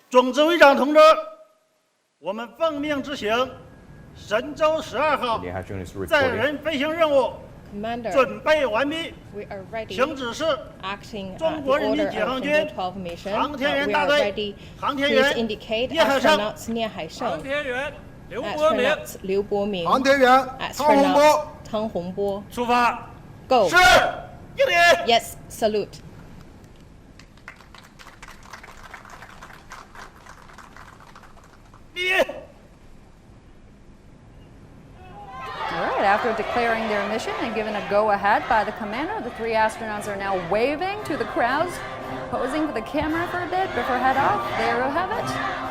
总指挥长同志，我们奉命执行神舟12号载人飞行任务。 Commander, 准备完毕。 we are ready. 请指示 Acting at 中 the 国人民 order 解放 of 军 Shenzhou 12 mission, 航天员 we 大 are 队 ready. 航天 Please 员 indicate 聂海胜 astronauts 聂海胜 航天员刘伯明 astronauts 刘伯明航天员汤洪波 astronauts 汤洪波出发。 Go. 是，敬礼。 Yes, salute. All right, after declaring their mission and given a go-ahead by the commander, the 3 astronauts are now waving to the crowds, posing for the camera for a bit before head off. There you have it,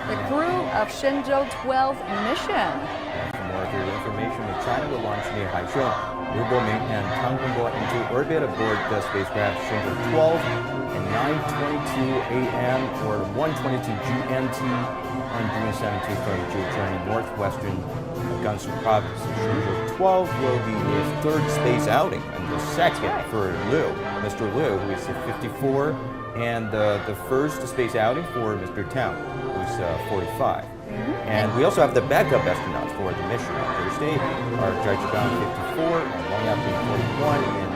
the crew of Shenzhou 12 mission. For more accurate information, China will launch near Haisheng, Liu Boming, and Tang Hongbo into orbit aboard the spacecraft Shenzhou 12 at 9:22 a.m. or 1:22 GMT on June 17th from Jiuquan in northwestern Gansu province. Shenzhou 12 will be his 3rd space outing and the 2nd for Liu, Mr. Liu, who is 54, and the 1st space outing for Mr. Tang, who's 45. And we also have the backup astronauts for the mission on Thursday are Jiuquan 54 and Long March-2F Y12 and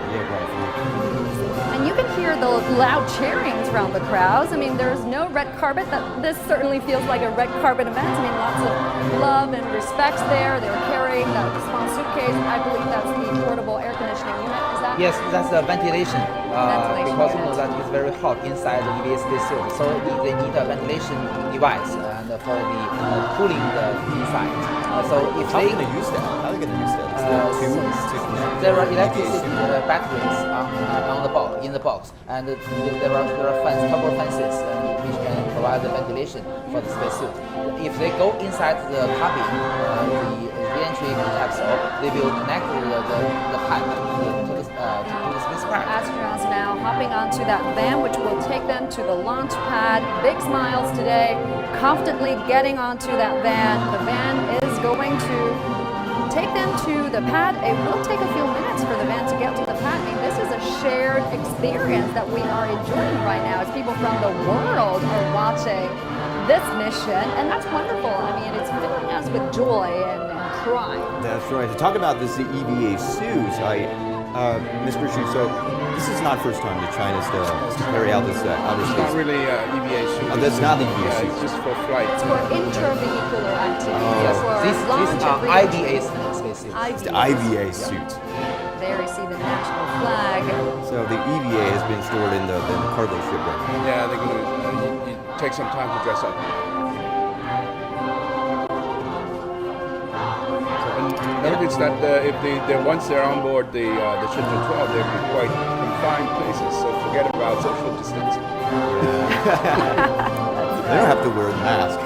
And you can hear the loud cheerings around the crowds. I mean, there's no red carpet. This certainly feels like a red carpet event. I mean, lots of love and respect there. They're carrying that small suitcase. I believe that's the portable air conditioning unit. Is that? Yes, that's the ventilation. Ventilation Because you know unit. that it's very hot inside the EVA spacesuit, so they need a ventilation device and for the cooling the inside. So if How they are they going to use that? How are they going to use that? Is there tubes to connect? there are electricity batteries on the box in the box, and there are fence, couple of fences which can provide the ventilation for the spacesuit. If they go inside the cabin, the re-entry capsule, they will connect the pipe to the spacecraft. Astronauts now hopping onto that van, which will take them to the launch pad. Big smiles today, confidently getting onto that van. The van is going to take them to the pad. It will take a few minutes for the van to get to the pad. I mean, this is a shared experience that we are enjoying right now as people from the world are watching this mission, and that's wonderful. I mean, it's filling us with joy and pride. That's right. To talk about this EVA suits, Mr. Xu, so this is not first time that China's to carry out this outer It's space. not really EVA suit. Oh, that's not the EVA suit. It's just for flight. It's for intravehicular activity. Yes, For these launch are and re-entry. IVA spacesuits. It's the IVA suit. There you see the national flag. So the EVA has been stored in the cargo ship right now. Yeah, they're going to take some time to dress up. Notice that if once they're on board the Shenzhou 12, they'll be quite confined places. So forget about social distancing. They don't have to wear the mask.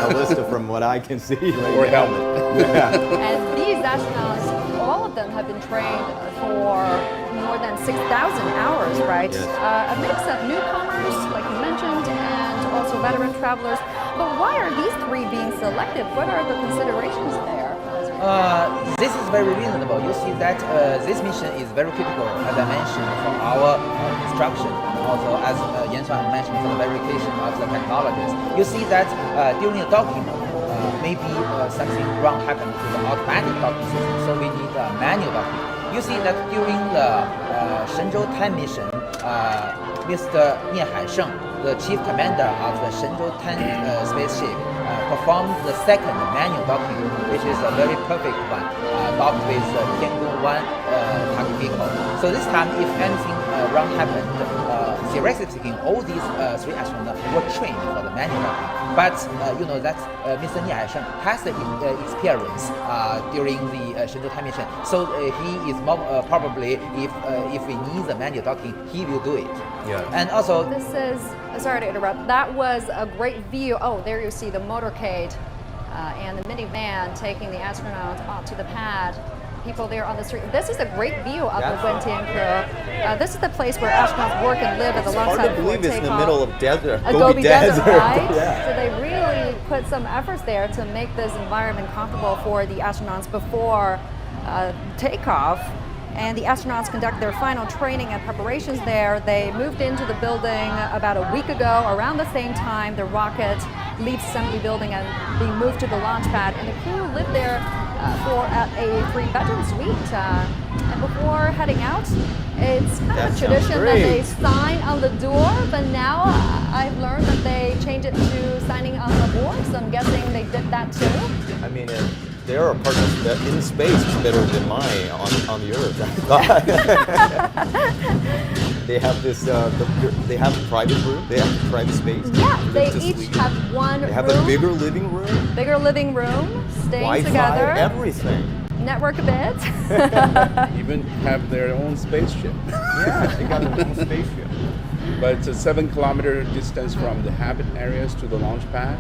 Alyssa, from what I can see, right Or now. helmet. Yeah. And these astronauts, all of them have been trained for more than 6,000 hours, right? Yes. A mix of newcomers, like you mentioned, and also veteran travelers. But why are these 3 being selected? What are the considerations there? This is very reasonable. You see that this mission is very critical, as I mentioned, for our instruction, and also as Yan Chuan mentioned, for the verification of the technologies. You see that during the docking, maybe something wrong happened to the automatic docking system, so we need manual docking. You see that during the Shenzhou 10 mission, Mr. Nie Haisheng, the chief commander of the Shenzhou 10 spaceship, performed the 2nd manual docking, which is a very perfect one, docked with the Tiangong 1 target vehicle. So this time, if anything wrong happened, theoretically speaking, all these 3 astronauts were trained for the manual docking. But you know that Mr. Nie Haisheng has the experience during the Shenzhou 10 mission, so he is more, probably, if we need the manual docking, he will do it. Yeah. And also, This is, sorry to interrupt, that was a great view. Oh, there you see the motorcade and the minivan taking the astronauts onto the pad. People there on the street. This is a great view of the Wentian crew. This is the place where astronauts work and live at the launch Hard site to before believe it's in the takeoff. middle of desert. A Gobi Desert, right? Yeah. So they really put some efforts there to make this environment comfortable for the astronauts before takeoff. And the astronauts conduct their final training and preparations there. They moved into the building about a week ago. Around the same time, the rocket leaves assembly building and being moved to the launch pad. And the crew lived there for a 3-bedroom suite. And before heading out, it's kind of a tradition that they sign on the door, but now I've learned that they changed it to signing on the board, so I'm guessing they did that too. I mean, their apartment in space is better than mine on the Earth. They have this. They have a private room. They have a private space. Yeah, they each have one They have room. a bigger living room. Bigger living room, staying Wi-Fi, together. everything. Network a bit. Even have their own spaceship. Yeah, they got their own spaceship. But it's a 7-kilometer distance from the habit areas to the launch pad,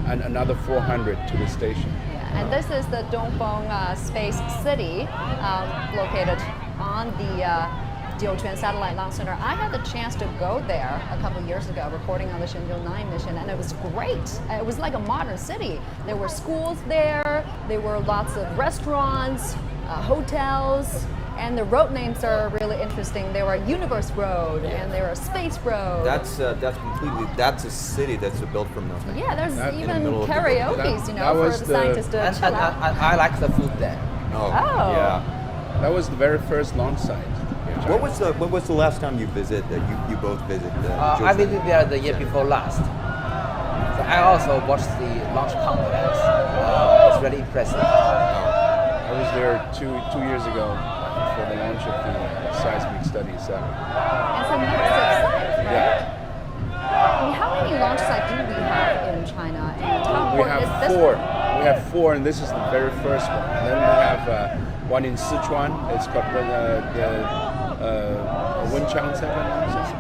and another 400 to the station. Yeah, and this is the Dongfeng Space City, located on the Jiuquan Satellite Launch Center. I had the chance to go there a couple of years ago, reporting on the Shenzhou 9 mission, and it was great. It was like a modern city. There were schools there, there were lots of restaurants, hotels, and the road names are really interesting. There were Universe Road, and there were Space Road. That's a city that's built from nothing. Yeah, there's That in even the middle of the- karaoke's, that for was the the- scientists to And, chill and, out. and I like the food there. Oh, Oh. yeah. That was the very first launch site. When was the last time you you both visited? I Jiuquan? visited there the year before last. So I also watched the launch complex. It's really impressive. I was there two years ago for the launch of the seismic study center. It's a massive site, right? Yeah. And how many launch sites do we have in China? And how We important is have this 4. one? We have 4, and this is the very first one. And then we have one in Sichuan. It's called the Wenchang satellite.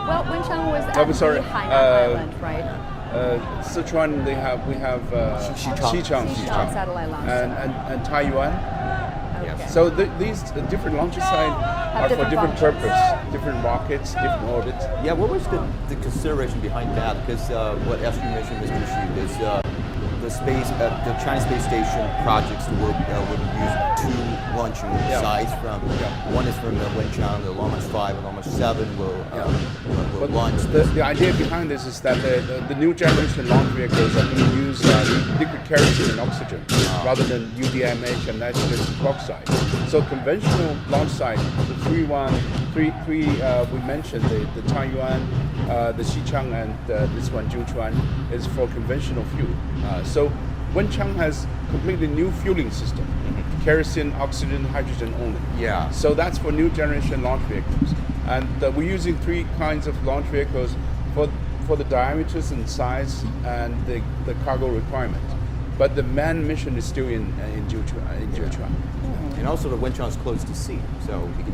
Well, Wenchang was at Oh, sorry. the Hainan Island, right? Sichuan, we have Xichang Satellite launch and Taiwan. Okay. So these different launch sites are for different different functions. purpose, different rockets, different orbits. Yeah, what was the consideration behind that? Because what as you mentioned, Mr. Xu, is the China Space Station projects would use 2 launching sites from. One is from Wenchang, the Long March-5 and Long March-7 will But launch. the idea behind this is that the new generation launch vehicles are going to use liquid kerosene and oxygen rather than UDMH and nitrogen peroxide. So conventional launch site, the three we mentioned, the Taiwan, the Xichang, and this one Jiuquan, is for conventional fuel. So Wenchang has completely new fueling system, kerosene, oxygen, hydrogen only. Yeah. So that's for new generation launch vehicles. And we're using 3 kinds of launch vehicles for the diameters and size and the cargo requirement. But the manned mission is still in Jiuquan. And also the Wenchang is close to sea, so we can.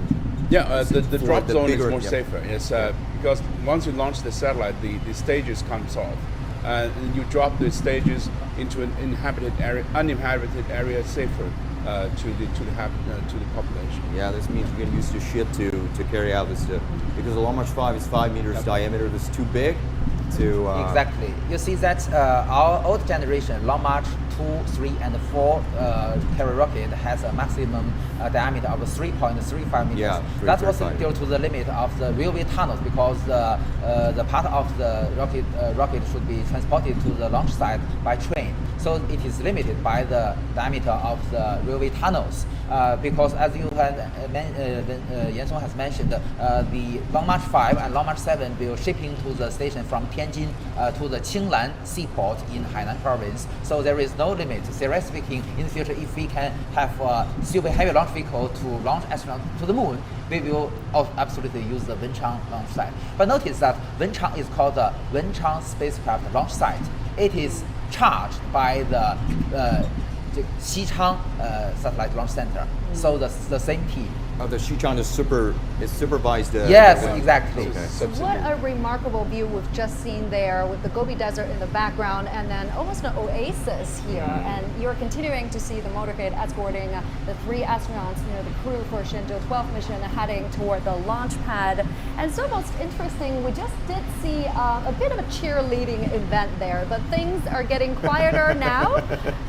Yeah, the for drop the zone bigger- is more yeah. safer. Yes, because once you launch the satellite, the stages comes off, and you drop the stages into an uninhabited area, safer to the population. Yeah, this means we're going to use the ship to carry out this because the Long March-5 is 5 meters diameter. This is too big to. Exactly. You see that our old generation, Long March 2, 3, and 4 carrier rocket has a maximum diameter of 3.35 meters. Yeah, That was 3.35. due to the limit of the railway tunnels because the part of the rocket should be transported to the launch site by train. So it is limited by the diameter of the railway tunnels. Because as you had Yan Song has mentioned, the Long March 5 and Long March 7 will shipping to the station from Tianjin to the Qinglan seaport in Hainan province. So there is no limit. Seriously speaking, in the future, if we can have a super heavy launch vehicle to launch astronauts to the moon, we will absolutely use the Wenchang launch site. But notice that Wenchang is called the Wenchang spacecraft launch site. It is charged by the Xichang Satellite Launch Center. So the same team. The Xichang is supervised. Yes, exactly. Okay. What a remarkable view we've just seen there with the Gobi Desert in the background and then almost an oasis here. And you're continuing to see the motorcade escorting the 3 astronauts, the crew for Shenzhou 12 mission heading toward the launch pad. And so most interesting, we just did see a bit of a cheerleading event there, but things are getting quieter now.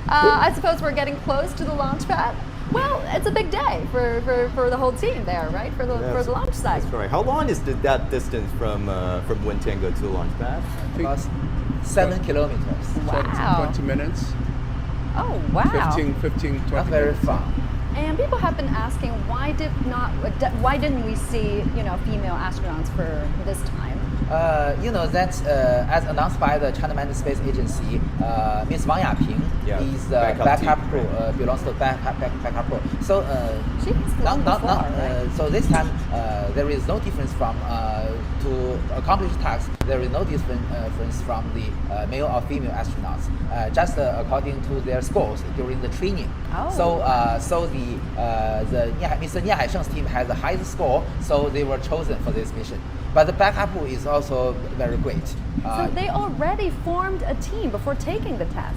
I suppose we're getting close to the launch pad. Well, it's a big day for the whole team there, right? For the launch site. That's right. How long is that distance from Wenchang to the launch pad? I think 7 kilometers. Wow. 20 minutes. Oh, wow. 15, 20 Not very minutes. far. And people have been asking why didn't we see female astronauts for this time? You know that as announced by the China Manned Space Agency, Ms. Wang Yaping is the backup crew, belongs to backup crew. So She has flown before, right? so this time there is no difference from to accomplish tasks. There is no difference from the male or female astronauts, just according to their scores during the training. Oh. So the Mr. Nie Haisheng's team has the highest score, so they were chosen for this mission. But the backup crew is also very great. So they already formed a team before taking the test.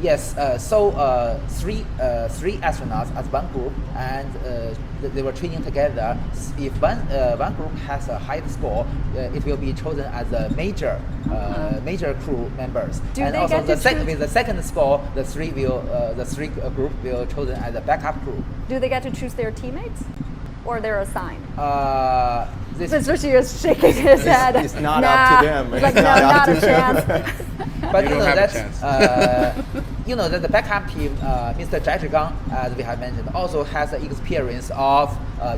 Yes, three astronauts as one group, and they were training together. If one group has a high score, it will be chosen as a major crew members. Do and they also get to choose- with the second score, the three group will chosen as a backup crew. Do they get to choose their teammates, or they're assigned? This Mr. Xu is shaking his head. It's not nah. up to them. He's like, It's no, not up not to a chance. But You you don't know have a that chance. you know that the backup team, Mr. Jiuquan, as we have mentioned, also has the experience of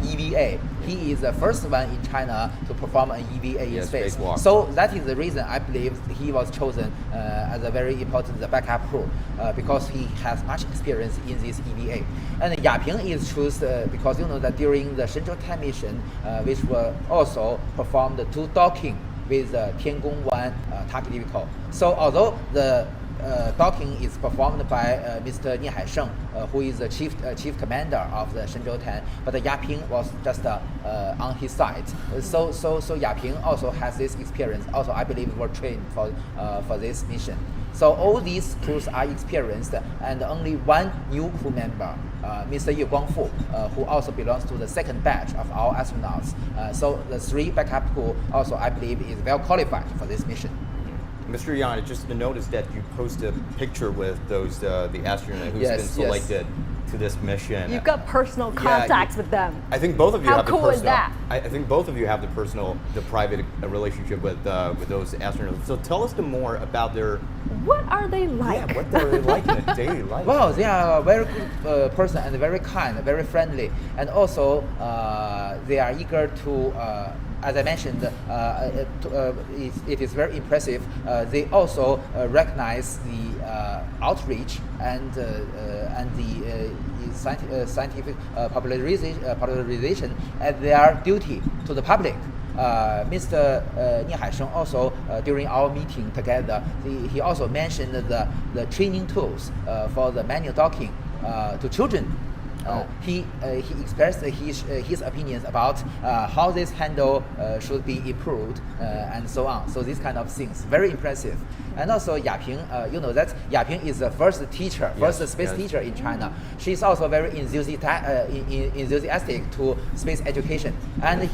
EVA. He is the first one in China to perform an EVA in Yes, space. spacewalk. So that is the reason I believe he was chosen as a very important backup crew because he has much experience in this EVA. And Yaping is chosen because you know that during the Shenzhou 10 mission, which were also performed two docking with the Tiangong 1 target vehicle. So although the docking is performed by Mr. Nie Haisheng, who is the chief commander of the Shenzhou 10, but Yaping was just on his side. So Yaping also has this experience. Also, I believe were trained for this mission. So all these crews are experienced, and only one new crew member, Mr. Jiuquan, who also belongs to the second batch of our astronauts. So the three backup crew also, I believe, is well qualified for this mission. Mr. Yan, I just noticed that you posted a picture with those the astronaut who's Yes, been selected to this mission. You've got personal contacts with them. I think both of you How have cool the is personal. that? I think both of you have the private relationship with those astronauts. So tell us more about their What are they like? yeah, what they're like in a daily life. Well, they are a very good person and very kind, very friendly, and also they are eager to. As I mentioned, it is very impressive. They also recognize the outreach and the scientific popularization as their duty to the public. Mr. Nie Haisheng also during our meeting together, he also mentioned the training tools for the manual docking to children. He expressed his opinions about how this handle should be improved and so on. So these kind of things, very impressive. And also Yaping, you know that Yaping is the first teacher, first space teacher in China. She's also very enthusiastic to space education, and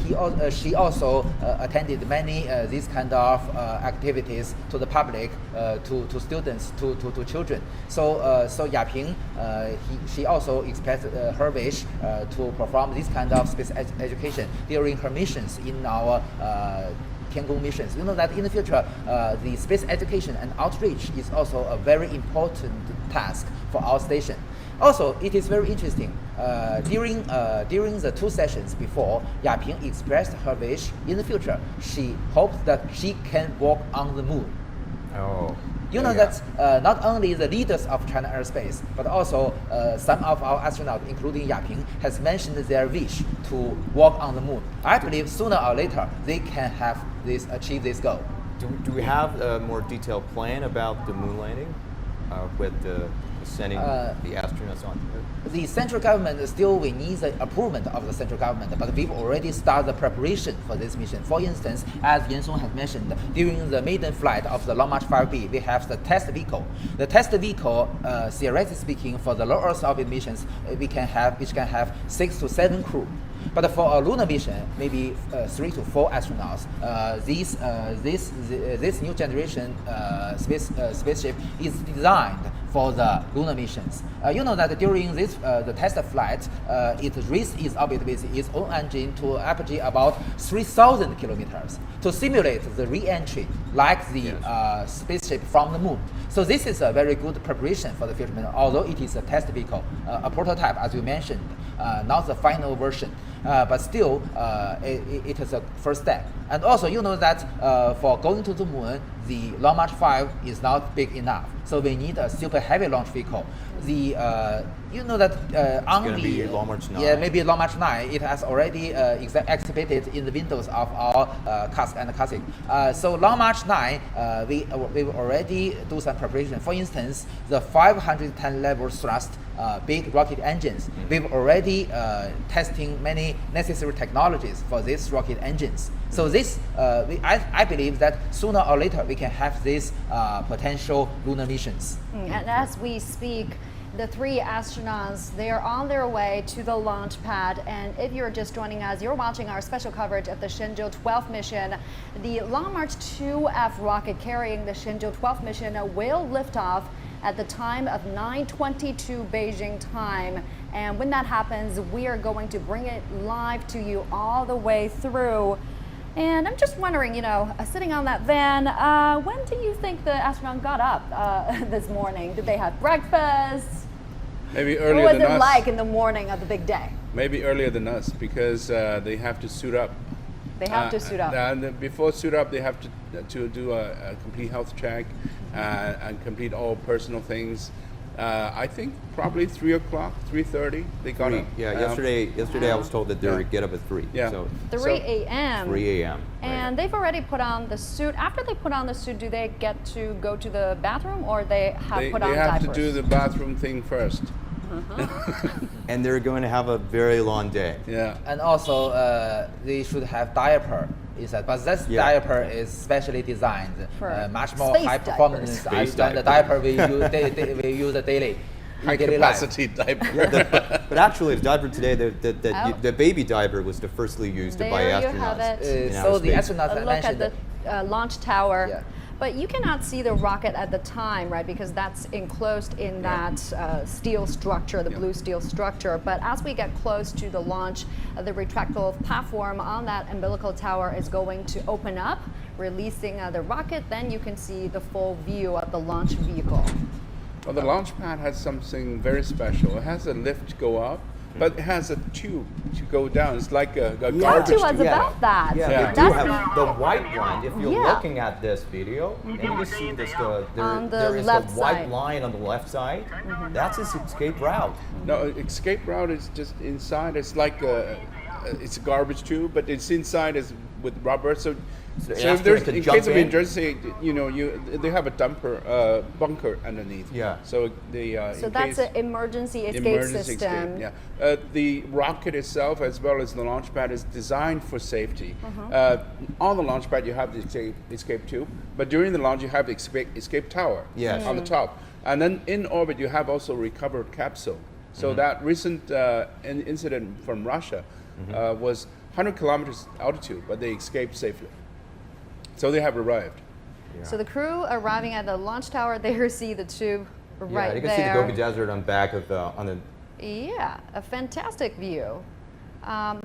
she also attended many these kind of activities to the public, to students, to children. So Yaping, she also expressed her wish to perform this kind of space education during her missions in our Tiangong missions. You know that in the future, the space education and outreach is also a very important task for our station. Also, it is very interesting. During the two sessions before, Yaping expressed her wish in the future. She hopes that she can walk on the moon. Oh. You know that not only the leaders of China Aerospace, but also some of our astronauts, including Yaping, has mentioned their wish to walk on the moon. I believe sooner or later they can achieve this goal. Do we have a more detailed plan about the moon landing with the sending the astronauts on? The central government still we need the approval of the central government, but we've already started the preparation for this mission. For instance, as Yan Song has mentioned, during the maiden flight of the Long March-2F Y12, we have the test vehicle. The test vehicle, theoretically speaking, for the low Earth orbit missions, which can have 6 to 7 crew. But for a lunar mission, maybe 3 to 4 astronauts. This new generation spaceship is designed for the lunar missions. You know that during this the test flight, it reached its orbit with its own engine to apogee about 3,000 kilometers to simulate the re-entry like the spaceship from the moon. So this is a very good preparation for the future mission, although it is a test vehicle, a prototype, as you mentioned, not the final version. But still, it is a first step. And also, you know that for going to the moon, the Long March 5 is not big enough. So we need a super heavy launch vehicle. The you know that on the Long March 9. Yeah, maybe Long March 9, it has already exhibited in the windows of our cask and casing. So Long March 9, we will already do some preparation. For instance, the 510 level thrust big rocket engines. We've already testing many necessary technologies for these rocket engines. So this, I believe that sooner or later we can have these potential lunar missions. And as we speak, the 3 astronauts, they are on their way to the launch pad. And if you're just joining us, you're watching our special coverage of the Shenzhou 12 mission. The Long March-2F rocket carrying the Shenzhou 12 mission will lift off at the time of 9:22 Beijing time. And when that happens, we are going to bring it live to you all the way through. And I'm just wondering, you know, sitting on that van, when do you think the astronaut got up this morning? Did they have breakfast? Maybe earlier What than was it us. like in the morning of the big day? Maybe earlier than us because they have to suit up. They have to suit up. And before suit up, they have to do a complete health check and complete all personal things. I think probably 3 o'clock, 3:30. They got up. Yeah, yesterday I was told that they would get up at 3. Yeah. So 3 a.m. 3 a.m. And they've already put on the suit. After they put on the suit, do they get to go to the bathroom, or they have put on They have diapers? to do the bathroom thing first. And they're going to have a very long day. Yeah. And also, they should have diaper inside, but this diaper is specially designed, For much more space high performance Space than the diaper we use, we use daily. High daily life. capacity diaper. But actually, the diaper today, the baby diaper was the firstly used There by you astronauts. have it. in So outer the space. astronauts A I look at mentioned. the launch tower. Yeah. But you cannot see the rocket at the time, right? Because that's enclosed in that steel structure, the blue steel structure. But as we get close to the launch, the retractable platform on that umbilical tower is going to open up, releasing the rocket. Then you can see the full view of the launch vehicle. Well, the launch pad has something very special. It has a lift go up, but it has a tube to go down. It's like a Talk garbage to us tube. about that. Yeah, Yeah. they do That's have the white line. If you're Yeah. looking at this video, and you see this, On the there is left the white side. line on the left side. That's its escape route. No, escape route is just inside. It's like it's a garbage tube, but it's inside is with rubber. So the if astronaut there's can in jump case of in. emergency, you know, they have a bunker underneath. Yeah. So the So in that's case- an emergency escape emergency system. escape, yeah. The rocket itself, as well as the launch pad, is designed for safety. On the launch pad, you have the escape tube, but during the launch, you have the escape tower Yes. on the top. And then in orbit, you have also recovered capsule. So that recent incident from Russia was 100 kilometers altitude, but they escaped safely. So they have arrived. So the crew arriving at the launch tower, they see the tube right Yeah, you can there. see the Gobi Desert on back of on the. Yeah, a fantastic view.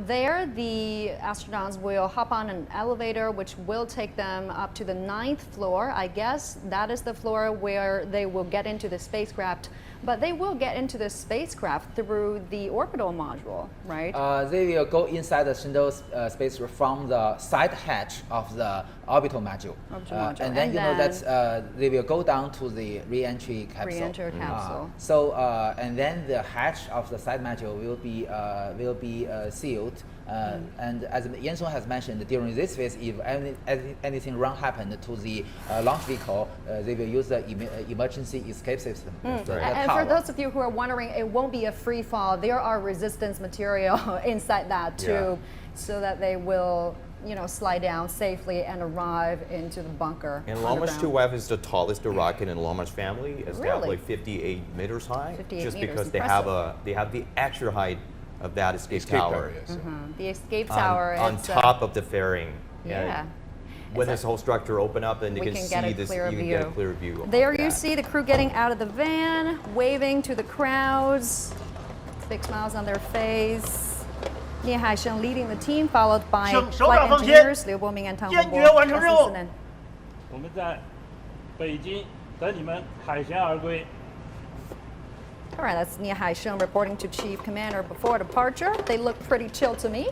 There, the astronauts will hop on an elevator, which will take them up to the 9th floor. I guess that is the floor where they will get into the spacecraft. But they will get into the spacecraft through the orbital module, right? They will go inside the Shenzhou space from the side hatch of the orbital module. Orbital module. And then And you know then- that they will go down to the re-entry capsule. Re-enter capsule. So and then the hatch of the side module will be sealed. And as Yansheng has mentioned, during this phase, if anything wrong happened to the launch vehicle, they will use the emergency escape system. the And for tower. those of you who are wondering, it won't be a free fall. There are resistance material inside that tube, so that they will, you know, slide down safely and arrive into the bunker. And Long underground. March-2F is the tallest rocket in the Long March family. It's now Really? like 58 meters high. 58 just meters, because impressive. they have the extra height of that escape Escape tower area, so. The escape tower on is top of the fairing. yeah. When this whole structure open up, and you We can can see get a this, clear you can view. get a clear view. of There you that. see the crew getting out of the van, waving to the crowds, big smiles on their face. Lian Haisheng leading the team, followed by 请手 flight 表放 engineers 先 Liu Boming and Tang 坚 Hongbo. 决完成任务。我们在北京等你们凯旋而归。 All right, that's Nia Haisheng reporting to Chief Commander before departure. They look pretty chill to me.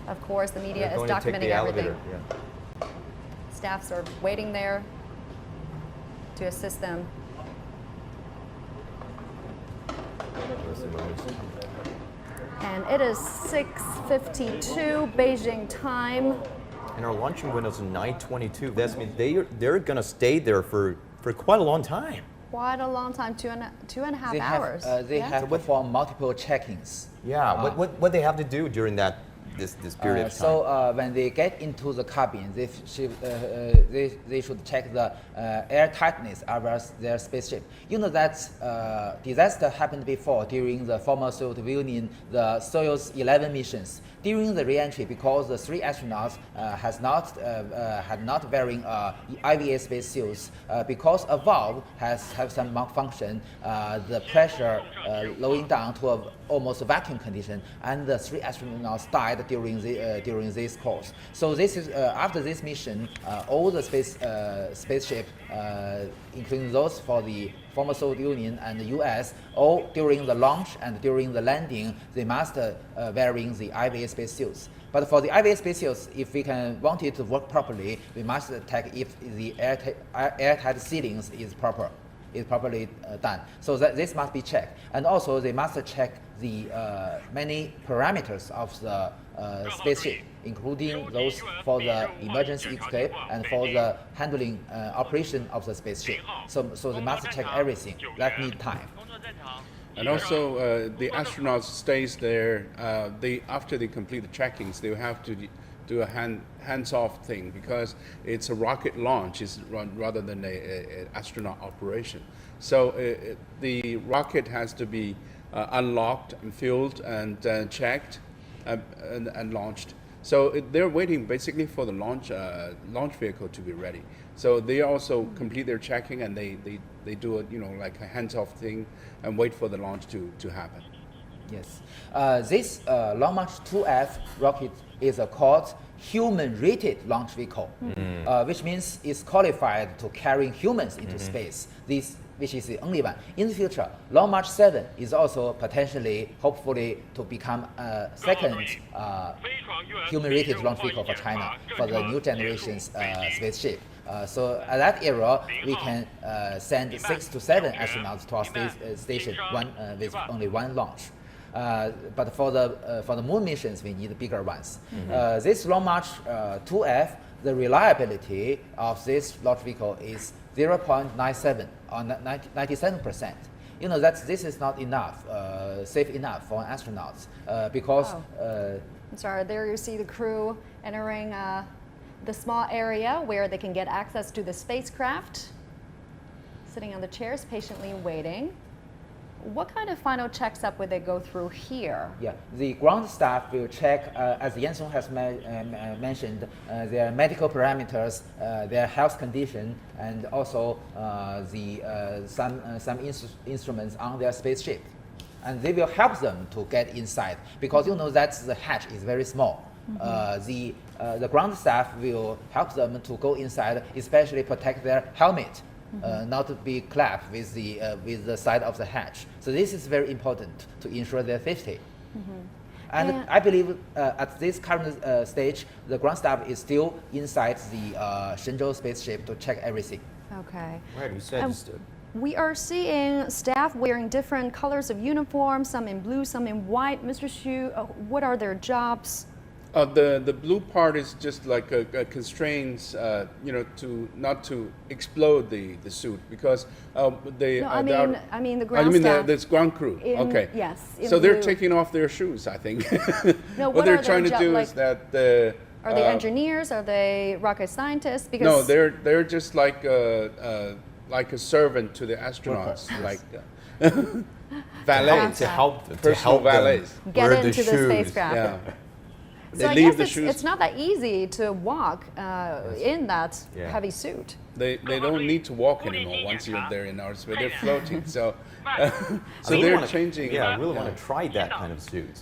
Of course, the media is documenting everything. Yeah. Staffs are waiting there to assist them. And it is 6:52 Beijing time. And our launching window is 9:22. That means they're going to stay there for quite a long time. Quite a long time, two and a half They hours. They have performed multiple check-ins. Yeah. What they have to do during this period of time? So when they get into the cabin, they should check the air tightness of their spaceship. You know that disaster happened before during the former Soviet Union, the Soyuz 11 missions. During the re-entry, because the 3 astronauts had not wearing IVA spacesuits, because a valve have some malfunction, the pressure lowering down to a almost vacuum condition, and the 3 astronauts died during this course. So this is after this mission, all the spaceship, including those for the former Soviet Union and the U.S., all during the launch and during the landing, they must wearing the IVA spacesuits. But for the IVA spacesuits, if we want it to work properly, we must check if the airtight sealings is properly done. So this must be checked. And also they must check the many parameters of the spaceship, including those for the emergency escape and for the handling operation of the spaceship. So they must check everything. That need time. And also, the astronauts stays there. After they complete the checkings, they will have to do a hands-off thing because it's a rocket launch rather than an astronaut operation. So the rocket has to be unlocked and fueled and checked and launched. So they're waiting basically for the launch vehicle to be ready. So they also complete their checking and they do like a hands-off thing and wait for the launch to happen. Yes, this Long March-2F rocket is called human-rated launch vehicle, which means it's qualified to carrying humans into space. Which is the only one. In the future, Long March-7 is also potentially, hopefully, to become a second human-rated launch vehicle for China for the new generation's spaceship. So at that era, we can send 6 to 7 astronauts to our station with only one launch. But for the moon missions, we need bigger ones. This Long March-2F, the reliability of this launch vehicle is 0.97 or 97%. You know that this is not enough, safe enough for astronauts because. I'm sorry. There you see the crew entering the small area where they can get access to the spacecraft, sitting on the chairs, patiently waiting. What kind of final checks up would they go through here? Yeah, the ground staff will check, as Yansong has mentioned, their medical parameters, their health condition, and also some instruments on their spaceship. And they will help them to get inside because you know that the hatch is very small. The ground staff will help them to go inside, especially protect their helmet. Not to be clapped with the side of the hatch. So this is very important to ensure their safety. And I believe at this current stage, the ground staff is still inside the Shenzhou spaceship to check everything. Okay. Right, you said we are seeing staff wearing different colors of uniform, some in blue, some in white. Mr. Xu, what are their jobs? The blue part is just like a constraints, to not to explode the suit because they. No, I mean the ground you mean staff. the ground crew? Okay. Yes. So they're taking off their shoes, I think. No, what they're trying to do is that are they engineers? Are they rocket scientists? Because no, they're just like a servant to the astronauts, like valets to help them, personal valets. Get into the spacecraft. Yeah. So I guess it's not that easy to walk in that heavy suit. They don't need to walk anymore once they're in outer space. They're floating, so they're changing. Yeah, I really want to try that kind of suit.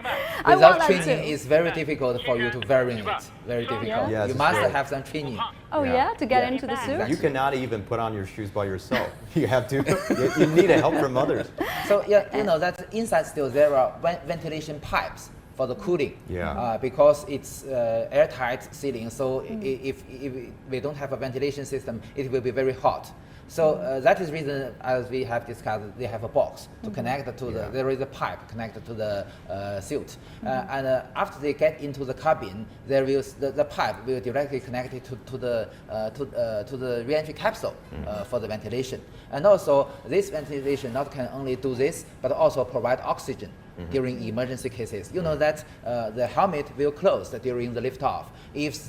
I Without want that training, too. it's very difficult for you to vary it. Very difficult. Yes, You it's must true. have some training. Oh yeah, to get Yeah. into the suit. You cannot even put on your shoes by yourself. You have to. You need help from others. So yeah, you know that inside still there are ventilation pipes for the cooling. Yeah. Because it's airtight ceiling, so if we don't have a ventilation system, it will be very hot. So that is reason, as we have discussed, they have a box to connect to the. There is a pipe connected to the suit, and after they get into the cabin, there will the pipe will directly connect it to the re-entry capsule for the ventilation. And also, this ventilation not can only do this, but also provide oxygen during emergency cases. You know that the helmet will close during the liftoff. If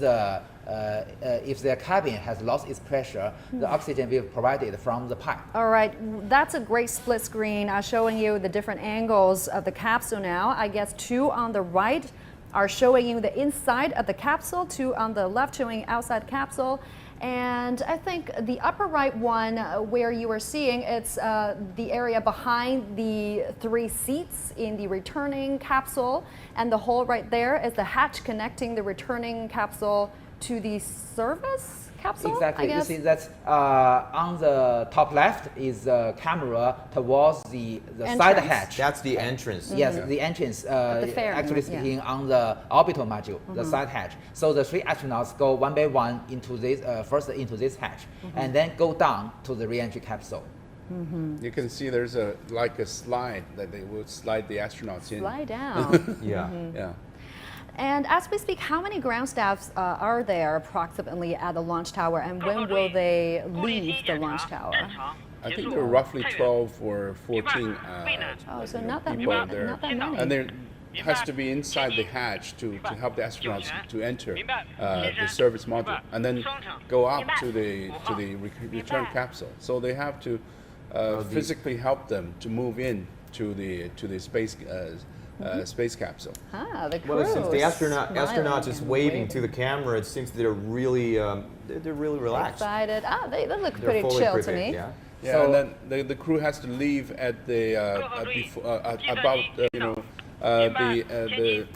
their cabin has lost its pressure, the oxygen will be provided from the pipe. All right, that's a great split screen showing you the different angles of the capsule now. I guess 2 on the right are showing you the inside of the capsule, 2 on the left showing outside capsule. And I think the upper right one where you are seeing, it's the area behind the 3 seats in the returning capsule. And the hole right there is the hatch connecting the returning capsule to the service capsule. Exactly. I guess. You see that on the top left is the camera towards the side Entrance. hatch. That's the entrance. Yes, the entrance, fairing, actually yeah. speaking, on the orbital module, the side hatch. So the 3 astronauts go one by one into this, first into this hatch, and then go down to the re-entry capsule. You can see there's a slide that they will slide the astronauts in. Slide down. Yeah. Yeah. And as we speak, how many ground staffs are there approximately at the launch tower, and when will they leave the launch tower? I think there are roughly 12 or 14 Oh, so not that people many. there. Not that many. And there has to be inside the hatch to help the astronauts to enter the service module and then go up to the return capsule. So they have to physically help them to move in to the space capsule. Ah, the crew. Well, since the smiling astronauts is and waving to the camera, it seems they're really relaxed. excited. Ah, they look They're pretty fully chill to prepared, me. Yeah. Yeah, So- and then the crew has to leave at the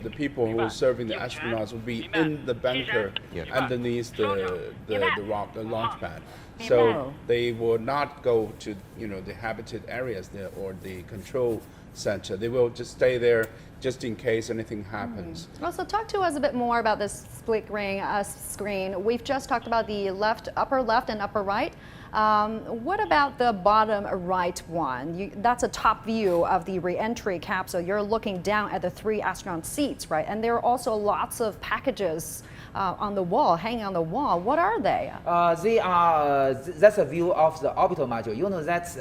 the people who are serving the astronauts will be in the bunker underneath the launch pad. So they will not go to the habitat areas there or the control center. They will just stay there just in case anything happens. Also, talk to us a bit more about this split screen. We've just talked about the upper left and upper right. What about the bottom right one? That's a top view of the re-entry capsule. You're looking down at the 3 astronaut seats, right? And there are also lots of packages on the wall, hanging on the wall. What are they? They are. That's a view of the orbital module. You know that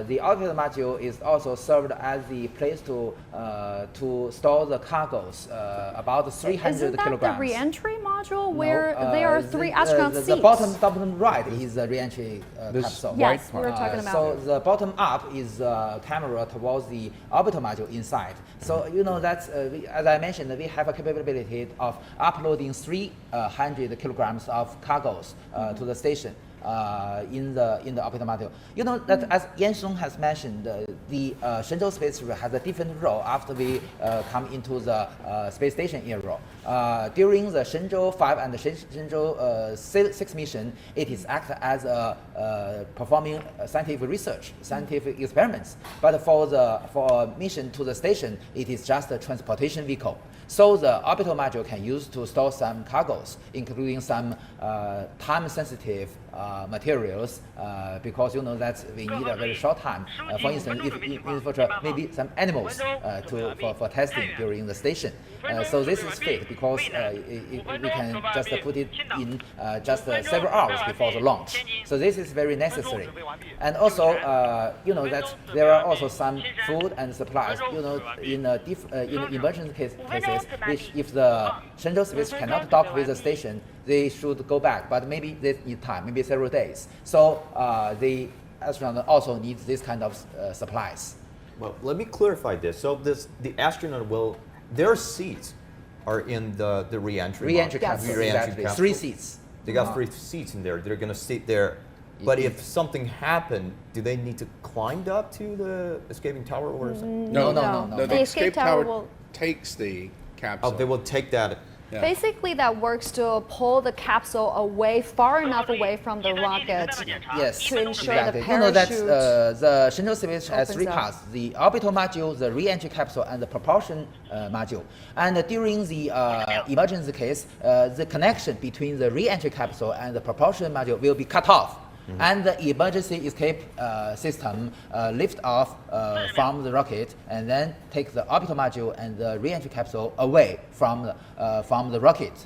the orbital module is also served as the place to store the cargoes, about 300 Isn't that kilograms. the re-entry module where No, there are 3 astronaut seats? The bottom right is the re-entry This capsule. white Yes, we were talking about. So the bottom up is camera towards the orbital module inside. So you know that, as I mentioned, we have a capability of uploading 300 kilograms of cargoes to the station. In the orbital module. You know that as Yan Sheng has mentioned, the Shenzhou space has a different role after we come into the space station era. During the Shenzhou 5 and the Shenzhou 6 mission, it is act as performing scientific research, scientific experiments. But for a mission to the station, it is just a transportation vehicle. So the orbital module can use to store some cargoes, including some time-sensitive materials, because you know that we need a very short time. For instance, if in future maybe some animals for testing during the station. So this is fit because we can just put it in just several hours before the launch. So this is very necessary. And also, you know that there are also some food and supplies. You know, in emergency cases, which if the Shenzhou space cannot dock with the station, they should go back. But maybe they need time, maybe several days. So the astronaut also needs this kind of supplies. Well, let me clarify this. So the astronaut their seats are in the re-entry. Re-entry module. capsule, Re-entry exactly. capsule. 3 seats. They got 3 seats in there. They're going to sit there. But if something happened, do they need to climb up to the escaping tower or something? No. The The escape tower will takes the capsule. Oh, they will take that. Yeah. Basically, that works to pull the capsule away, far enough away from the rocket Yes, to ensure exactly. the You know that parachute. the Shenzhou space has opens three up. parts: the orbital module, the re-entry capsule, and the propulsion module. And during the emergency case, the connection between the re-entry capsule and the propulsion module will be cut off. And the emergency escape system lift off from the rocket and then take the orbital module and the re-entry capsule away from the rocket.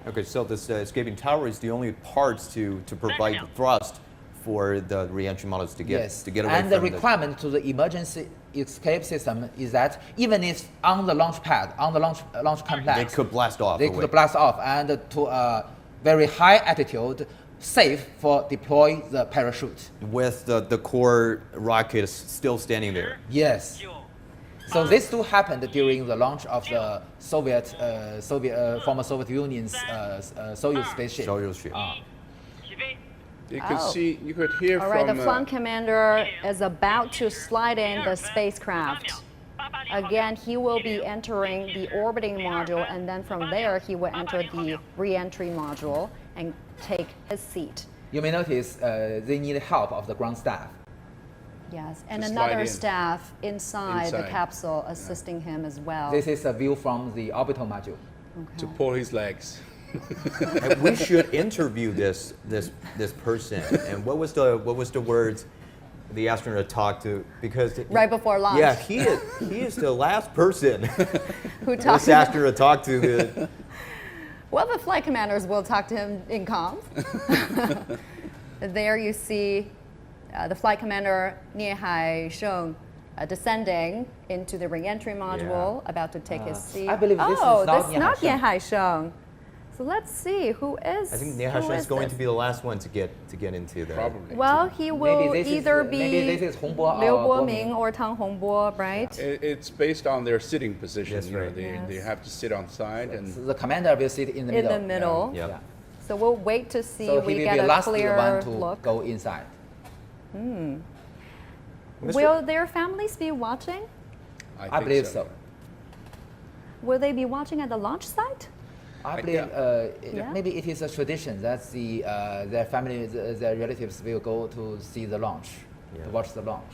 Okay, so this escaping tower is the only parts to provide the thrust for the re-entry modules to get Yes, to get away and from the requirement to the emergency escape system is that even if on the launch pad, on the launch complex, They could blast off They away. could blast off and to a very high altitude, safe for deploy the parachute. with the core rocket still standing there. Yes. So this too happened during the launch of the former Soviet Union's Soyuz spaceship. Soyuz ship. You could Oh. see, you could hear All right, from. the flight commander is about to slide in the spacecraft. Again, he will be entering the orbiting module, and then from there, he will enter the re-entry module and take his seat. You may notice they need help of the ground staff. Yes, and To slide another in. staff inside the Inside. capsule assisting him as well. This is a view from the orbital module. to pull his legs. And we should interview this person. And what was the words the astronaut talked to? Because Right before launch. Yeah, he is the last person Who talked this to him. astronaut talked to. Well, the flight commanders will talk to him in comms. There you see the flight commander Nie Hai-sheng descending into the re-entry module, about to take his seat. I believe this is oh, not this Nie is not Nie Hai-sheng. Hai-sheng. So let's see who is. I think Nia who Haishan is going this? to be the last one to get into the. Probably. Well, he will Maybe this is- either be maybe this is Hongbo or Liu Guoming. Guoming or Tang Hongbo, right? It's based on their sitting position. That's you know, right. they Yes. have to sit on side and. So the commander will sit in the In middle. the middle. Yeah. Yeah. So we'll wait to see So we he will get be a last one clear to look. go inside. Will their families be watching? I think believe so. Will they be watching at the launch site? I I- believe Yeah. maybe it is a tradition that their family, their relatives will go to see the launch, Yeah. to watch the launch.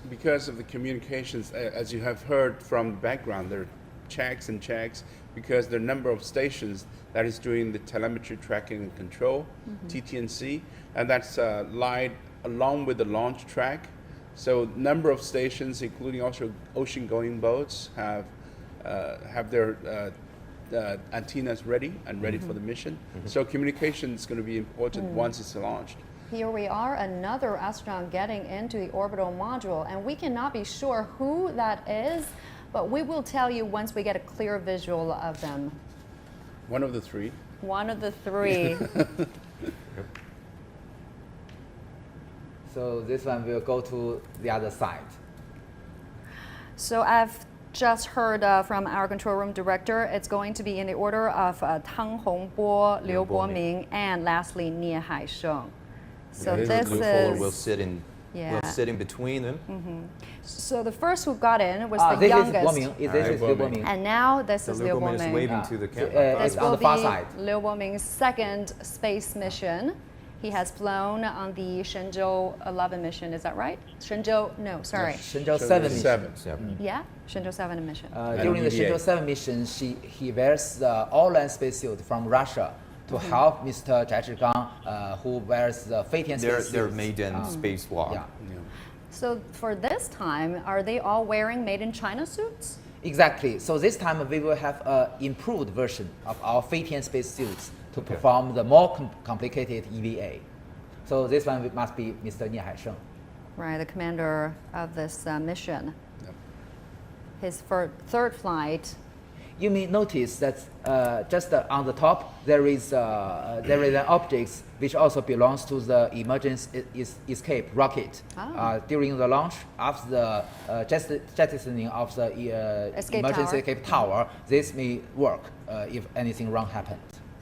Because of the communications, as you have heard from the background, there are checks and checks because there are a number of stations that is doing the telemetry tracking and control, TTNC, and that's lied along with the launch track. So number of stations, including also ocean-going boats, have their antennas ready and ready for the mission. So communication is going to be important once it's launched. Here we are, another astronaut getting into the orbital module, and we cannot be sure who that is, but we will tell you once we get a clear visual of them. One of the three. One of the three. So this one will go to the other side. So I've just heard from our control room director, it's going to be in the order of Tang Hongbo, Liu Guoming, and lastly Nie Hai-sheng. So Yeah, this Luke Fuller will is, sit in. Yeah. Will sit in between them. so the first who got in was the This youngest. is Guoming. This is Liu Guoming. Guoming. And now this So is Liu Liu Guoming is Guoming. waving to the So, camera. This it's on will the far be side. Liu Guoming's second space mission. He has flown on the Shenzhou 11 mission, is that right? Shenzhou, no, sorry. Shenzhou 7 mission. Seven. Yeah, Shenzhou 7 mission. During the EVA. Shenzhou 7 mission, he wears the all-land spacesuit from Russia to help Mr. Jiuquan, who wears the Feitian spacesuit. Their maiden spacewalk. Yeah, So for this time, are they all wearing made in China suits? exactly. So this time we will have an improved version of our Feitian spacesuits to perform the more complicated EVA. So this one must be Mr. Nie Hai-sheng. Right, the commander of this mission. Yep. His third flight. You may notice that just on the top there is an object which also belongs to the emergency escape rocket. During the launch, after the jettisoning of the Escape emergency tower. escape tower, this may work if anything wrong happens.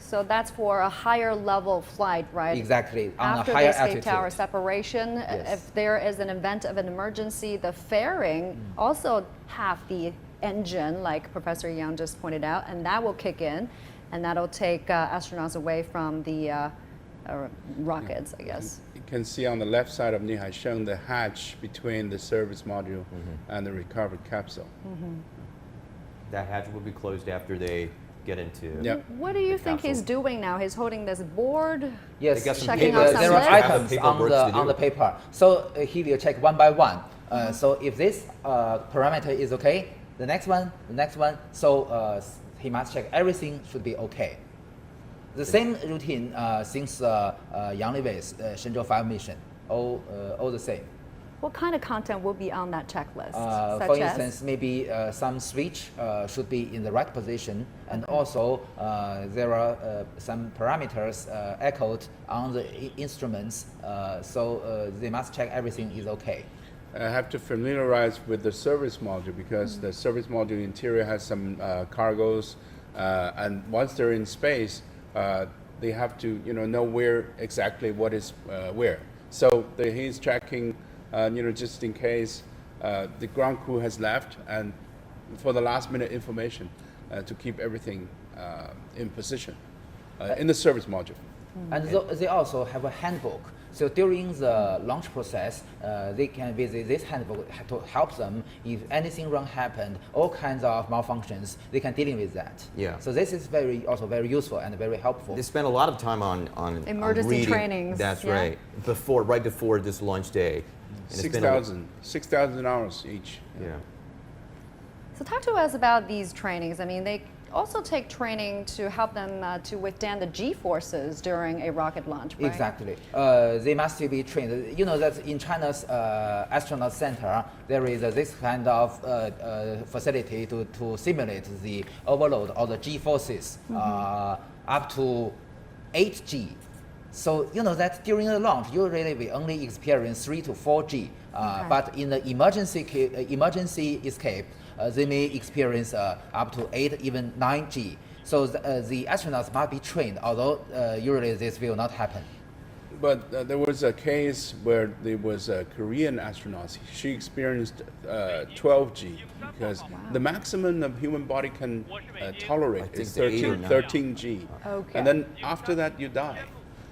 So that's for a higher level flight, right? Exactly, on After a higher the escape altitude. tower separation, Yes. if there is an event of an emergency, the fairing also have the engine, like Professor Yang just pointed out, and that will kick in, and that'll take astronauts away from the rockets, I guess. You can see on the left side of Nihaisheng the hatch between the service module and the recovered capsule. That hatch will be closed after they get into. Yeah. What do you the think he's capsule. doing now? He's holding this board. Yes, They got some Checking paper. out some there are lists. items Paper on works to do. the paper. So he will check one by one. So if this parameter is okay, the next one. So he must check everything should be okay. The same routine since Yang Liwei's Shenzhou 5 mission, all the same. What kind of content will be on that checklist? For Such instance, as? maybe some switch should be in the right position, and also there are some parameters echoed on the instruments, so they must check everything is okay. I have to familiarize with the service module because the service module interior has some cargoes, and once they're in space, they have to know where exactly what is where. So he's tracking, just in case the ground crew has left, and for the last minute information to keep everything in position in the service module. And they also have a handbook. So during the launch process, they can visit this handbook to help them if anything wrong happened, all kinds of malfunctions, they can deal with that. Yeah. So this is also very useful and very helpful. They spent a lot of time on Emergency reading. trainings, That's yeah. right. Right before this launch day. And it's been a- 6,000 hours each. Yeah. So talk to us about these trainings. I mean, they also take training to help them to withstand the G-forces during a rocket launch, right? Exactly. They must be trained. You know that in China's astronaut center, there is this kind of facility to simulate the overload or the G forces up to 8G. So you know that during the launch, usually we only experience 3 to 4G. But in the emergency escape, they may experience up to 8, even 9G. So the astronauts must be trained, although usually this will not happen. But there was a case where there was a Korean astronaut. She experienced 12G because the maximum the human body can tolerate is it's 8 or 9. 13G. Okay. And then after that, you die.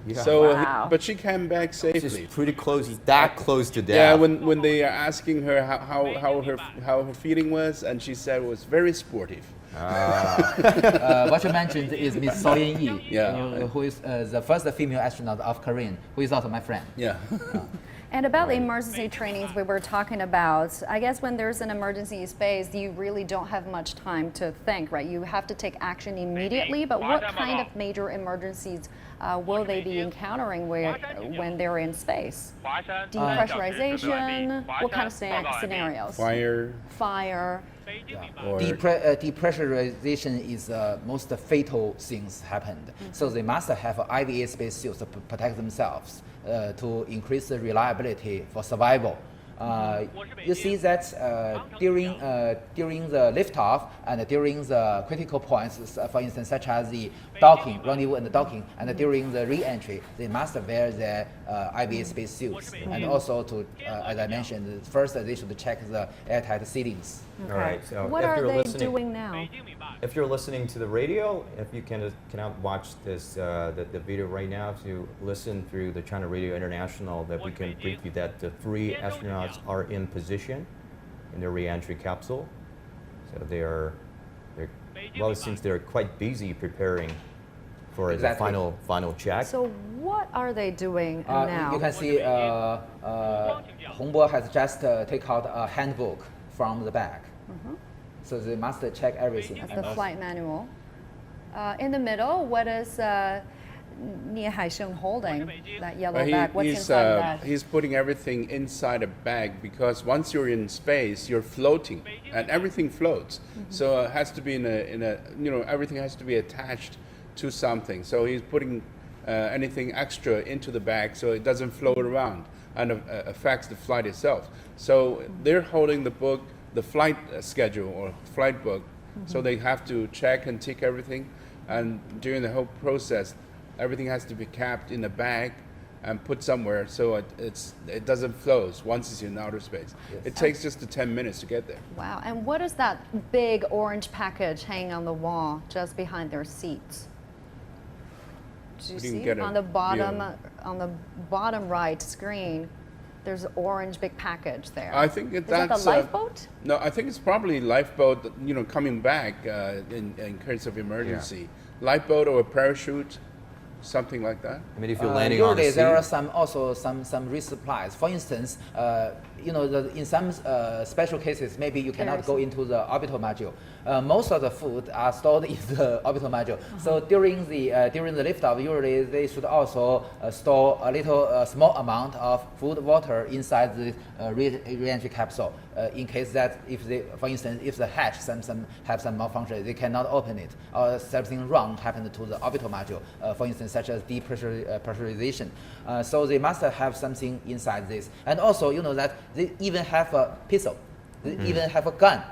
Yeah. So, Wow. but she came back It's safely. just pretty close, that close to death. Yeah, when they are asking her how her feeling was, and she said it was very sportive. What you mentioned is Miss So Yin-yi, Yeah. who is the first female astronaut of Korean, who is also my friend. Yeah. And about the emergency trainings we were talking about, I guess when there's an emergency in space, you really don't have much time to think, right? You have to take action immediately, but what kind of major emergencies will they be encountering when they're in space? Depressurization, what kind of scenarios? Fire. Or Depressurization is most fatal things happened. So they must have IVA spacesuits to protect themselves to increase the reliability for survival. You see that during the liftoff and during the critical points, for instance, such as the docking, rendezvous and the docking, and during the re-entry, they must wear their IVA spacesuits. And also to, as I mentioned, first they should check the airtight ceilings. All right. So What if are you're they listening, doing now? If you're listening to the radio, if you cannot watch this the video right now, if you listen through the China Radio International, that we can brief you that the 3 astronauts are in position in their re-entry capsule. So they're well, it seems they're quite busy preparing for Exactly. the final check. So what are they doing now? You can see Hongbo has just take out a handbook from the bag. So they must check everything. That's the flight manual. In the middle, what is Nie Haisheng holding? That yellow bag. What's inside that? He's putting everything inside a bag because once you're in space, you're floating, and everything floats. So it has to be in a everything has to be attached to something. So he's putting anything extra into the bag so it doesn't float around and affects the flight itself. So they're holding the book, the flight schedule or flight book, so they have to check and tick everything. and during the whole process, everything has to be kept in a bag and put somewhere so it doesn't float once it's in outer space. Yes. It takes just 10 minutes to get there. Wow. And what is that big orange package hanging on the wall just behind their seats? Do you see get a on the bottom view. on the bottom right screen? There's an orange big package there. I think Is that that's the lifeboat? No, I think it's probably lifeboat. Coming back in case of emergency, lifeboat or a parachute, something like that. I mean, if you're landing on usually a sea, there are some resupplies. For instance, in some special cases, maybe you cannot go into the orbital module. Most of the food are stored in the orbital module. So during the liftoff, usually they should also store a little small amount of food, water inside the re-entry capsule. In case that for instance, if the hatch have some malfunction, they cannot open it, or something wrong happened to the orbital module. For instance, such as depressurization. So they must have something inside this. And also, that they even have a pistol, they even have a gun.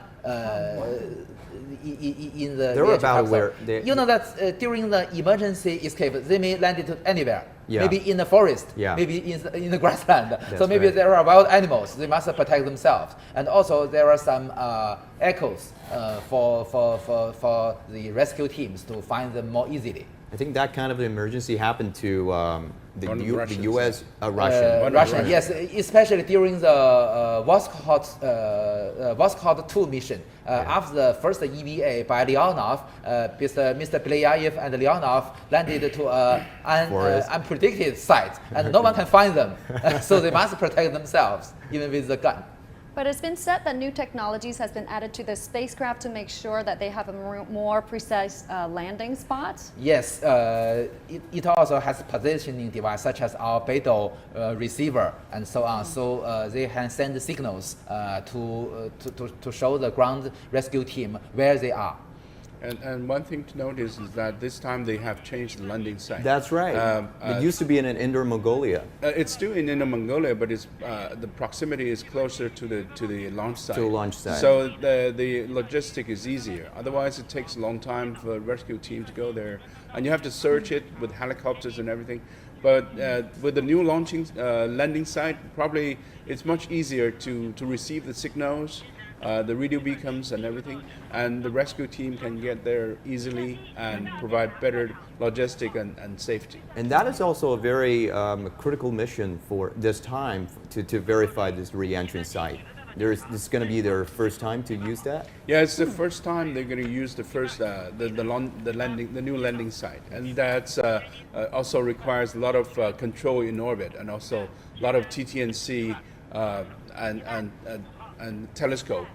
In the They're about capsule. where they- that during the emergency escape, they may land it anywhere. Yeah. Maybe in the forest, Yeah. maybe in the grassland. So maybe right. there are wild animals. They must protect themselves. And also there are some echoes for the rescue teams to find them more easily. I think that kind of emergency happened to the Russians, U.S. Russian. Russian, yes, especially during the Voskhod 2 mission. After the first EVA by Leonov, Mr. Belayev and Leonov landed to an Forest. unpredicted site, and no one can find them. So they must protect themselves, even with the gun. But it's been said that new technologies has been added to the spacecraft to make sure that they have a more precise landing spot. Yes, it also has positioning device such as our Beidou receiver and so on. So they can send signals to show the ground rescue team where they are. And one thing to notice is that this time they have changed the landing site. That's right. It used to be in Inner Mongolia. It's still in Inner Mongolia, but it's the proximity is closer to the launch site. To the launch site. So the logistic is easier. Otherwise, it takes a long time for a rescue team to go there, and you have to search it with helicopters and everything. But with the new landing site, probably it's much easier to receive the signals. The radio beacons and everything, and the rescue team can get there easily and provide better logistic and safety. And that is also a very critical mission for this time to verify this re-entry site. This is going to be their first time to use that? Yeah, it's the first time they're going to use the first the new landing site, and that also requires a lot of control in orbit, and also a lot of TT&C and telescope,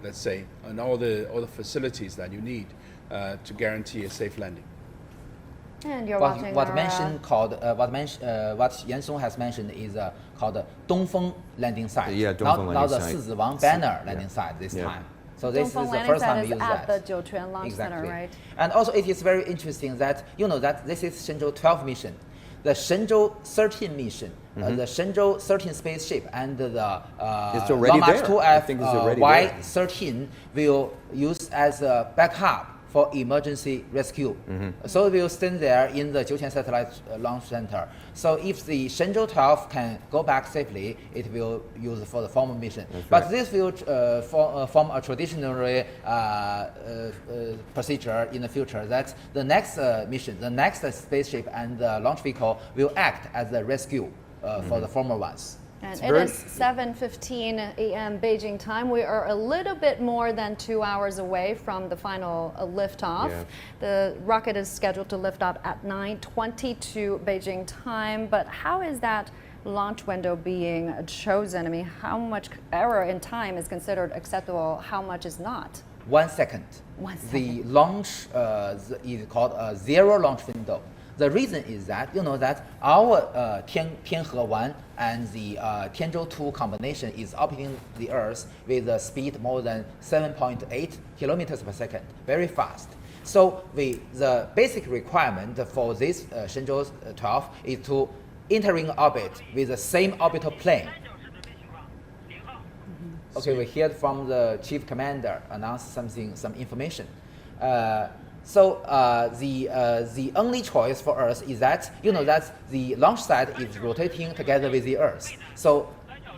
let's say, and all the facilities that you need to guarantee a safe landing. And you're What watching what our, mentioned called what Yan Song has mentioned is called Dongfeng landing site. Yeah, Dongfeng not landing the site. Sizhiwang banner landing site this Yeah. time. So this is Dongfeng the landing first site time we is use at that. the Jiuquan Launch Center, Exactly. right? And also it is very interesting that that this is Shenzhou 12 mission. The Shenzhou 13 mission, the Shenzhou 13 spaceship, and the It's already Long there. I March-2F think it's already there. Y13 will use as a backup for emergency rescue. So it will stand there in the Jiuquan Satellite Launch Center. So if the Shenzhou 12 can go back safely, it will use for the formal mission. But this will form a traditional procedure in the future that the next mission, the next spaceship and the launch vehicle will act as the rescue for the former ones. And It's it very- is 7:15 a.m. Beijing time. We are a little bit more than 2 hours away from the final liftoff. Yeah. The rocket is scheduled to lift off at 9:22 Beijing time. But how is that launch window being chosen? I mean, how much error in time is considered acceptable? How much is not? 1 second. 1 The launch is called a zero launch window. The reason is that that our Tianhe 1 and the Tianzhou 2 combination is orbiting the Earth with a speed more than 7.8 kilometers per second, very fast. So the basic requirement for this Shenzhou 12 is to entering orbit with the same orbital plane. Okay, we heard from the chief commander announce some information. So the only choice for us is that that the launch site is rotating together with the Earth. So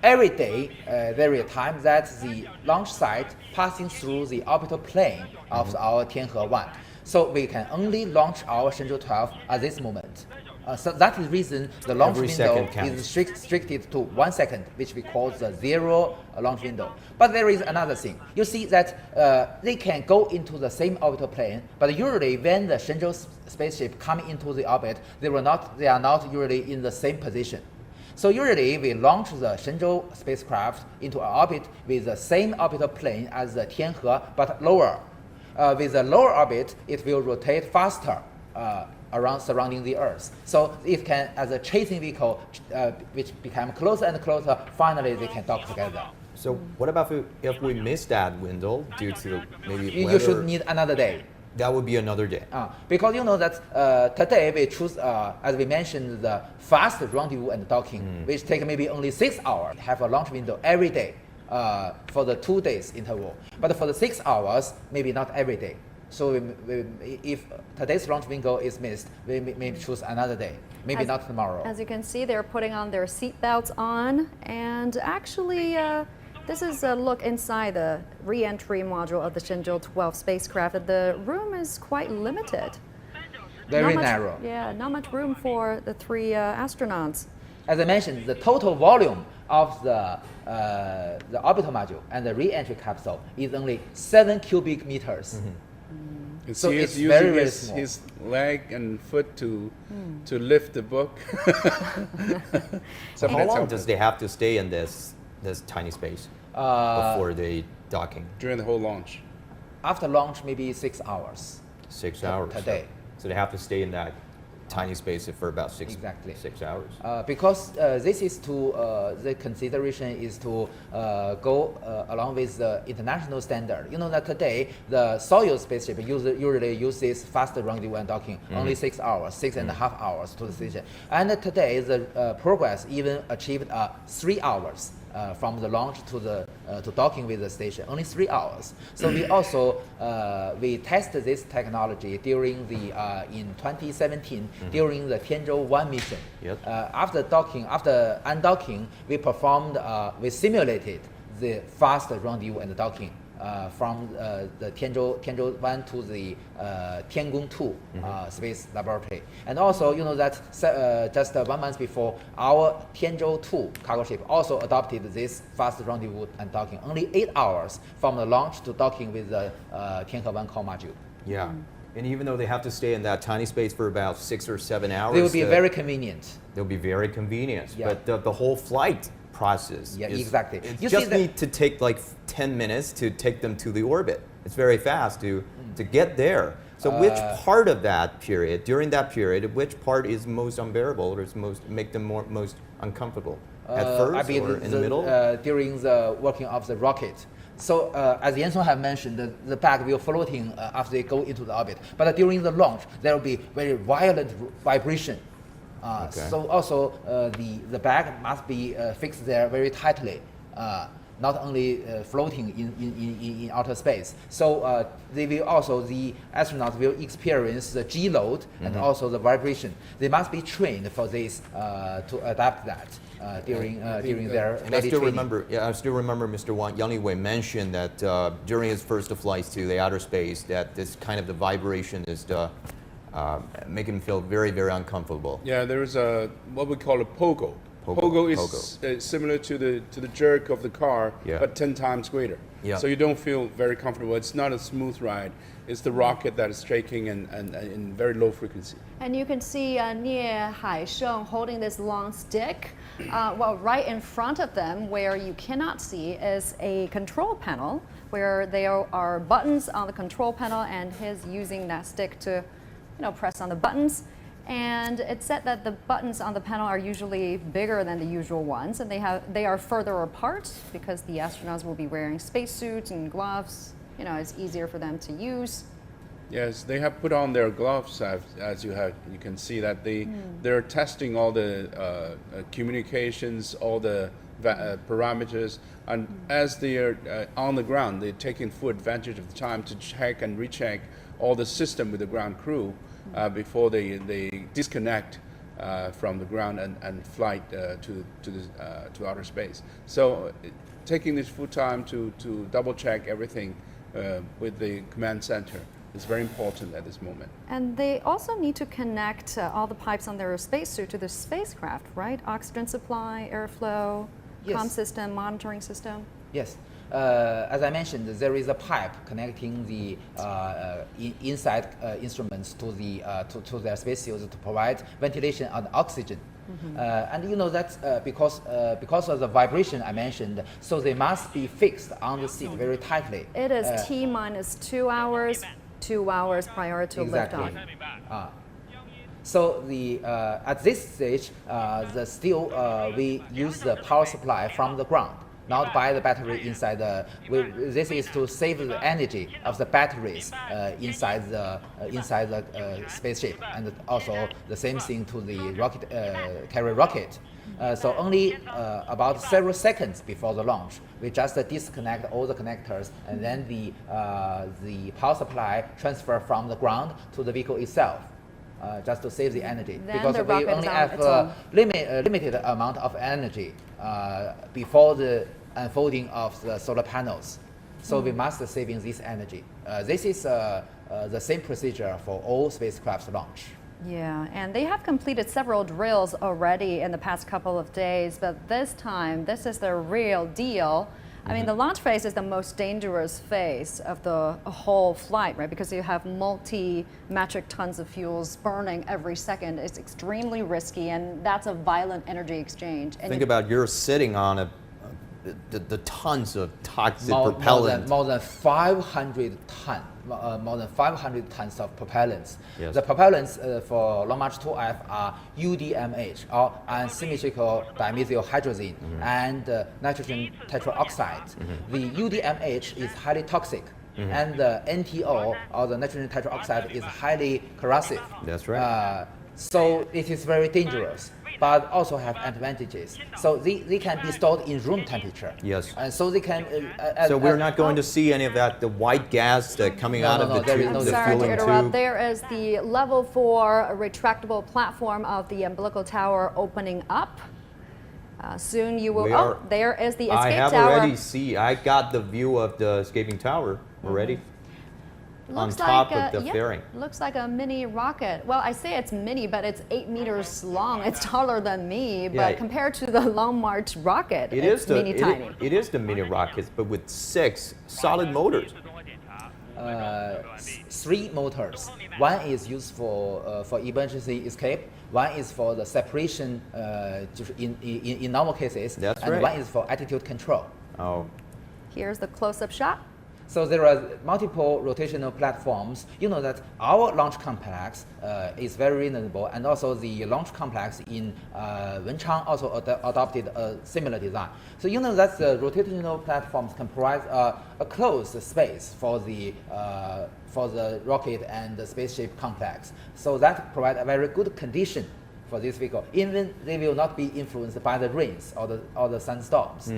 every day there is a time that the launch site passing through the orbital plane of our Tianhe 1. So we can only launch our Shenzhou 12 at this moment. So that is the reason the launch Every window second counts. is restricted to 1 second, which we call the zero launch window. But there is another thing. You see that they can go into the same orbital plane, but usually when the Shenzhou spaceship come into the orbit, they are not usually in the same position. So usually we launch the Shenzhou spacecraft into an orbit with the same orbital plane as the Tianhe, but lower. With the lower orbit, it will rotate faster around surrounding the Earth. So it can, as a chasing vehicle, which become closer and closer, finally they can dock together. So what about if we miss that window due to maybe You weather? should need another day. That would be another day. Because you know that today we choose, as we mentioned, the fast rendezvous and docking, which take maybe only 6 hours. Have a launch window every day for the 2 days interval. But for the 6 hours, maybe not every day. So if today's launch window is missed, we may choose another day, maybe not tomorrow. As you can see, they're putting on their seat belts on, and actually, this is a look inside the re-entry module of the Shenzhou 12 spacecraft. The room is quite limited. Very Not much- narrow. Yeah, not much room for the 3 astronauts. As I mentioned, the total volume of the orbital module and the re-entry capsule is only 7 cubic meters. You So see, it's he's very, using very his, small. his leg and foot to lift the book. So how That's long how- does they have to stay in this tiny space before they docking? during the whole launch? After launch, maybe 6 hours. 6 hours. per day. So they have to stay in that tiny space for about Exactly. 6 hours. Because this is the consideration is to go along with the international standard. You know that today the Soyuz spaceship usually uses fast rendezvous and docking only 6 hours, 6.5 hours to the station. And today the Progress even achieved 3 hours. From the launch to docking with the station, only 3 hours. So we also we tested this technology during the in 2017 during the Tianzhou 1 mission. Yep. After undocking, we performed we simulated the fast rendezvous and docking. From the Tianzhou 1 to the Tiangong 2 space laboratory. And also, you know that just 1 month before, our Tianzhou 2 cargo ship also adopted this fast rendezvous and docking. Only 8 hours from the launch to docking with the Tianhe 1 core module. Yeah. And even though they have to stay in that tiny space for about 6 or 7 hours, They will be very convenient. they'll be very convenient. Yeah. But the whole flight process Yeah, is, exactly. it You just see that- need to take like 10 minutes to take them to the orbit. It's very fast to get there. So which part of that period, during that period, which part is most unbearable or is make them most uncomfortable? At first I mean, or in the middle? during the working of the rocket. So as Yan have mentioned, the bag will floating after they go into the orbit. But during the launch, there will be very violent vibration. Okay. So also the bag must be fixed there very tightly, not only floating in outer space. So they will also, the astronauts will experience the G load and also the vibration. They must be trained for this to adapt that during their And I daily still training. remember Mr. Yang Liwei mentioned that during his first flights to the outer space, that this kind of the vibration is making him feel very, very uncomfortable. Yeah, there is a what we call a pogo. Pogo is similar to the jerk of the car, Yeah. but 10 times greater. Yeah. So you don't feel very comfortable. It's not a smooth ride. It's the rocket that is shaking and in very low frequency. And you can see Nie Haisheng holding this long stick. Well, right in front of them, where you cannot see, is a control panel where there are buttons on the control panel, and he's using that stick to, press on the buttons. And it's said that the buttons on the panel are usually bigger than the usual ones, and they are further apart because the astronauts will be wearing spacesuits and gloves. It's easier for them to use. Yes, they have put on their gloves as you can see that they're testing all the communications, all the parameters, and as they are on the ground, they're taking full advantage of the time to check and recheck all the system with the ground crew before they disconnect from the ground and flight to outer space. So taking this full time to double check everything with the command center is very important at this moment. And they also need to connect all the pipes on their spacesuit to the spacecraft, right? Oxygen supply, airflow, Yes. comm system, monitoring system. Yes. As I mentioned, there is a pipe connecting the inside instruments to to their spacesuits to provide ventilation and oxygen. And you know that because of the vibration I mentioned, so they must be fixed on the seat very tightly. It is T minus 2 hours, 2 hours prior to Exactly. liftoff. So at this stage, we use the power supply from the ground, not by the battery inside the. This is to save the energy of the batteries inside the spaceship, and also the same thing to the rocket carrier rocket. So only about several seconds before the launch, we just disconnect all the connectors, and then the power supply transfer from the ground to the vehicle itself. Just to save the energy, Then because the we rocket only is on have its own. limited amount of energy before the unfolding of the solar panels. So we must saving this energy. This is the same procedure for all spacecraft launch. Yeah, and they have completed several drills already in the past couple of days, but this time, this is the real deal. I mean, the launch phase is the most dangerous phase of the whole flight, right? Because you have multi-metric tons of fuels burning every second. It's extremely risky, and that's a violent energy exchange. And Think about you're sitting on the tons of toxic More propellant. than 500 tons. More than 500 tons of propellants. Yes. The propellants for Long March-2F are UDMH, or unsymmetrical dimethyl hydrazine, and nitrogen tetroxide. The UDMH is highly toxic, and the NTO, or the nitrogen tetroxide, is highly corrosive. That's right. So it is very dangerous, but also have advantages. So they can be stored in room temperature. Yes. And so they can. So we're not going to see any of that, the white gas coming out of the there is tube, no the sorry to fueling interrupt. tube. There is the level 4 retractable platform of the umbilical tower opening up. Soon you will. We Oh, are- there is the escape I have tower. already I got the view of the escaping tower already. On Looks top like of the fairing. Looks like a mini rocket. Well, I say it's mini, but it's 8 meters long. It's taller than me, but Yeah. compared to the Long March rocket, It it's is the mini tiny. it is the mini rockets, but with 6 solid motors. 3 motors. One is used for emergency escape. One is for the separation in normal cases. That's and right. one is for attitude control. Oh, Here's the close-up shot. So there are multiple rotational platforms. You know that our launch complex is very reasonable, and also the launch complex in Wenchang also adopted a similar design. So you know that the rotational platforms can provide a closed space for the rocket and the spaceship complex. So that provides a very good condition for this vehicle. Even they will not be influenced by the rains or the sandstorms.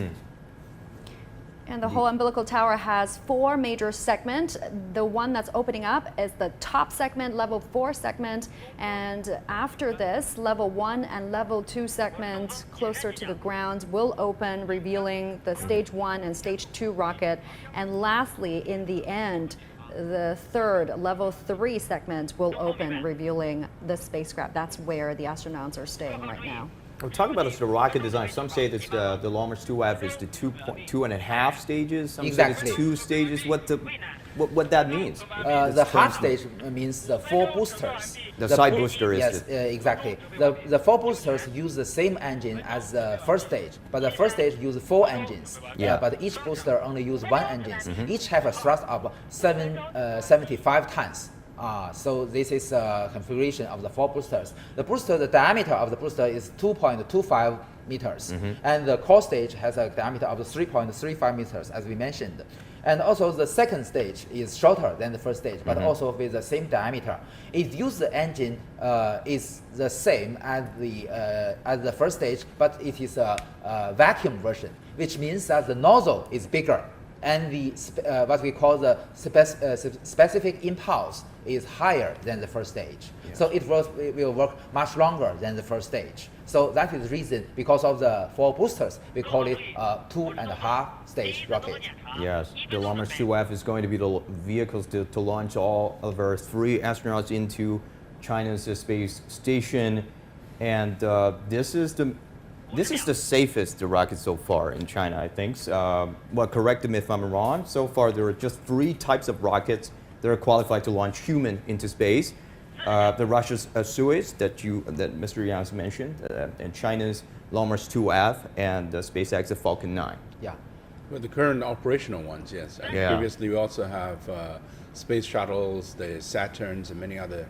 And the whole umbilical tower has 4 major segments. The one that's opening up is the top segment, level 4 segment. And after this, level 1 and level 2 segments closer to the ground will open, revealing the stage 1 and stage 2 rocket. And lastly, in the end, the third, level 3 segment will open, revealing the spacecraft. That's where the astronauts are staying right now. we're talking about the rocket design. Some say that the Long March-2F is the 2.5 stages. Some Exactly. say it's 2 stages. What that means? The hard stage means the 4 boosters. The side booster is yes, exactly. The 4 boosters use the same engine as the first stage, but the first stage uses 4 engines. Yeah. But each booster only use 1 engine. Each have a thrust of 75 tons. So this is a configuration of the 4 boosters. The diameter of the booster is 2.25 meters, and the core stage has a diameter of 3.35 meters, as we mentioned. And also the second stage is shorter than the first stage, but also with the same diameter. It uses the engine is the same as the first stage, but it is a vacuum version, which means that the nozzle is bigger. and the what we call the specific impulse is higher than the first stage. So it will work much longer than the first stage. So that is the reason, because of the 4 boosters, we call it a 2.5 stage rocket. Yes, the Long March-2F is going to be the vehicles to launch all of our 3 astronauts into China's space station, and this is the safest rocket so far in China, I think. Well, correct me if I'm wrong. So far, there are just 3 types of rockets that are qualified to launch human into space. The Russia's Soyuz that Mr. Yang mentioned, and China's Long March-2F, and SpaceX's Falcon 9. Yeah. Well, the current operational ones, yes. And previously, we also have space shuttles, the Saturns, and many other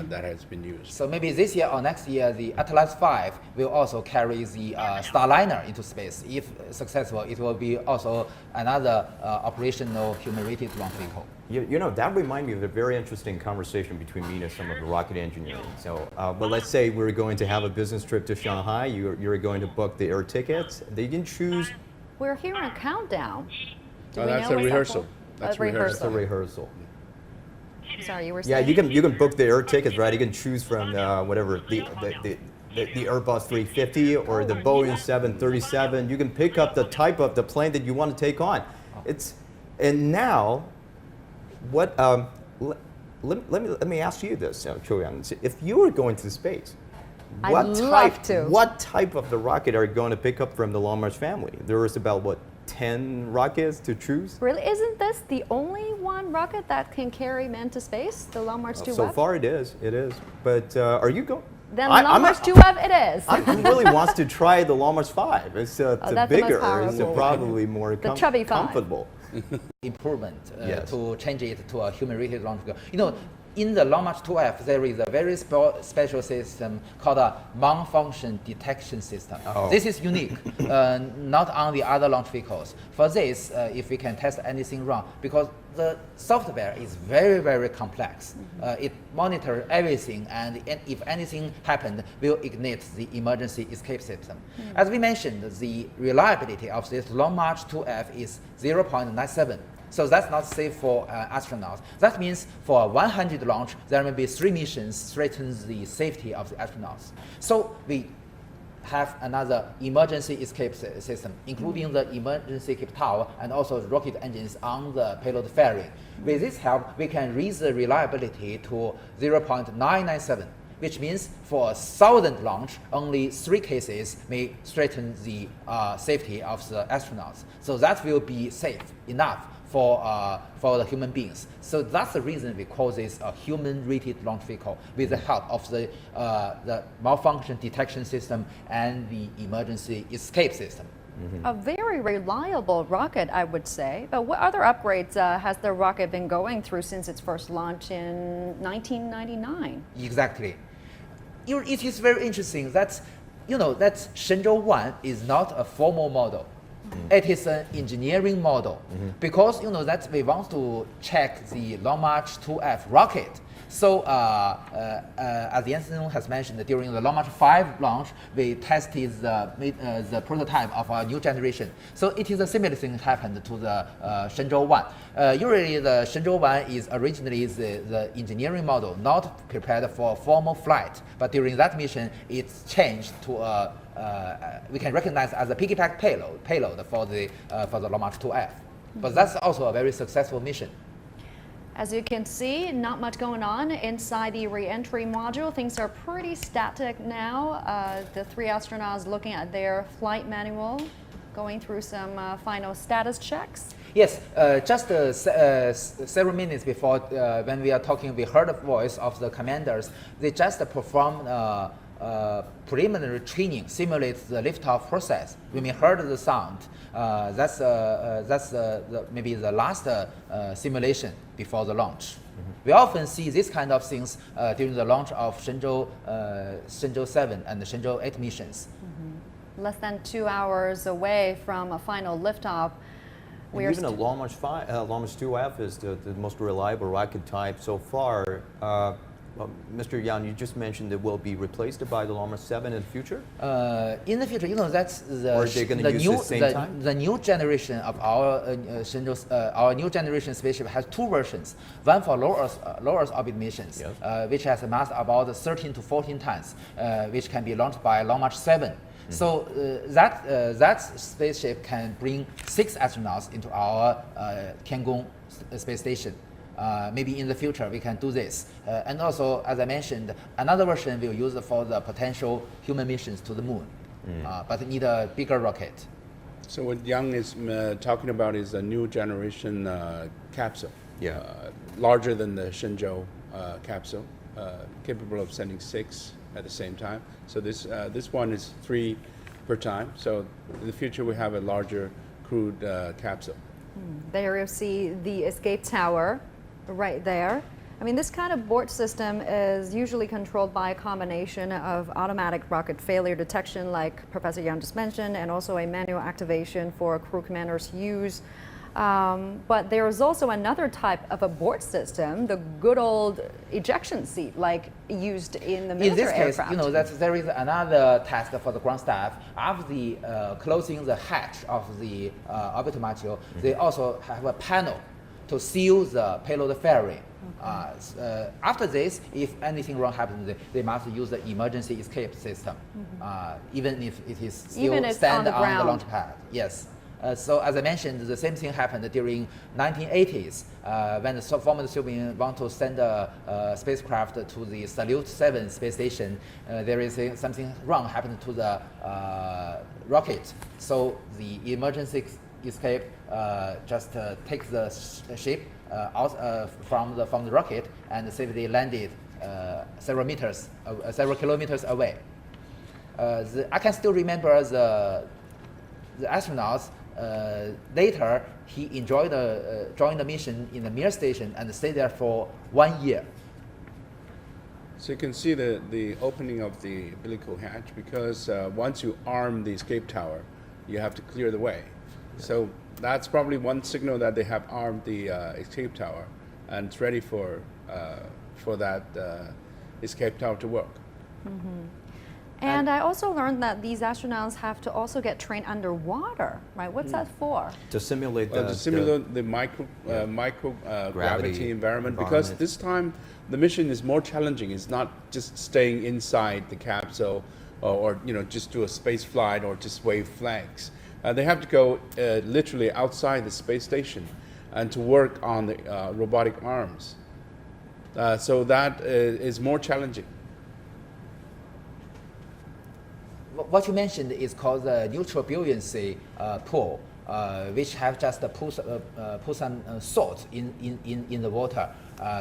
that has been used. So maybe this year or next year, the Atlas V will also carry the Starliner into space. If successful, it will be also another operational human-rated launch vehicle. You know, that reminds me of a very interesting conversation between me and some of the rocket engineering. So, well, let's say we're going to have a business trip to Shanghai. You're going to book the air tickets. They didn't choose. We're hearing a countdown. Do we That's know a what's rehearsal. that for? That's a rehearsal. It's a rehearsal. Sorry, you were Yeah, saying? you can book the air tickets, right? You can choose from whatever the Airbus 350 or the Boeing 737. You can pick up the type of the plane that you want to take on. And now, what? Let me ask you this, Jiuquan. If you were going to space, what type of the rocket are you going to pick up from the Long March family? There is about what, 10 rockets to choose? Really? Isn't this the only one rocket that can carry men to space, the Long March-2F? So far it is. But are you going? Then Long March-2F it is. I really wants to try the Long March-5. It's bigger. It's probably more comfortable. Improvement to change it to a human-rated launch vehicle. You know, in the Long March-2F, there is a very special system called a malfunction detection system. This is unique, not on the other launch vehicles. For this, if we can test anything wrong, because the software is very, very complex. It monitors everything, and if anything happened, will ignite the emergency escape system. As we mentioned, the reliability of this Long March-2F is 0.97. So that's not safe for astronauts. That means for 100 launch, there may be 3 missions threaten the safety of the astronauts. So we have another emergency escape system, including the emergency escape tower and also rocket engines on the payload fairing. With this help, we can raise the reliability to 0.997. Which means for 1,000 launch, only 3 cases may threaten the safety of the astronauts. So that will be safe enough for the human beings. So that's the reason we call this a human-rated launch vehicle with the help of the malfunction detection system and the emergency escape system. A very reliable rocket, I would say. But what other upgrades has the rocket been going through since its first launch in 1999? Exactly. It is very interesting that, that Shenzhou 1 is not a formal model. It is an engineering model because that we want to check the Long March-2F rocket. So as Jensen has mentioned, during the Long March-5 launch, we tested the prototype of our new generation. So it is a similar thing happened to the Shenzhou 1. Usually the Shenzhou 1 is originally the engineering model, not prepared for formal flight. But during that mission, it's changed to we can recognize as a piggyback payload for the Long March-2F. But that's also a very successful mission. As you can see, not much going on inside the re-entry module. Things are pretty static now. The 3 astronauts looking at their flight manual, going through some final status checks. Yes, just several minutes before when we are talking, we heard the voice of the commanders. They just performed preliminary training, simulates the liftoff process. When we heard the sound, that's maybe the last simulation before the launch. We often see this kind of things during the launch of Shenzhou 7 and the Shenzhou 8 missions. Less than 2 hours away from a final liftoff. Even the Long March 2F is the most reliable rocket type so far. Well, Mr. Yang, you just mentioned it will be replaced by the Long March-7 in the future? In the future, that's the Or are they going to use new the same time? the new generation of our our new generation spaceship has two versions. One for low Earth orbit missions, Yes. which has a mass about 13 to 14 tons, which can be launched by Long March-7. So that spaceship can bring 6 astronauts into our Tiangong space station. Maybe in the future we can do this. And also, as I mentioned, another version we'll use for the potential human missions to the moon, but need a bigger rocket. So what Yang is talking about is a new generation capsule, larger than the Shenzhou capsule, capable of sending 6 at the same time. So this one is 3 per time. So in the future we have a larger crewed capsule. There you see the escape tower right there. I mean, this kind of board system is usually controlled by a combination of automatic rocket failure detection, like Professor Yang just mentioned, and also a manual activation for crew commanders' use. But there is also another type of a board system, the good old ejection seat, like used in the military aircraft. In this case, there is another task for the ground staff. After the closing the hatch of the orbital module, they also have a panel to seal the payload fairing. After this, if anything wrong happens, they must use the emergency escape system, even if it is still stand on the launch pad. Yes. So as I mentioned, the same thing happened during 1980s when the former Soviet want to send a spacecraft to the Salyut 7 space station. There is something wrong happened to the rocket. So the emergency escape just takes the ship out from the rocket and safely landed several kilometers away. I can still remember the astronauts. Later, he enjoyed joined the mission in the Mir station and stayed there for 1 year. So you can see the opening of the umbilical hatch, because once you arm the escape tower, you have to clear the way. So that's probably one signal that they have armed the escape tower, and it's ready for that escape tower to work. And I also learned that these astronauts have to also get trained underwater, right? What's that for? To simulate the micro gravity environment, because this time the mission is more challenging. It's not just staying inside the capsule or just do a space flight or just wave flags. They have to go literally outside the space station and to work on the robotic arms. So that is more challenging. What you mentioned is called the neutral buoyancy pool, which have just put some salt in the water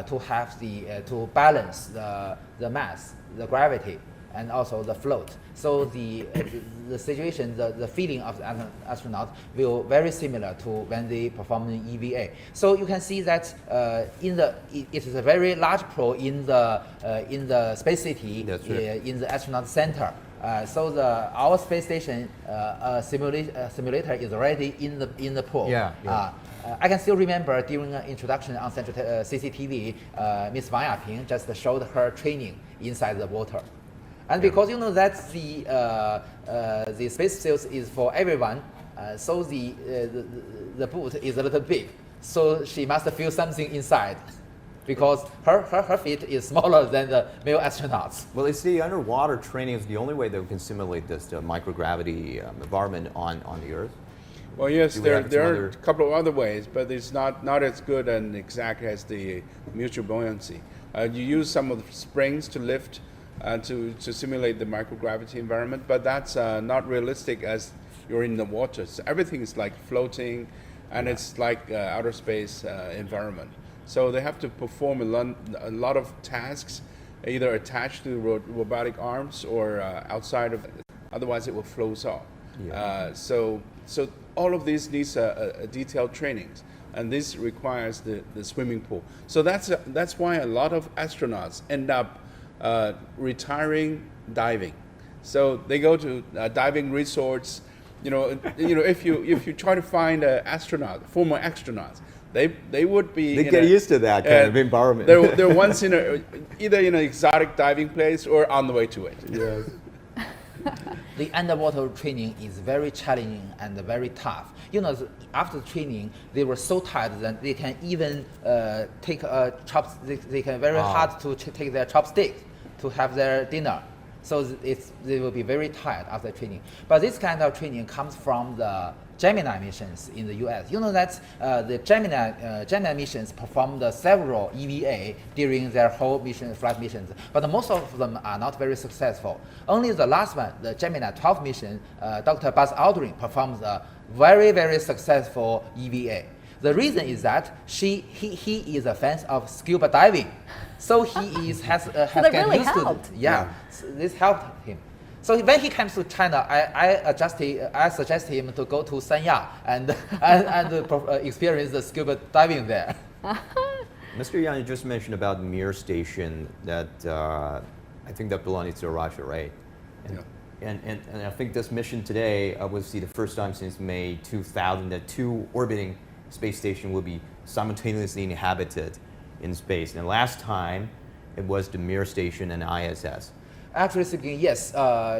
to have to balance the mass, the gravity, and also the float. So the situation, the feeling of the astronaut will very similar to when they perform in EVA. So you can see that it is a very large pool in the space city. That's right. In the astronaut center. So our space station simulator is already in the pool. I can still remember during an introduction on Central CCTV, Ms. Wang Yaping just showed her training inside the water. And because that the space suits is for everyone, so the boot is a little big. So she must feel something inside, because her feet is smaller than the male astronauts. Well, it's the underwater training is the only way that we can simulate this microgravity environment on the Earth. Well, yes, there are a couple of other ways, but it's not as good and exact as the mutual buoyancy. You use some of the springs to lift to simulate the microgravity environment, but that's not realistic as you're in the water. So everything is like floating, and it's like outer space environment. So they have to perform a lot of tasks, either attached to robotic arms or outside of it. Otherwise, it will float off. So all of these needs a detailed training, and this requires the swimming pool. So that's why a lot of astronauts end up retiring diving. So they go to diving resorts. If you try to find former astronauts they would be. They get used to that kind of environment. They're once either in an exotic diving place or on the way to it. Yes. The underwater training is very challenging and very tough. You know, after training, they were so tired that they can even take a they can very hard to take their chopstick to have their dinner. So they will be very tired after training. But this kind of training comes from the Gemini missions in the US. You know that the Gemini missions performed several EVA during their whole flight missions, but most of them are not very successful. Only the last one, the Gemini 12 mission, Dr. Buzz Aldrin performed a very, very successful EVA. The reason is that he is a fan of scuba diving, so he has that get really used helped. to it. Yeah, so this helped him. So when he comes to China, I suggest him to go to Sanya and experience the scuba diving there. Mr. Yang, you just mentioned about the Mir station that I think that belongs to Russia, right? And I think this mission today was the first time since May 2000 that two orbiting space stations will be simultaneously inhabited in space. And last time it was the Mir station and ISS. Actually speaking, yes.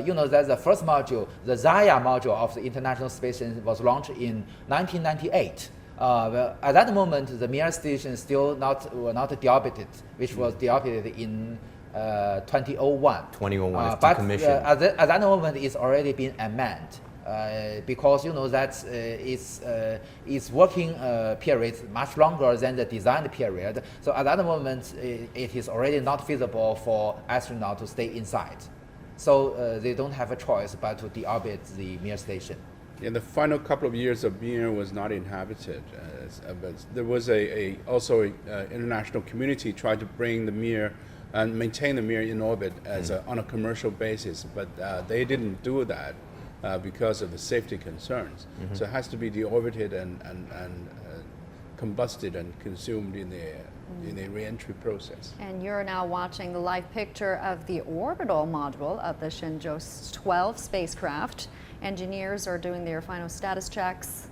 You know that the first module, the Zaya module of the International Space Station, was launched in 1998. Well, at that moment, the Mir station were not deorbited, which was deorbited in 2001. 2001 is but decommissioned. at that moment, it's already been unmanned. Because you know that its working period is much longer than the design period. So at that moment, it is already not feasible for astronauts to stay inside. So they don't have a choice but to deorbit the Mir station. In the final couple of years of Mir was not inhabited, but there was also an international community tried to bring the Mir and maintain the Mir in orbit as on a commercial basis, but they didn't do that. Because of the safety concerns. So it has to be deorbited and combusted and consumed in the re-entry process. And you're now watching the live picture of the orbital module of the Shenzhou 12 spacecraft. Engineers are doing their final status checks.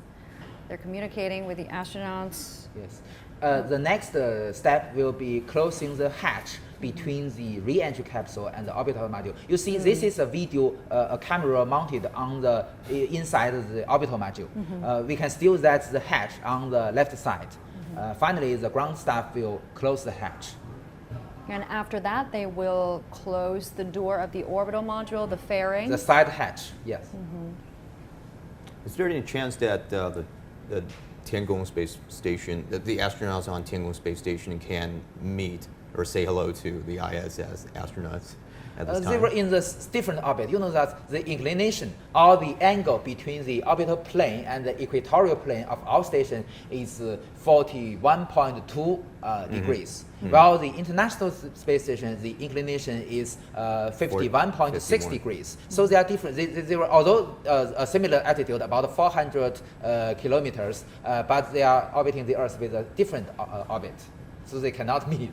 They're communicating with the astronauts. Yes. The next step will be closing the hatch between the re-entry capsule and the orbital module. You see, this is a video, a camera mounted on the inside of the orbital module. We can still see the hatch on the left side. Finally, the ground staff will close the hatch. And after that, they will close the door of the orbital module, the fairing. The side hatch, yes. Is there any chance that the Tiangong space station, that the astronauts on Tiangong space station can meet or say hello to the ISS astronauts at this time? They were in the different orbit. You know that the inclination or the angle between the orbital plane and the equatorial plane of our station is 41.2 degrees. While the International Space Station, the inclination is 51.6 degrees. So they are different. They were, although a similar altitude, about 400 kilometers, but they are orbiting the Earth with a different orbit. So they cannot meet.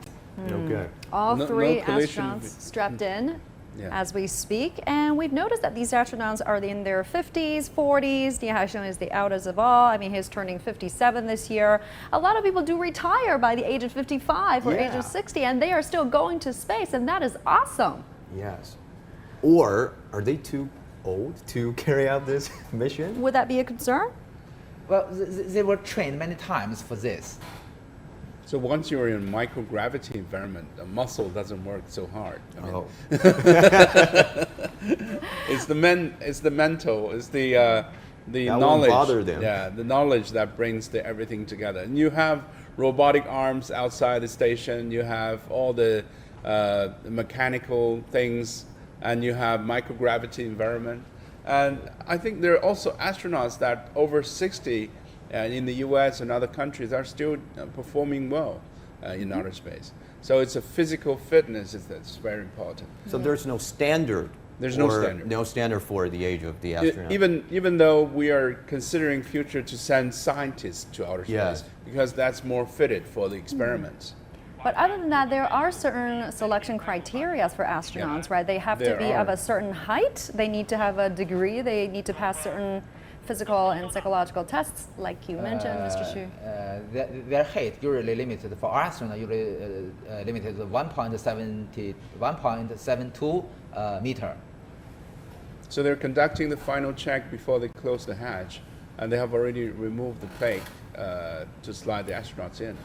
Okay. All three collision astronauts strapped in Yeah. as we speak. And we've noticed that these astronauts are in their 50s, 40s. Ni Haisheng is the oldest of all. I mean, he's turning 57 this year. A lot of people do retire by the age of 55 or age of 60, and they are still going to space, and that is awesome. Yes. Or are they too old to carry out this mission? Would that be a concern? Well, they were trained many times for this. So once you're in microgravity environment, the muscle doesn't work so hard. I mean, it's the mental, it's the that knowledge. Won't bother them. Yeah, the knowledge that brings everything together. And you have robotic arms outside the station. You have all the mechanical things, and you have microgravity environment. And I think there are also astronauts that over 60. In the US and other countries are still performing well in outer space. So it's a physical fitness that's very important. So there's no standard. There's no standard. No standard for the age of the astronaut. Even though we are considering future to send scientists to outer space, because that's more fitted for the experiments. But other than that, there are certain selection criteria for astronauts, right? They have to be of a certain height. They need to have a degree. They need to pass certain physical and psychological tests, like you mentioned, Mr. Xu? Their height usually limited for astronaut, usually limited to 1.72 meter. So they're conducting the final check before they close the hatch, and they have already removed the plate to slide the astronauts in.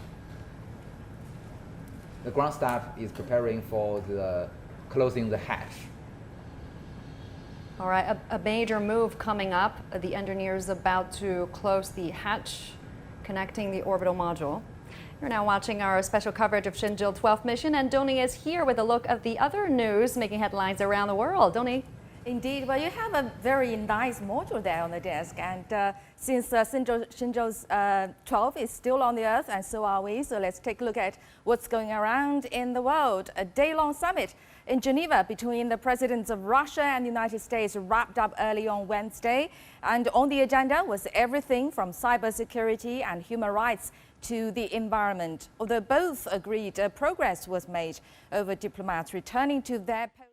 The ground staff is preparing for the closing the hatch. All right, a major move coming up. The engineer is about to close the hatch connecting the orbital module. You're now watching our special coverage of Shenzhou 12 mission, and Doni is here with a look at the other news making headlines around the world. Doni. Indeed, well, you have a very nice module there on the desk, and since Shenzhou's 12 is still on the Earth, and so are we, so let's take a look at what's going around in the world. A day-long summit in Geneva between the presidents of Russia and the United States wrapped up early on Wednesday, and on the agenda was everything from cybersecurity and human rights to the environment. Although both agreed progress was made over diplomats returning to their posts.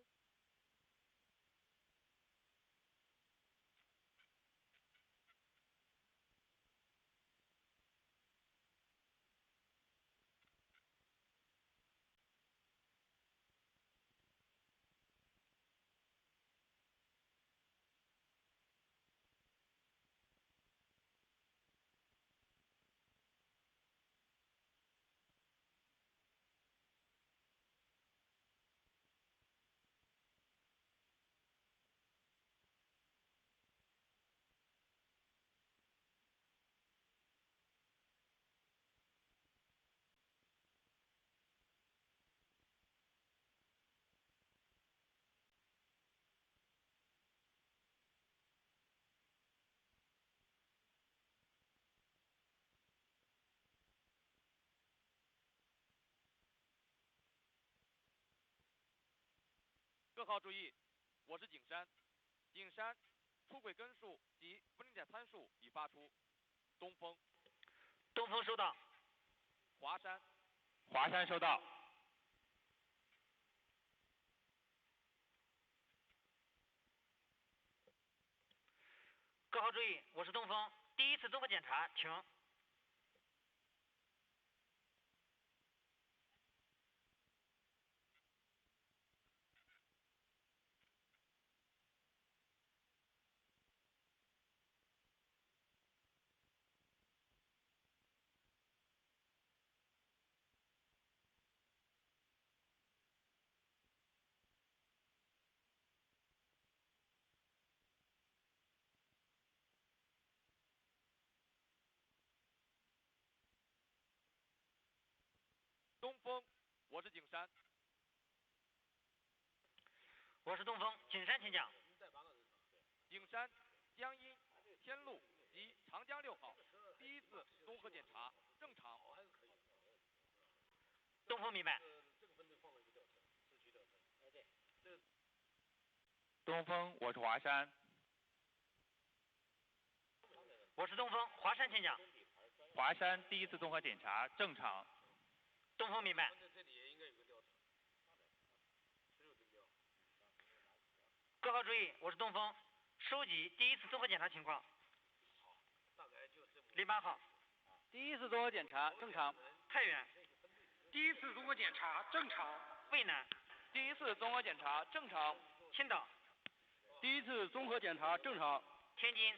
各号注意，我是景山。景山出轨根数及分离点参数已发出。东风。东风收到。华山。华山收到。各号注意，我是东风。第一次综合检查，请。东风，我是景山。我是东风，景山请讲。景山、江阴、天路及长江6号第一次综合检查正常。东风明白。东风，我是华山。我是东风，华山请讲。华山第一次综合检查正常。东风明白。各号注意，我是东风，收集第一次综合检查情况。08号。第一次综合检查正常。太原。第一次综合检查正常。渭南。第一次综合检查正常。青岛。第一次综合检查正常。天津。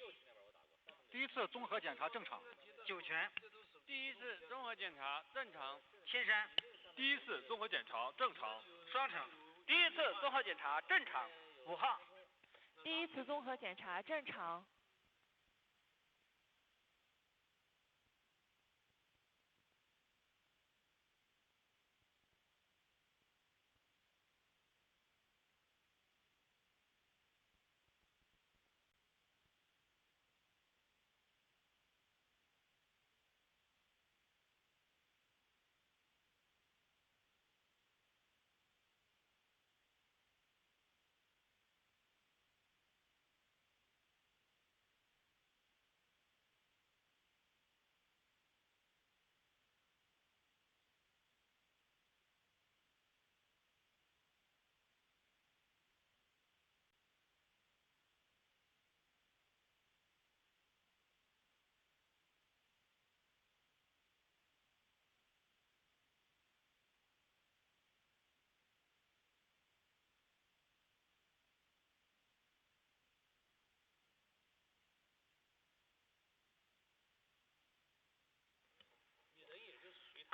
第一次综合检查正常。酒泉。第一次综合检查正常。新山。第一次综合检查正常。双城。第一次综合检查正常。5号。第一次综合检查正常。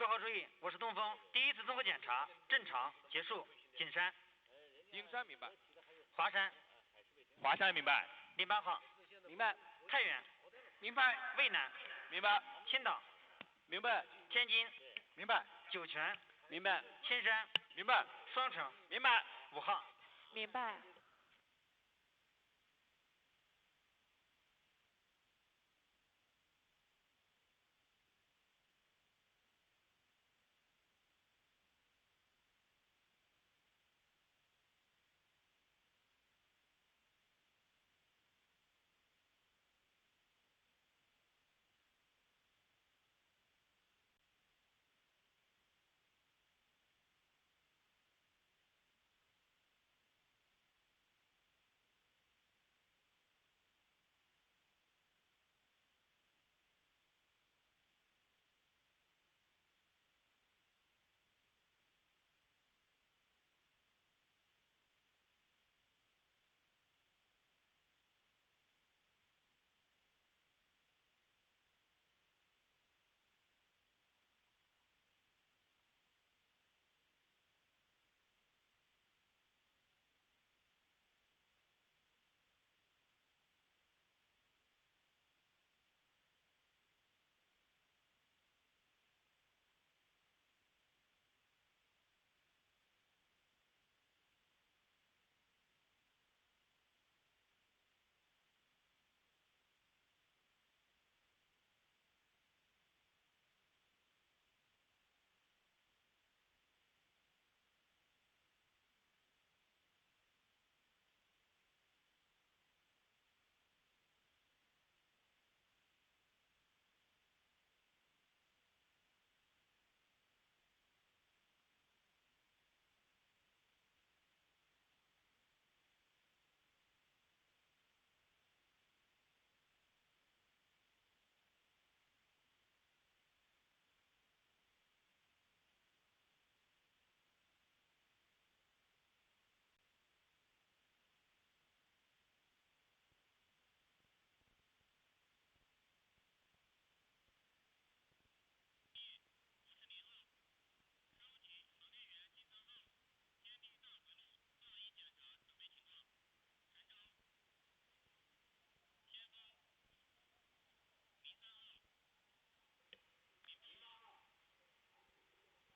各号注意，我是东风，第一次综合检查正常结束。景山。景山明白。华山。华山明白。08号。明白。太原。明白。渭南。明白。青岛。明白。天津。明白。酒泉。明白。青山。明白。双城。明白。 5号。明白。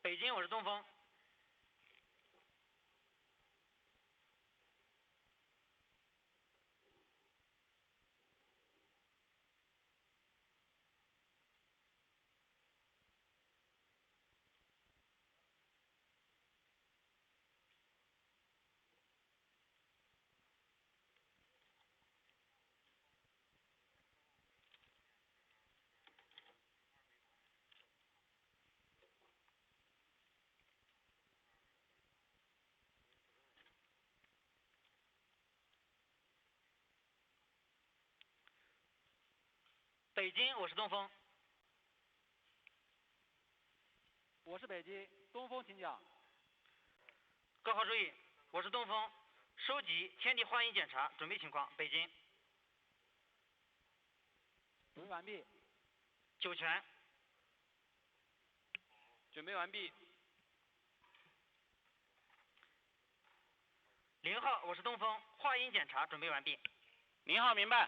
北京，我是东风。北京，我是东风。我是北京，东风请讲。各号注意，我是东风，收集天地化验检查准备情况。北京。准备完毕。酒泉。准备完毕。0号，我是东风，化验检查准备完毕。0号明白。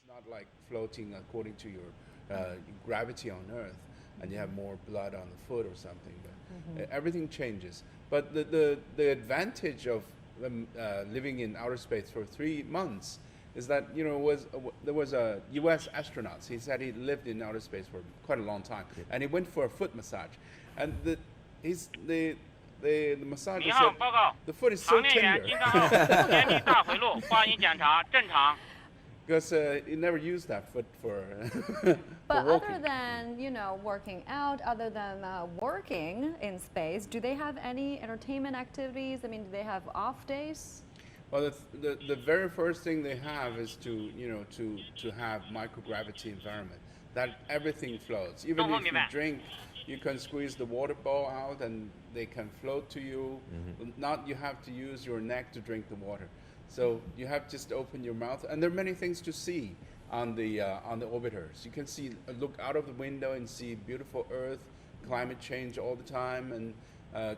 not like floating according to your gravity on Earth, and you have more blood on the foot or something. But everything changes. But the advantage of living in outer space for 3 months is that there was a U.S. astronaut. He said he lived in outer space for quite a long time, and he went for a foot massage, and the massager said the foot is so tender. Because he never used that foot for. But for other than working out, other than working in space, do they have any entertainment activities? I mean, do they have off days? Well, the very first thing they have is to have microgravity environment, that everything floats. Even if you drink, you can squeeze the water ball out and they can float to you. Not you have to use your neck to drink the water. So you have just open your mouth, and there are many things to see on the orbiters. You can look out of the window and see beautiful Earth, climate change all the time, and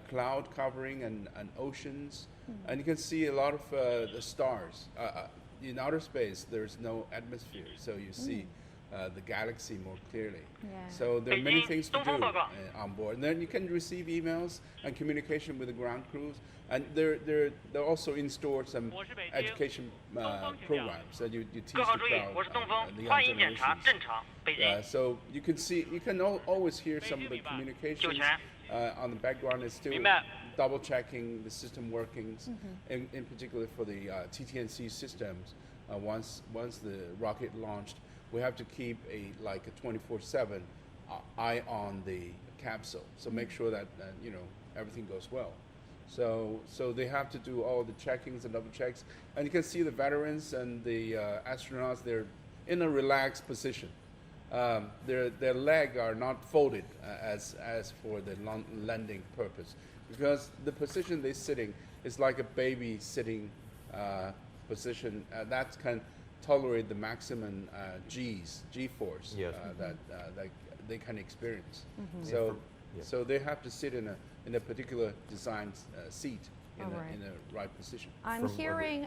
cloud covering and oceans. And you can see a lot of the stars. In outer space, there's no atmosphere, so you see the galaxy more clearly. So there are many things to do on board. And then you can receive emails and communication with the ground crews. And they're also install some education programs that you teach the crowd the young generations. So you can always hear some of the communications on the background. Is still double checking the system workings, in particular for the TTNC systems. Once the rocket launched, we have to keep a 24/7 eye on the capsule. So make sure that everything goes well. So they have to do all the checkings and double checks, and you can see the veterans and the astronauts. They're in a relaxed position. Their leg are not folded as for the landing purpose, because the position they're sitting is like a baby sitting position that can tolerate the maximum G-force that they can experience. So they have to sit in a particular designed seat in the right position. I'm hearing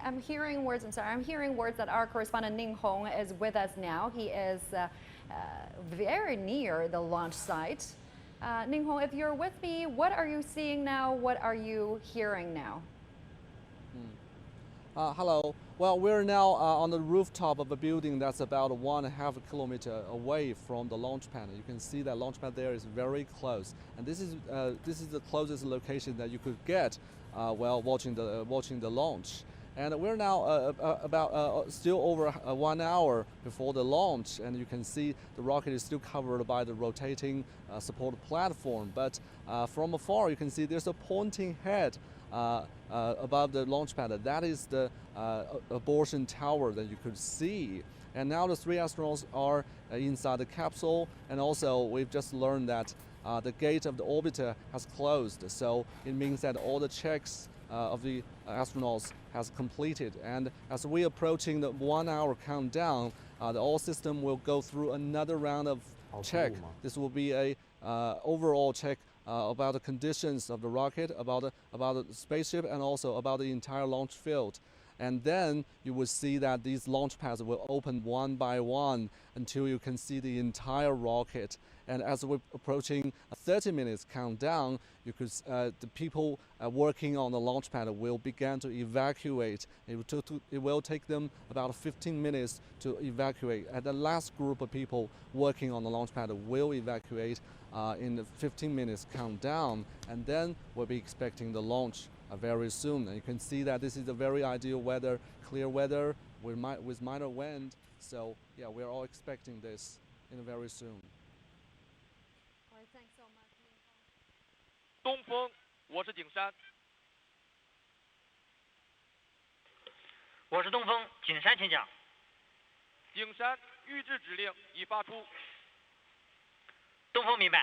words. I'm sorry. I'm hearing words that our correspondent Ning Hong is with us now. He is very near the launch site. Ning Hong, if you're with me, what are you seeing now? What are you hearing now? Hello. Well, we're now on the rooftop of a building that's about 1.5 kilometer away from the launch pad. You can see that launch pad there is very close, and this is the closest location that you could get while watching the launch. And we're now about still over 1 hour before the launch, and you can see the rocket is still covered by the rotating support platform. But from afar, you can see there's a pointing head above the launch pad. That is the abortion tower that you could see. And now the 3 astronauts are inside the capsule, and also we've just learned that the gate of the orbiter has closed. So it means that all the checks of the astronauts has completed. And as we're approaching the 1 hour countdown, the all system will go through another round of check. This will be a overall check about the conditions of the rocket, about the spaceship, and also about the entire launch field. And then you will see that these launch pads will open one by one until you can see the entire rocket. And as we're approaching a 30 minutes countdown, the people working on the launch pad will begin to evacuate. It will take them about 15 minutes to evacuate. And the last group of people working on the launch pad will evacuate in the 15 minutes countdown, and then we'll be expecting the launch very soon. And you can see that this is a very ideal weather, clear weather with minor wind. So yeah, we're all expecting this very soon. All right, thanks so much. 东风，我是景山。我是东风，景山，请讲。景山，预置指令已发出。东风明白。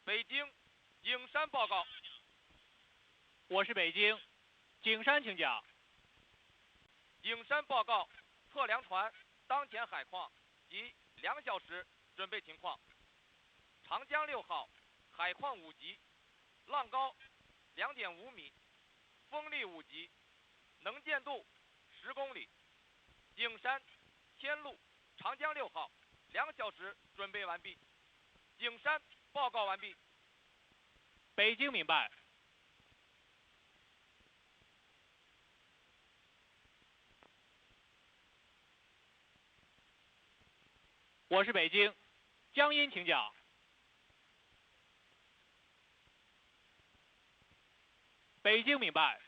北京景山报告。我是北京景山，请讲。景山报告测量船当前海况及2小时准备情况。长江6号海况5级，浪高2.5米，风力5级，能见度10公里。景山天路长江6号2小时准备完毕。景山报告完毕。北京明白。我是北京江阴，请讲。北京明白。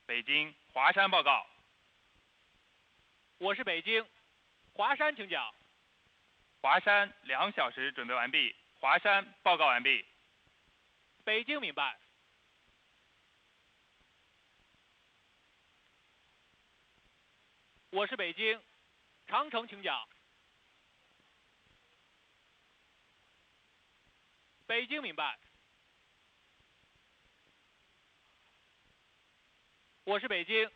北京华山报告。我是北京华山，请讲。华山2小时准备完毕。华山报告完毕。北京明白。我是北京长城，请讲。北京明白。我是北京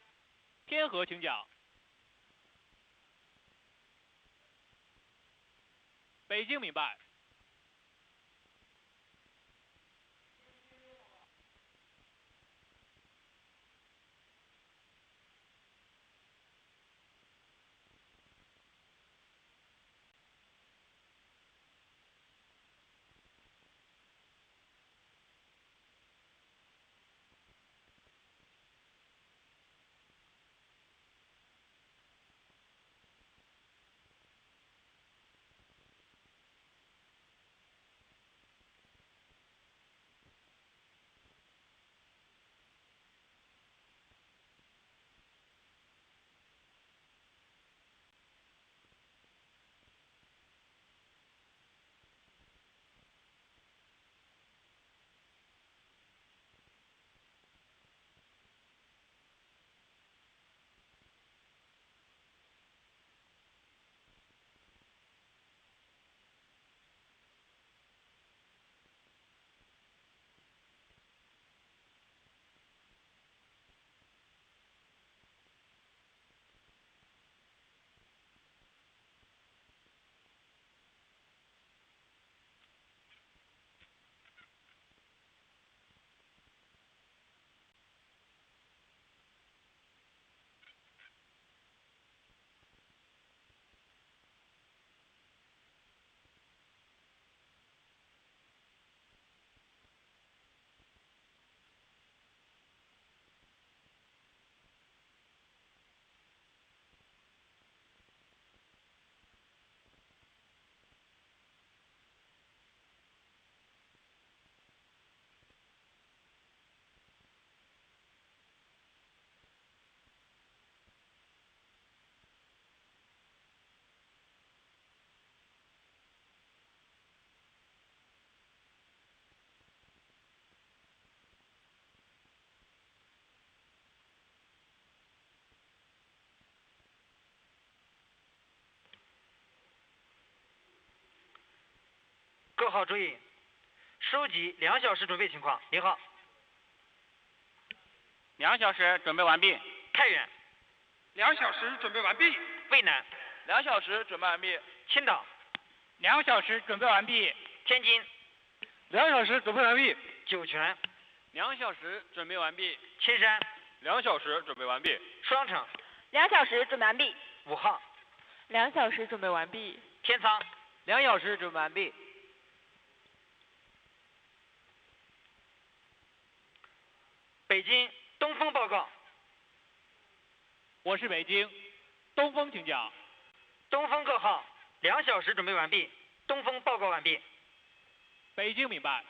天河，请讲。北京明白。各号注意，收集2小时准备情况。0号。2小时准备完毕。太原。2小时准备完毕。渭南。2小时准备完毕。青岛。2小时准备完毕。天津。2小时准备完毕。酒泉。2小时准备完毕。青山。2小时准备完毕。双城。2小时准备完毕。 5号。2小时准备完毕。天仓。2小时准备完毕。北京东风报告。我是北京东风，请讲。东风各号2小时准备完毕。东风报告完毕。北京明白。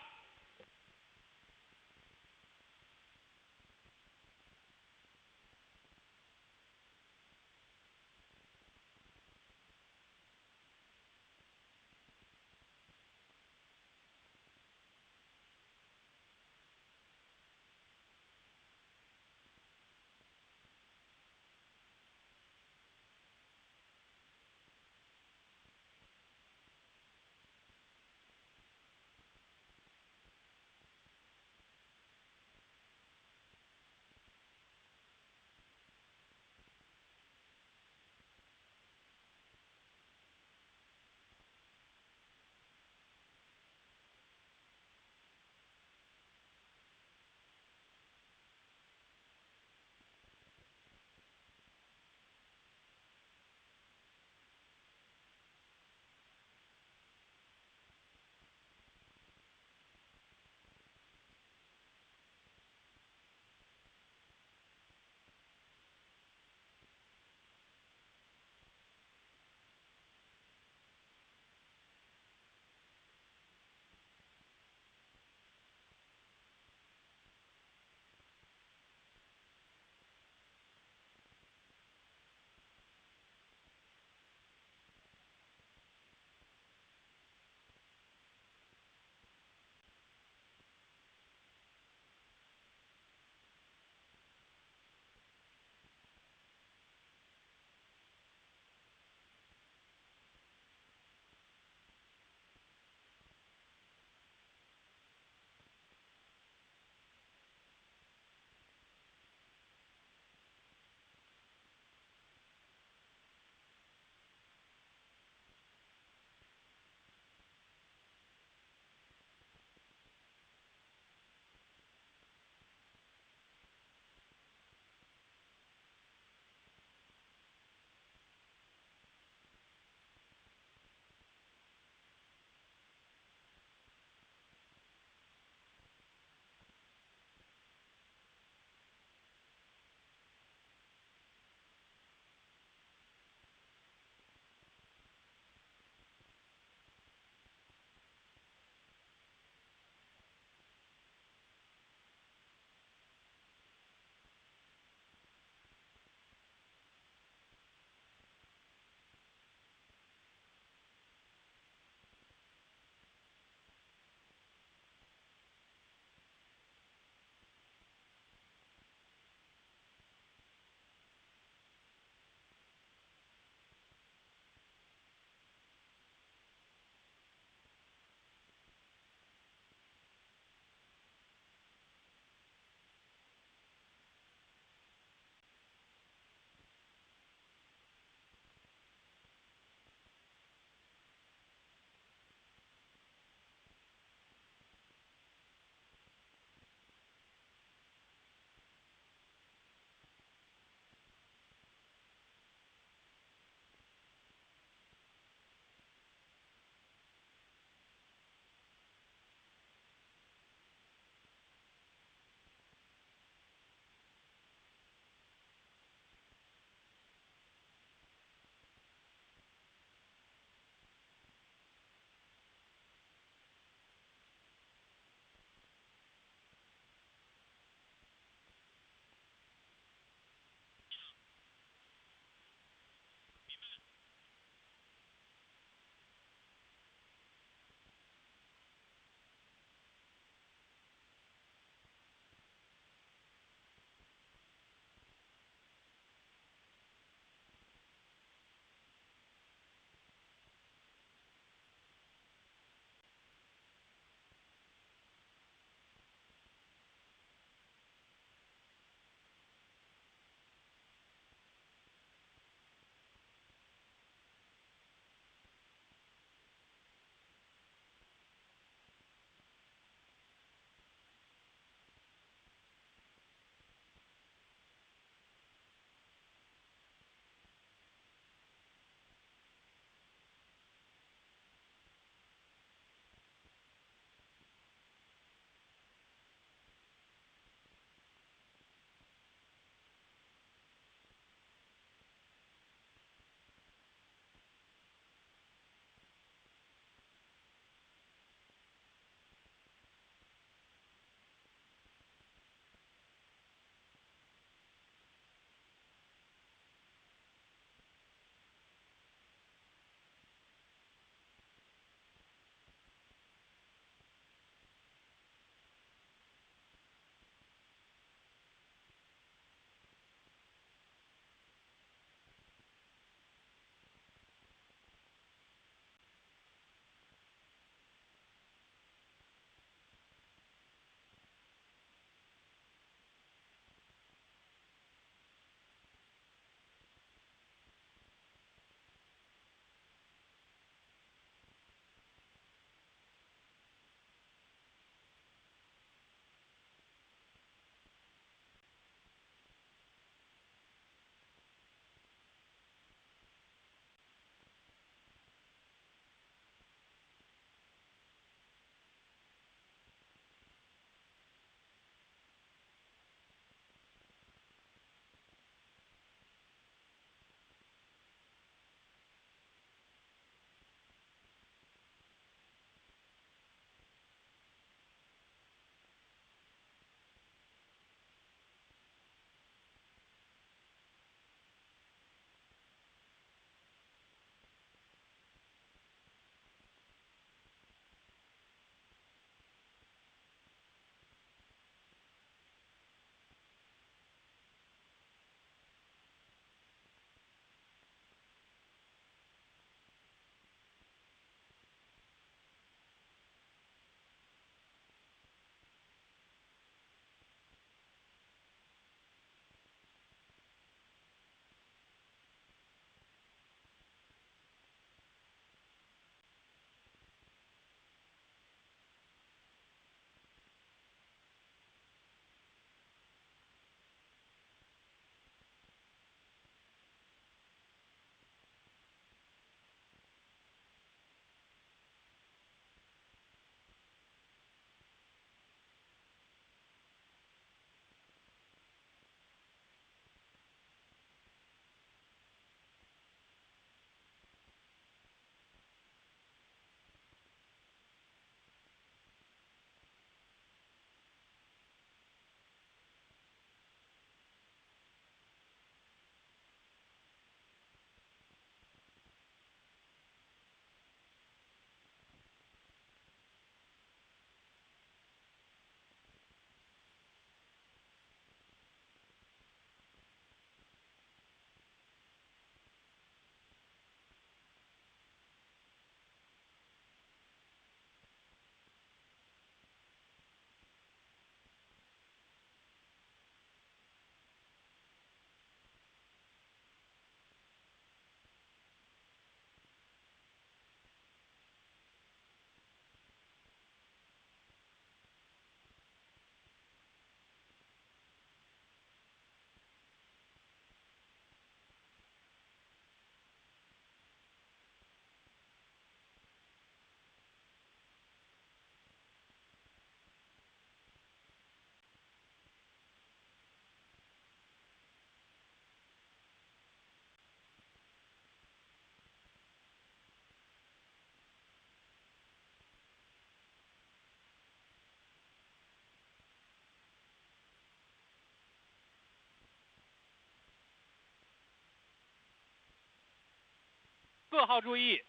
各号注意，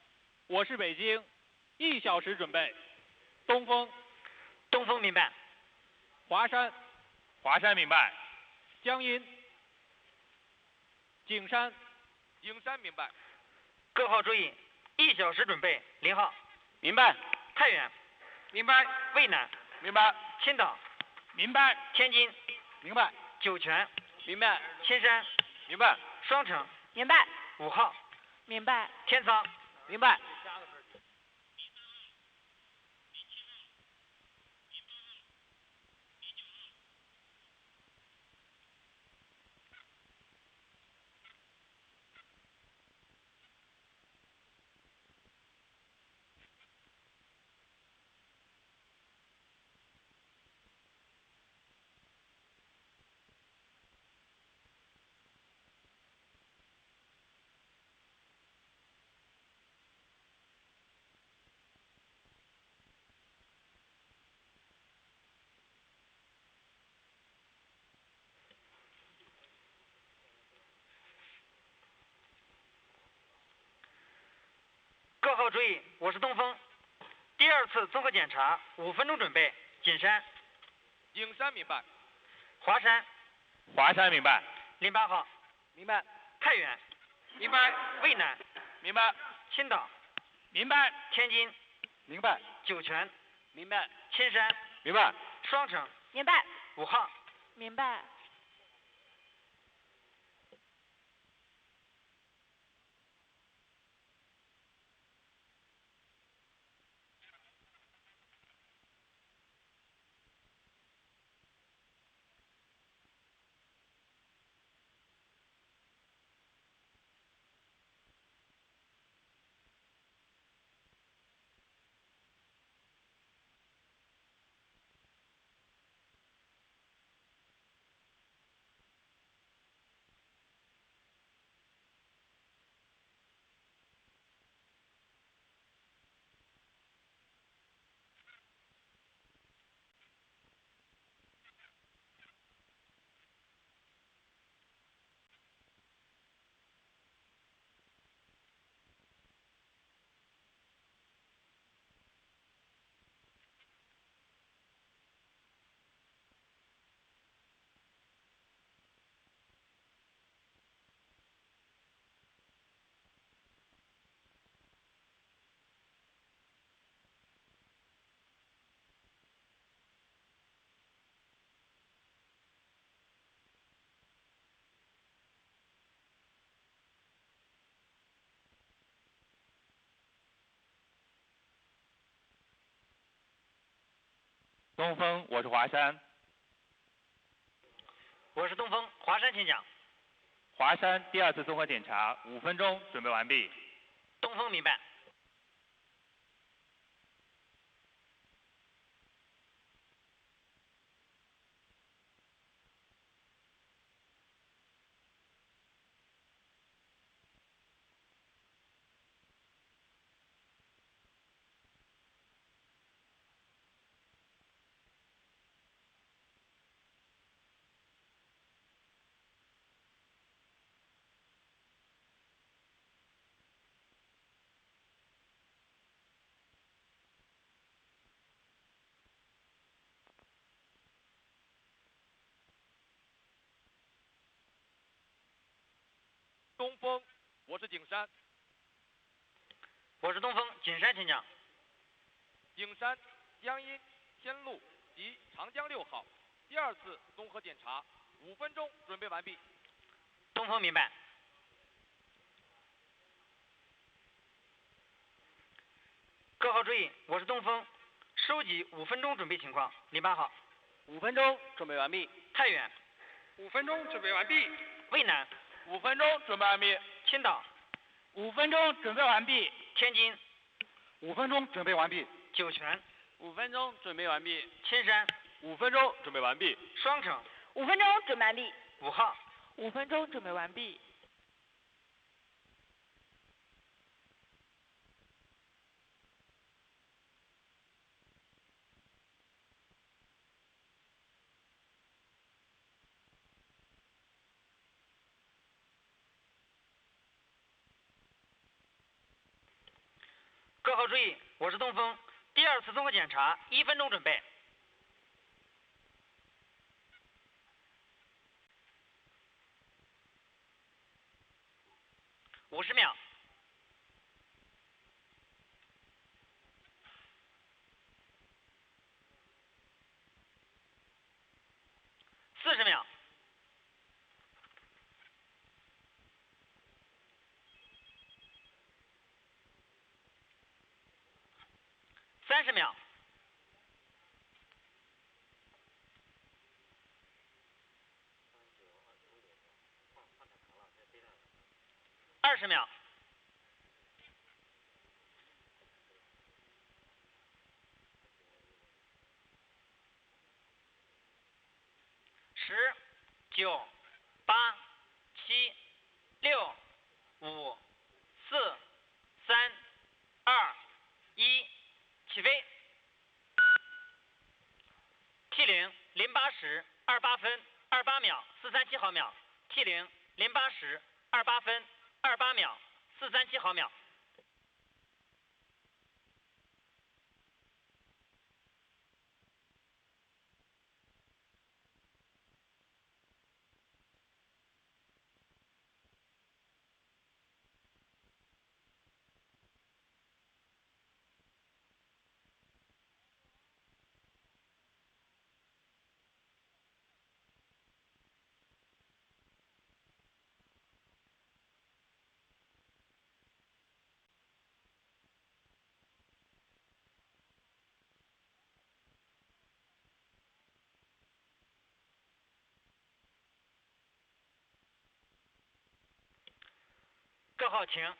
我是北京，1小时准备。东风，东风明白。华山，华山明白。江阴，景山，景山明白。各号注意，1小时准备。0号，明白。太原，明白。渭南，明白。青岛，明白。天津，明白。酒泉，明白。青山，明白。双城，明白。 5号，明白。天仓，明白。各号注意，我是东风。第2次综合检查，5分钟准备。景山，景山明白。华山，华山明白。08号，明白。太原，明白。渭南，明白。青岛，明白。天津，明白。酒泉，明白。青山，明白。双城，明白。 5号，明白。东风，我是华山。我是东风，华山请讲。华山第2次综合检查5分钟准备完毕。东风明白。东风，我是景山。我是东风，景山请讲。景山、江阴、天路及长江6号第2次综合检查5分钟准备完毕。东风明白。各号注意，我是东风，收集5分钟准备情况。08号，5分钟准备完毕。太原，5分钟准备完毕。渭南，5分钟准备完毕。青岛5分钟准备完毕。天津5分钟准备完毕。酒泉5分钟准备完毕。青山5分钟准备完毕。双城5分钟准备完毕。 5号5分钟准备完毕。各号注意，我是东风，第二次综合检查，1分钟准备。50秒。40秒。30秒。20秒。10、9、8、7、6、5、4、3、2、1，起飞。T 0 08时28分28秒437毫秒。T 0 08时28分28秒437毫秒。各号请。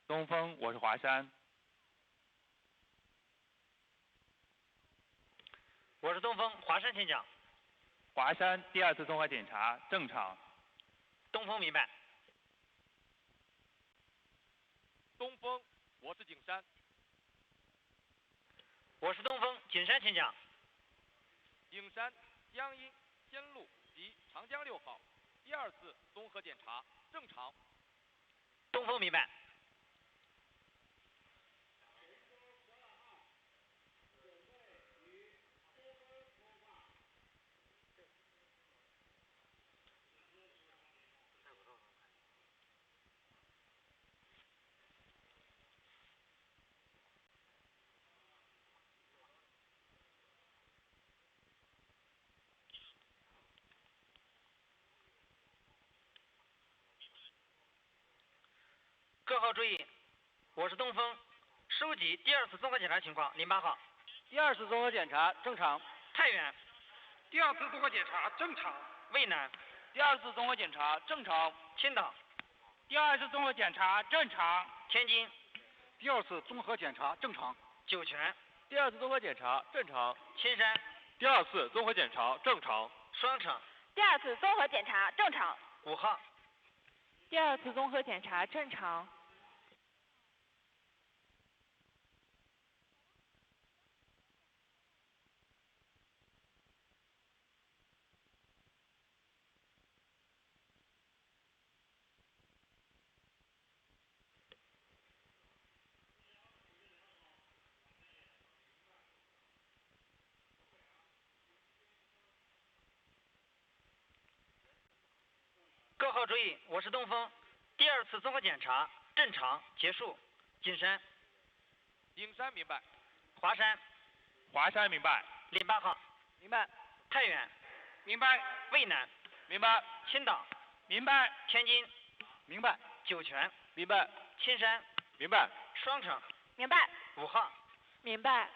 东风，我是华山。我是东风，华山请讲。华山第二次综合检查正常。东风明白。东风，我是景山。我是东风，景山请讲。景山、江阴、仙路及长江6号第二次综合检查正常。东风明白。各号注意，我是东风，收集第二次综合检查情况，08号。第二次综合检查正常。太原。第二次综合检查正常。渭南。第二次综合检查正常。青岛。第二次综合检查正常。天津。第二次综合检查正常。酒泉。第二次综合检查正常。青山。第二次综合检查正常。双城。第二次综合检查正常。5号。第二次综合检查正常。各号注意，我是东风，第二次综合检查正常结束。景山。景山明白。华山。华山明白。 08号。明白。太原。明白。渭南。明白。青岛。明白。天津。明白。酒泉。明白。青山。明白。双城。明白。 5号。明白。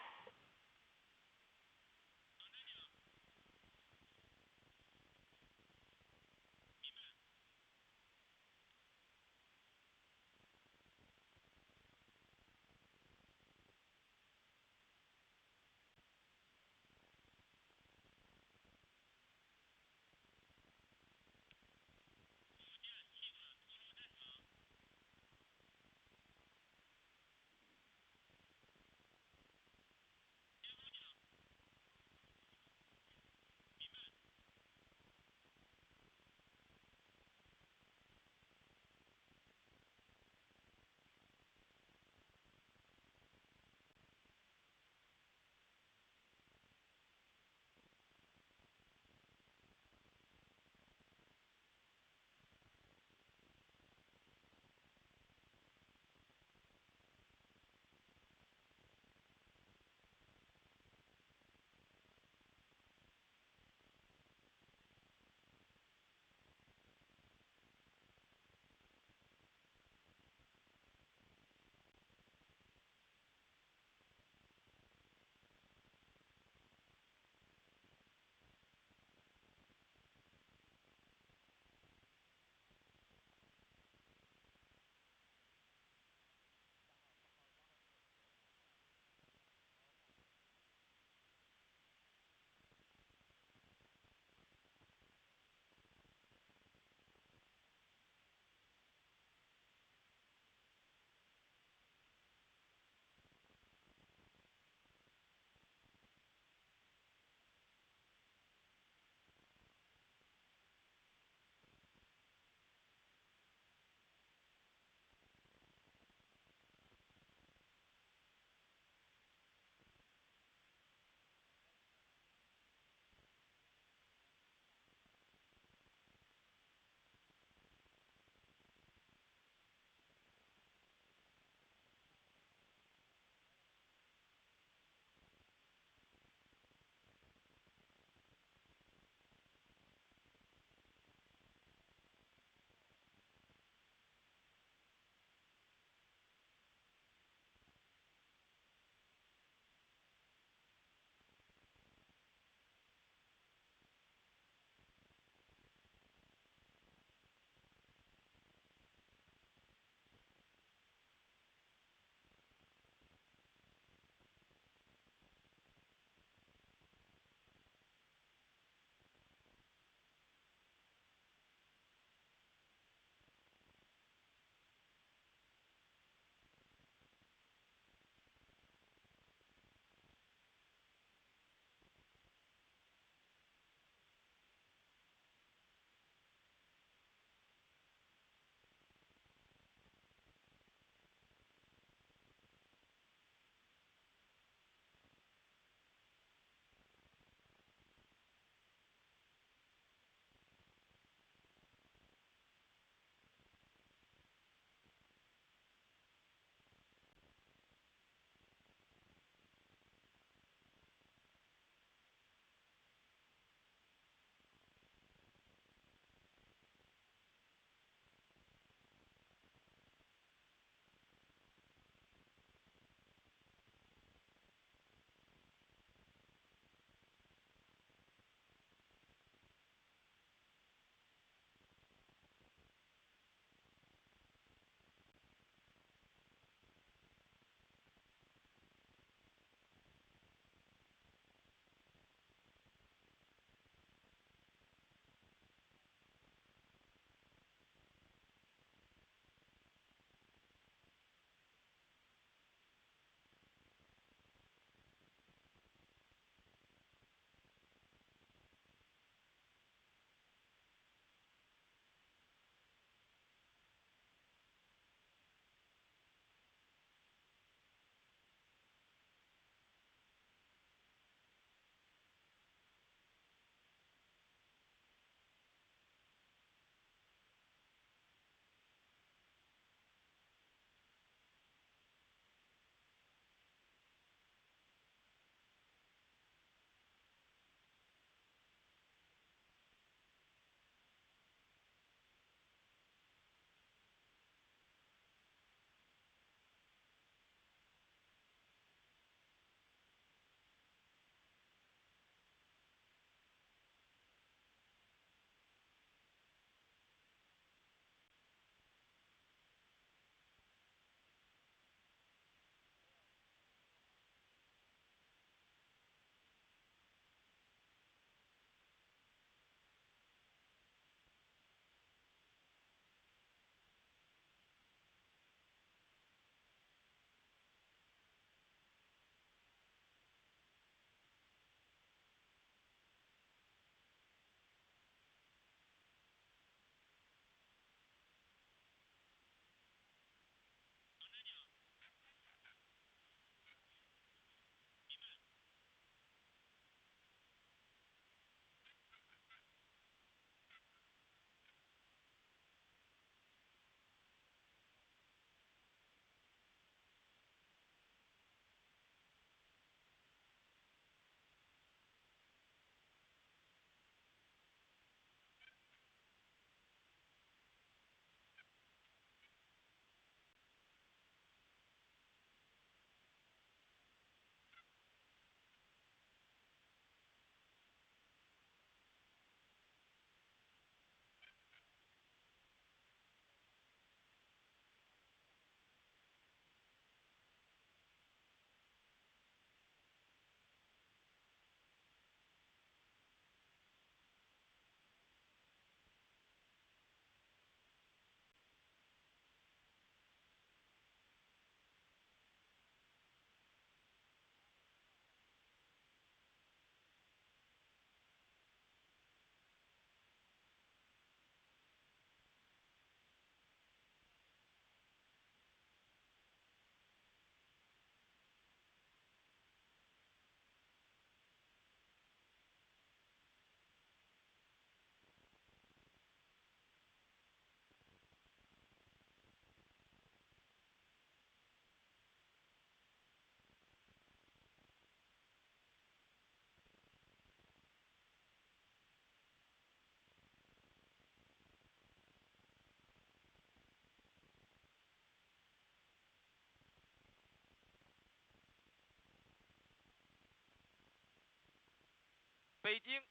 北京，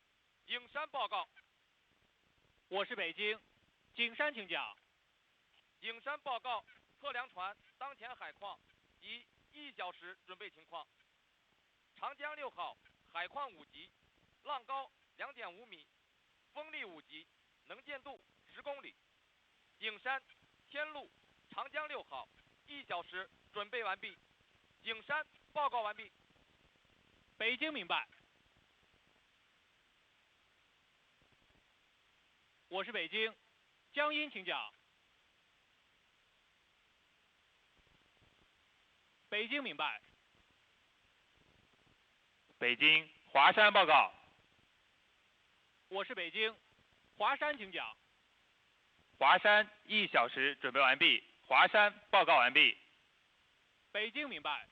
景山报告。我是北京，景山请讲。景山报告测量船当前海况及1小时准备情况。长江6号海况5级，浪高2.5米，风力5级，能见度10公里。景山天路长江6号1小时准备完毕。景山报告完毕。北京明白。我是北京，江阴请讲。北京明白。北京华山报告。我是北京，华山请讲。华山1小时准备完毕。华山报告完毕。北京明白。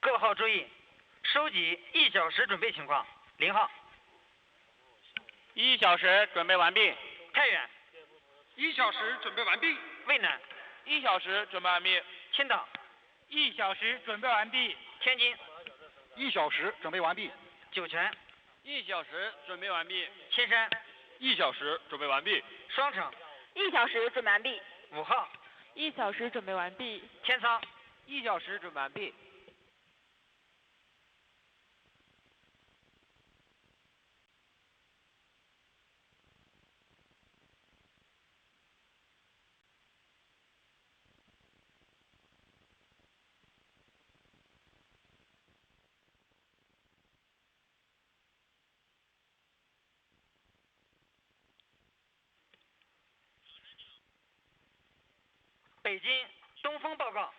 各号注意，收集1小时准备情况。0号。1小时准备完毕。太原。1小时准备完毕。渭南。1小时准备完毕。青岛。1小时准备完毕。天津。1小时准备完毕。酒泉。1小时准备完毕。天山。1小时准备完毕。双城。1小时准备完毕。 5号。1小时准备完毕。天仓。1小时准备完毕。北京东风报告。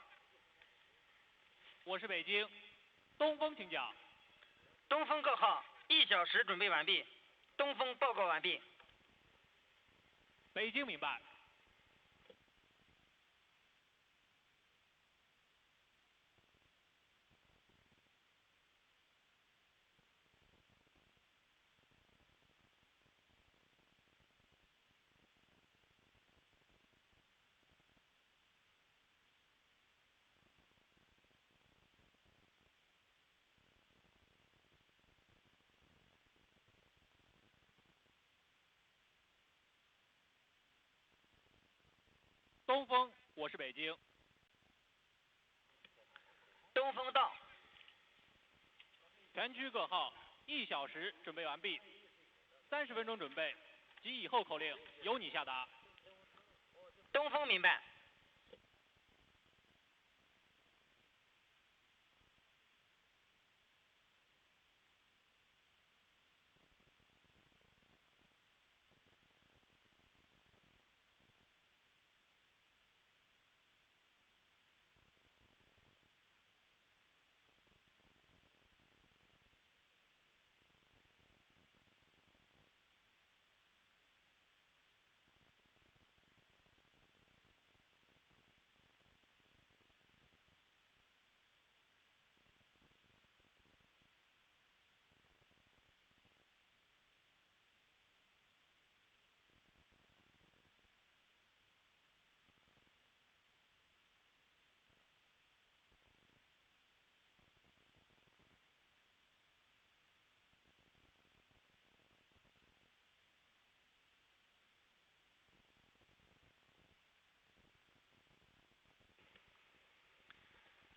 我是北京，东风请讲。东风各号1小时准备完毕。东风报告完毕。北京明白。东风，我是北京。东风到。全区各号1小时准备完毕，30分钟准备及以后口令由你下达。东风明白。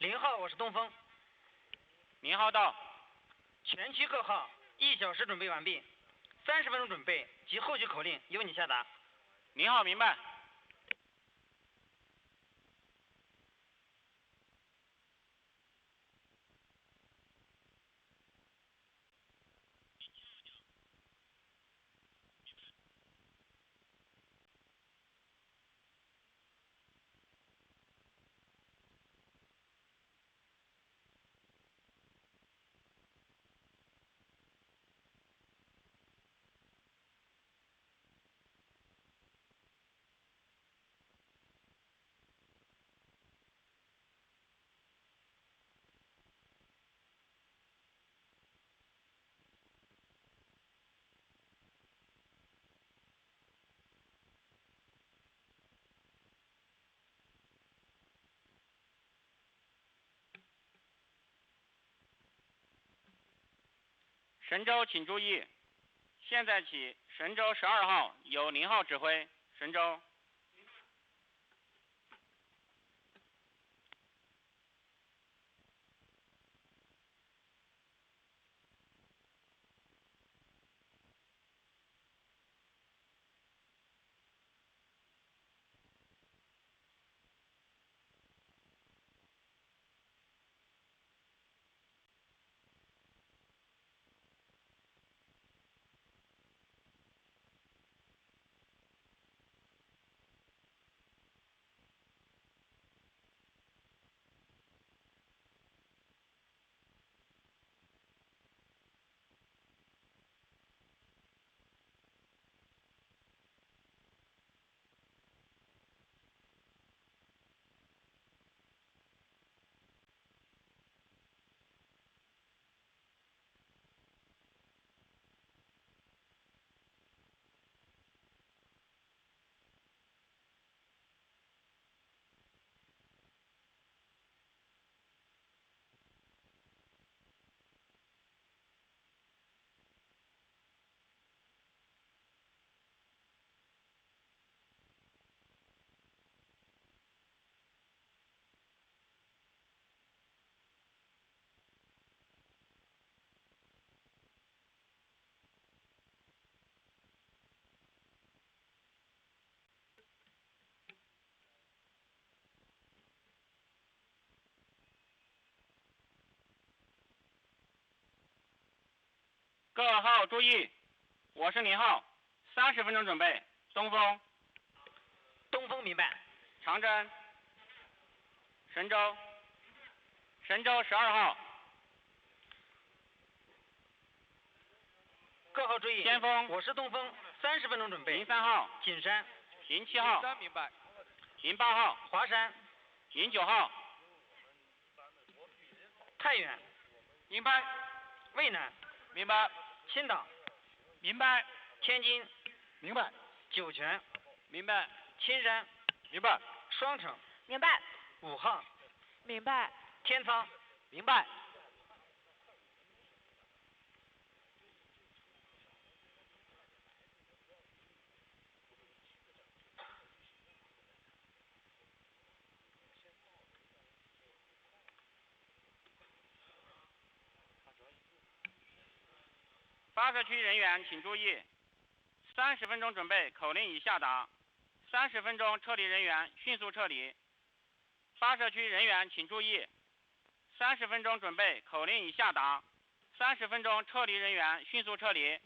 0号，我是东风。0号到。全区各号1小时准备完毕，30分钟准备及后续口令由你下达。0号明白。神舟请注意，现在起，神舟12号由0号指挥。神舟。各号注意，我是0号，30分钟准备，东风。东风明白。长征。神舟。神舟12号。各号注意，先锋。我是东风，30分钟准备。03号。景山。07号。03明白。08号。华山。09号。太原。明白。渭南。明白。青岛。明白。天津。明白。酒泉。明白。青山。明白。双城。明白。武汉。明白。天仓。明白。发射区人员请注意，30分钟准备，口令已下达，30分钟撤离人员迅速撤离。发射区人员请注意，30分钟准备，口令已下达，30分钟撤离人员迅速撤离。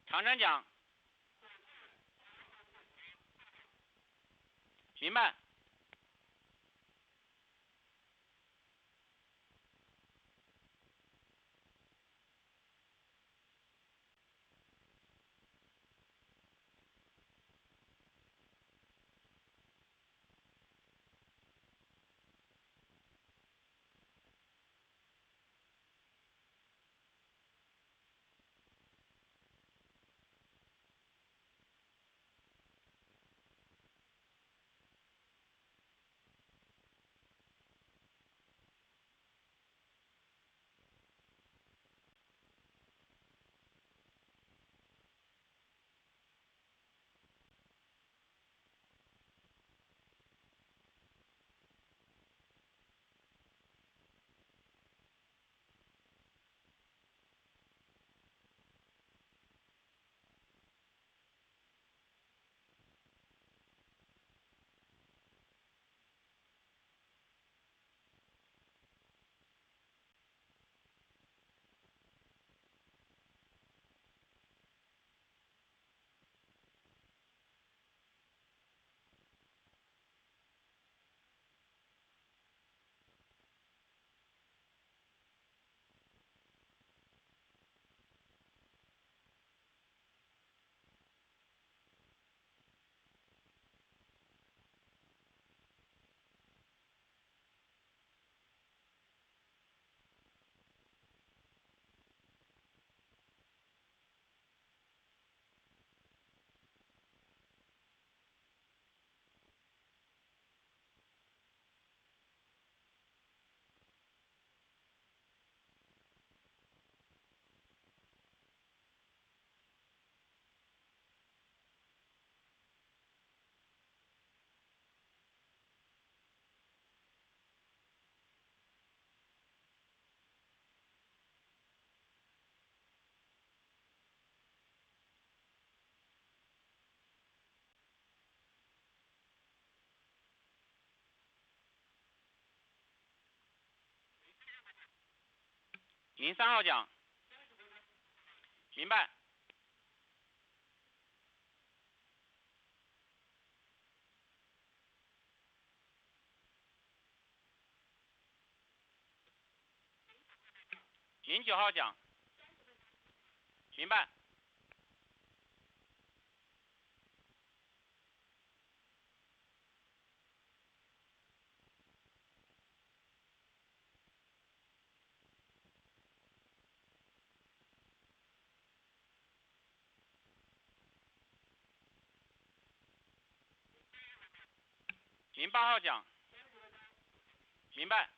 长征讲。明白。03号讲。明白。09号讲。明白。08号讲。明白。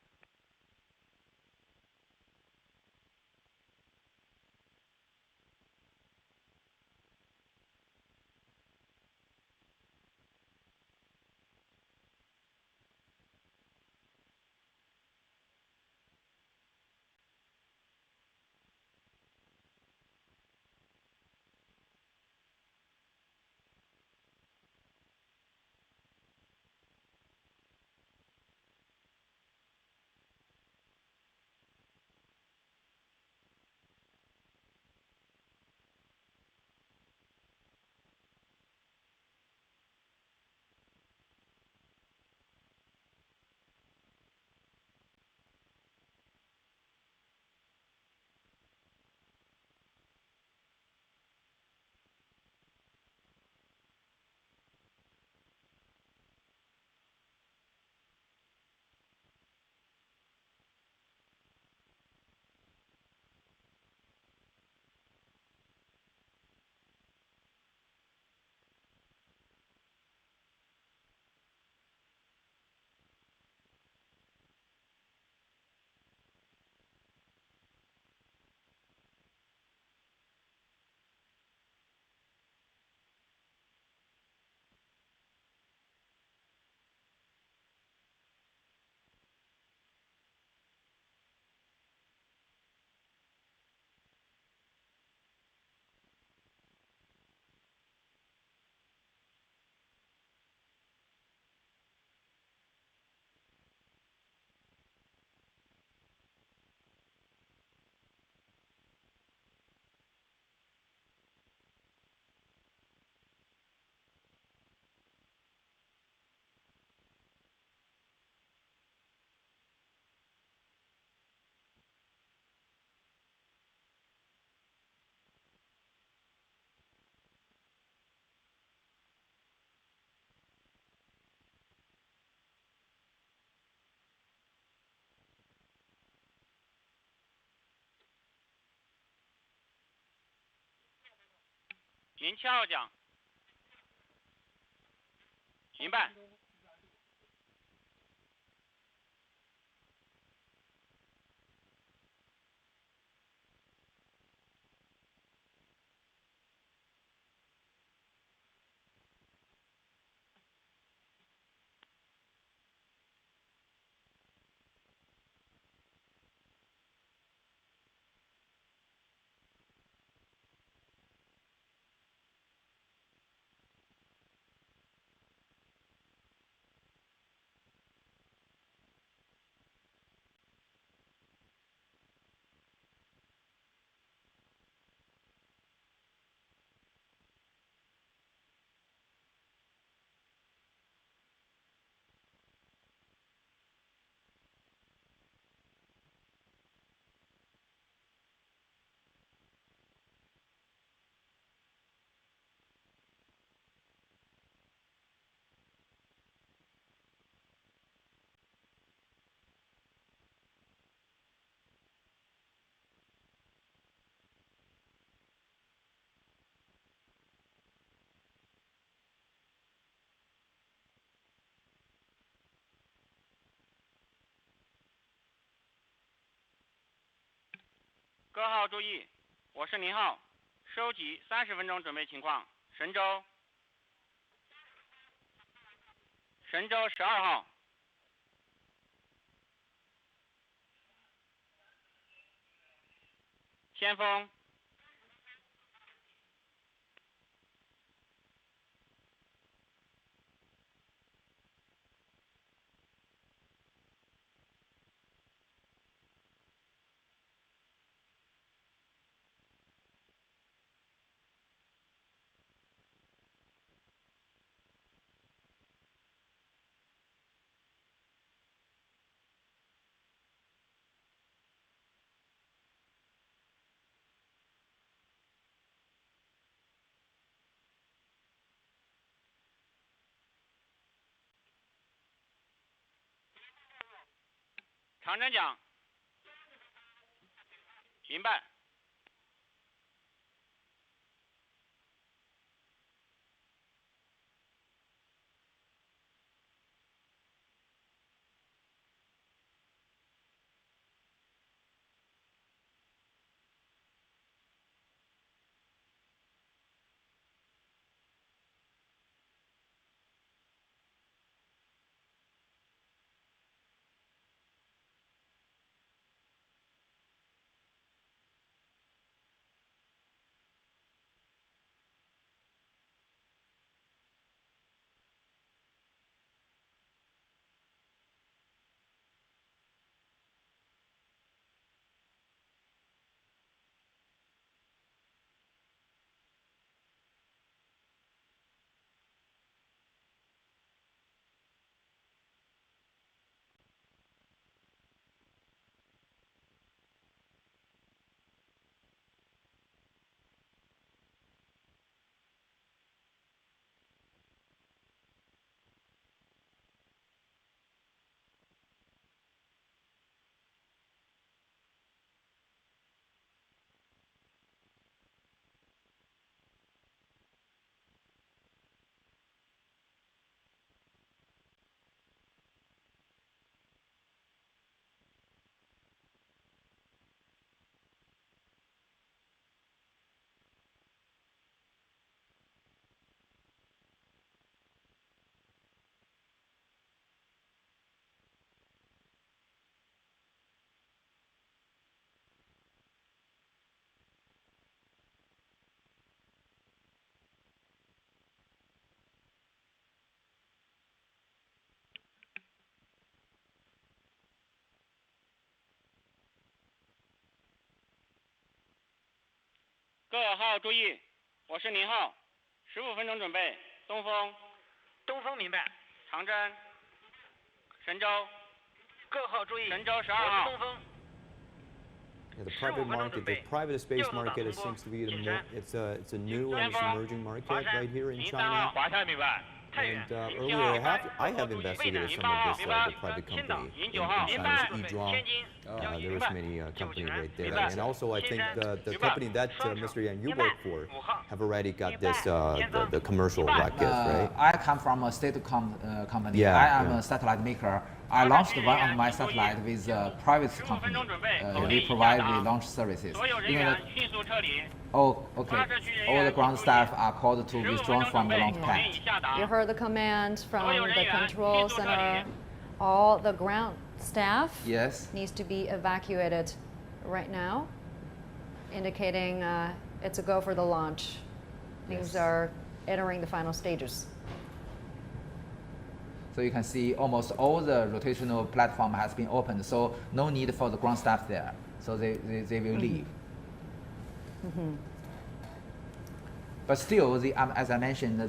您7号讲。明白。各号注意，我是0号，收集30分钟准备情况。神舟12号。先锋。长征讲。明白。各号注意，我是0号，15分钟准备。东风。东风明白。长征。神舟。各号注意，神舟12号。我是东风。Yeah, the private market, the private space market, it seems to be it's a new and emerging market right here in China. 华夏明白。And earlier, I have investigated some of this the private company in China's Jiuquan. There was many company right there, and also I think the company that Mr. Yan you work for have already got this the commercial rockets, right? I come from a state company. Yeah, I am a satellite maker. I launched one of my satellite with a private company. We provide the launch services. Oh, okay. All the ground staff are called to withdraw from the launch pad. You heard the command from the control center. All the ground staff needs to be evacuated right now, indicating it's a go for the launch. Things are entering the final stages. So you can see almost all the rotational platform has been opened, so no need for the ground staff there. So they will leave. But still, as I mentioned,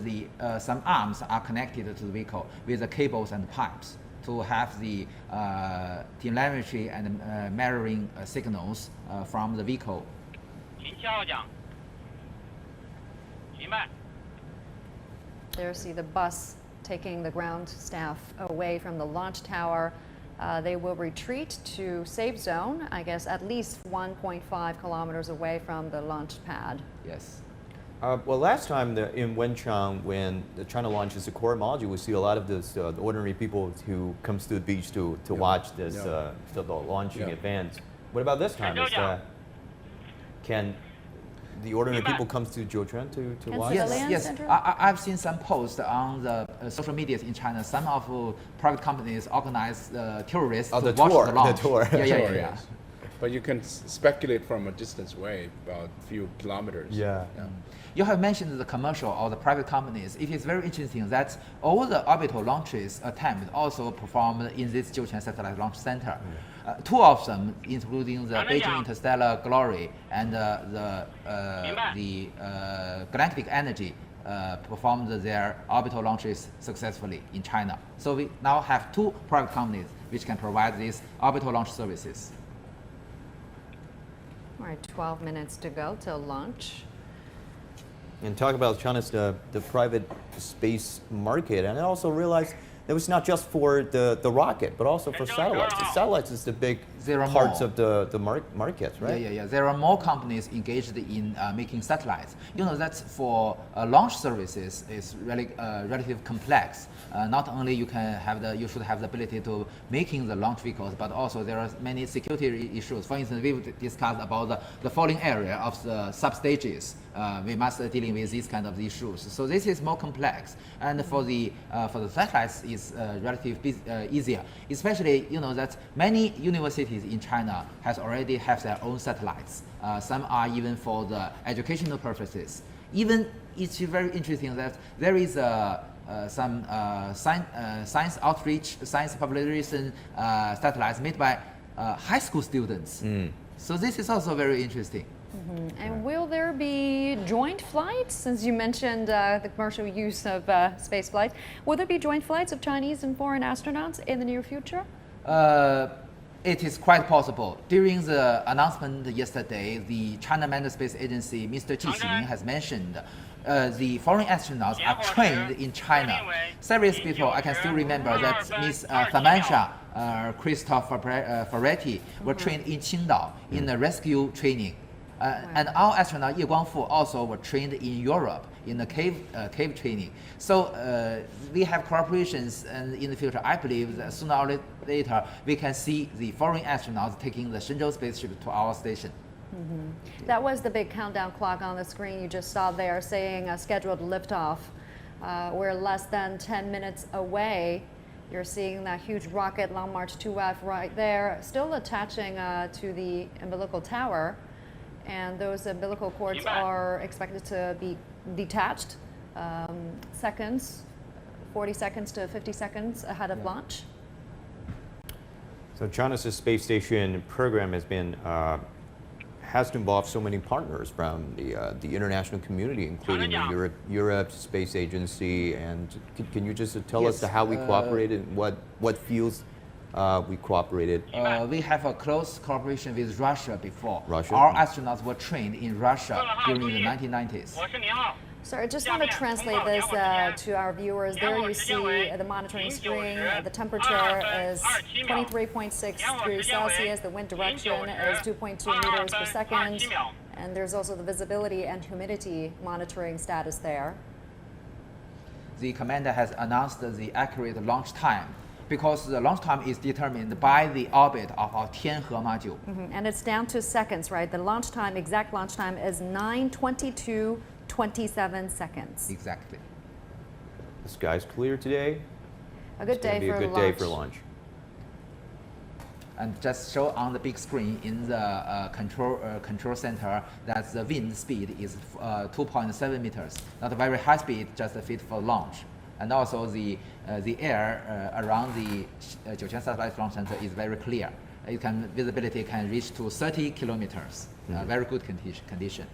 some arms are connected to the vehicle with the cables and pipes to have the telemetry and mirroring signals from the vehicle. There, see the bus taking the ground staff away from the launch tower. They will retreat to safe zone, I guess at least 1.5 kilometers away from the launch pad. Yes. Well, last time in Wenchang, when China launches the core module, we see a lot of this ordinary people who comes to the beach to watch this the launching event. What about this time? Can the ordinary people come to Jiuquan to watch? Yes. I've seen some posts on the social media in China. Some of private companies organize tourists to watch the launch. The tour. Yeah. But you can speculate from a distance away, about a few kilometers. Yeah. You have mentioned the commercial or the private companies. It is very interesting that all the orbital launches attempted also performed in this Jiuquan Satellite Launch Center. Two of them, including the Beijing Interstellar Glory and the Galactic Energy, performed their orbital launches successfully in China. So we now have two private companies which can provide these orbital launch services. All right, 12 minutes to go till launch. And talk about China's the private space market, and I also realized that was not just for the rocket, but also for satellites. The satellites is the big parts of the markets, right? Yeah. There are more companies engaged in making satellites. You know, that's for launch services is really relatively complex. Not only you should have the ability to making the launch vehicles, but also there are many security issues. For instance, we've discussed about the falling area of the substages. We must dealing with these kind of issues. So this is more complex, and for the satellites is relatively easier. Especially, you know, that many universities in China already have their own satellites. Some are even for the educational purposes. Even it's very interesting that there is some science outreach, science population satellites made by high school students. So this is also very interesting. And will there be joint flights? Since you mentioned the commercial use of space flights, will there be joint flights of Chinese and foreign astronauts in the near future? It is quite possible. During the announcement yesterday, the China Manned Space Agency, Mr. Ji Xing, has mentioned the foreign astronauts are trained in China. Several people, I can still remember that Miss Samantha Christopher Ferretti were trained in Qingdao in the rescue training. And our astronaut Ye Guangfu also were trained in Europe in the cave training. So we have cooperations, and in the future, I believe that sooner or later we can see the foreign astronauts taking the Shenzhou spaceship to our station. That was the big countdown clock on the screen you just saw there saying scheduled liftoff. We're less than 10 minutes away. You're seeing that huge rocket, Long March-2F right there, still attaching to the umbilical tower. And those umbilical cords are expected to be detached seconds, 40 seconds to 50 seconds ahead of launch. So China's space station program has involved so many partners from the international community, including the Europe Space Agency. And can you just tell us how we cooperated, and what fields we cooperated? We have a close cooperation with Russia before. Russia? Our astronauts were trained in Russia during the 1990s. So I just want to translate this to our viewers. There you see the monitoring screen. The temperature is 23.6 degrees Celsius. The wind direction is 2.2 meters per second. And there's also the visibility and humidity monitoring status there. The commander has announced the accurate launch time, because the launch time is determined by the orbit of our Tianhe module. And it's down to seconds, right? The launch time, exact launch time is 9:22:27 seconds. Exactly. The sky's clear today. A good day for a good day for launch. And just show on the big screen in the control center that the wind speed is 2.7 meters. Not a very high speed, just fit for launch. And also the air around the Jiuquan Satellite Launch Center is very clear. Visibility can reach to 30 kilometers. Very good condition.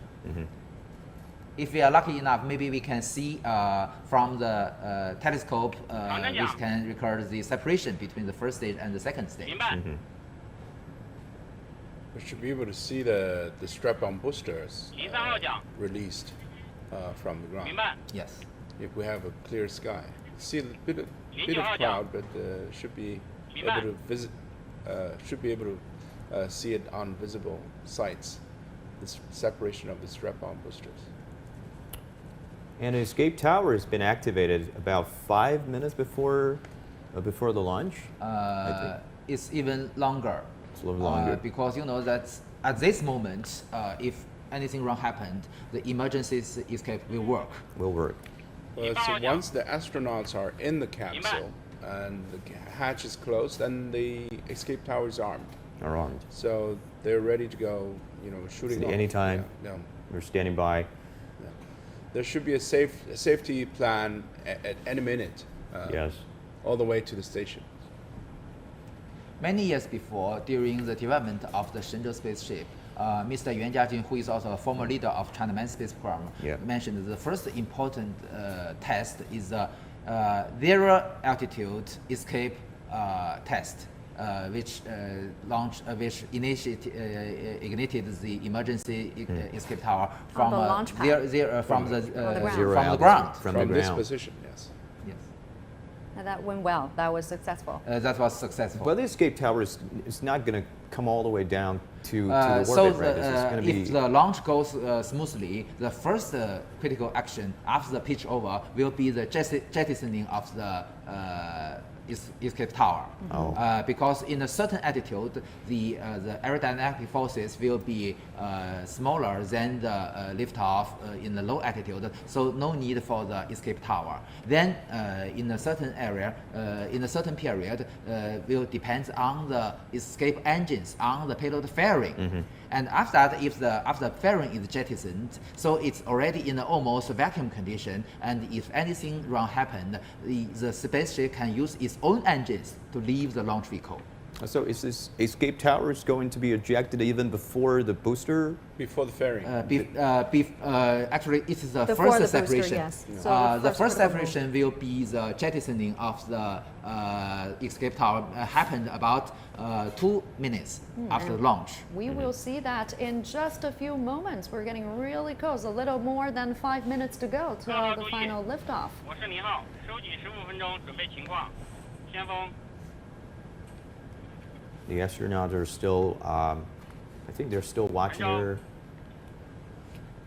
If we are lucky enough, maybe we can see from the telescope, we can record the separation between the first stage and the second stage. We should be able to see the strap-on boosters released from the ground. Yes. If we have a clear sky, see a bit of cloud, but should be able to visit. Should be able to see it on visible sites. This separation of the strap-on boosters. And an escape tower has been activated about 5 minutes before the launch. It's even longer. It's a little longer. Because you know that at this moment, if anything wrong happened, the emergency escape will work. Well, so once the astronauts are in the capsule and the hatch is closed, then the escape tower is armed. Are armed. So they're ready to go, shooting off. Anytime. Yeah. We're standing by. There should be a safety plan at any minute. Yes. All the way to the station. Many years before, during the development of the Shenzhou spaceship, Mr. Yuan Jiajun, who is also a former leader of China Manned Space Program, mentioned the first important test is the zero altitude escape test, which ignited the emergency escape tower from the launch pad. From the ground. From this position, yes. And that went well. That was successful. That was successful. But the escape tower is not going to come all the way down to the orbit, right? If the launch goes smoothly, the first critical action after the pitch over will be the jettisoning of the escape tower. Because in a certain altitude, the aerodynamic forces will be smaller than the liftoff in the low altitude, so no need for the escape tower. Then in a certain area, in a certain period, will depend on the escape engines, on the payload fairing. And after that, after fairing is jettisoned, so it's already in an almost vacuum condition, and if anything wrong happened, the spaceship can use its own engines to leave the launch vehicle. So is this escape tower going to be ejected even before the booster? Before the fairing. Actually, it is the first separation. So the first separation will be the jettisoning of the escape tower. Happened about 2 minutes after launch. We will see that in just a few moments. We're getting really close. A little more than 5 minutes to go to the final liftoff. The astronauts are still, I think they're still watching their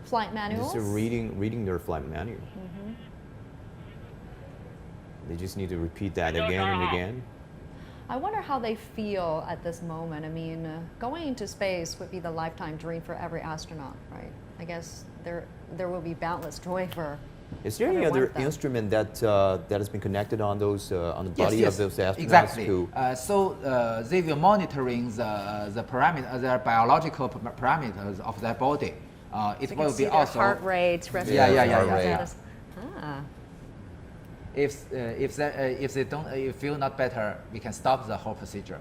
flight manuals. Just reading their flight manual. They just need to repeat that again and again. I wonder how they feel at this moment. I mean, going into space would be the lifetime dream for every astronaut, right? I guess there will be boundless joy for. Is there any other instrument that has been connected on those on the body of those astronauts? Exactly. So they will monitoring the parameter, their biological parameters of their body. It will be also heart rate, respiration. If they don't feel not better, we can stop the whole procedure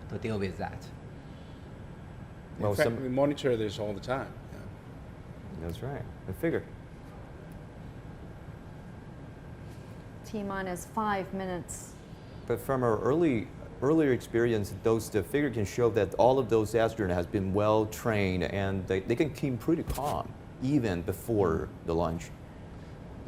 to deal with that. Well, in fact, we monitor this all the time. That's right. I figure. T-minus 5 minutes. But from our earlier experience, the figure can show that all of those astronauts have been well trained and they can keep pretty calm. even before the launch?